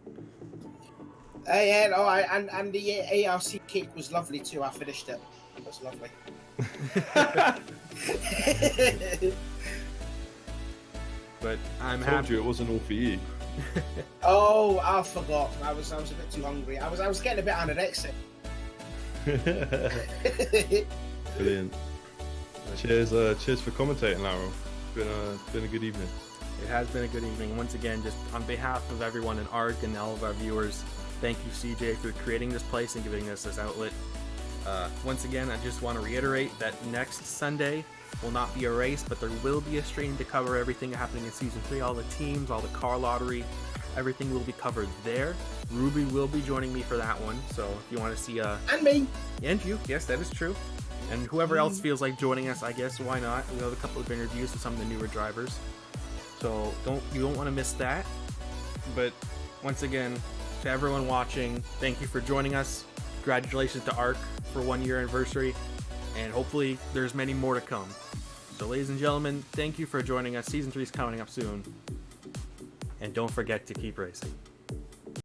Yeah, no, and the ARC cake was lovely too. I finished it. It was lovely. But I'm I told happy. you it wasn't all for you. Oh, I forgot. I was a bit too hungry. I was getting a bit anorexic. Brilliant. Cheers for commentating, Laurel. It's been a good evening. It has been a good evening. Once again, just on behalf of everyone in ARC and all of our viewers, thank you, CJ, for creating this place and giving us this outlet. Once again, I just want to reiterate that next Sunday will not be a race, but there will be a stream to cover everything happening in Season 3, all the teams, all the car lottery, everything will be covered there. Ruby will be joining me for that one, so if you want to see... And me! And you, yes, that is true. And whoever else feels like joining us, I guess, why not? We have a couple of interviews with some of the newer drivers. So you don't want to miss that. But once again, to everyone watching, thank you for joining us. Congratulations to ARC for 1 year anniversary. And hopefully there's many more to come. So ladies and gentlemen, thank you for joining us. Season 3 is coming up soon. And don't forget to keep racing.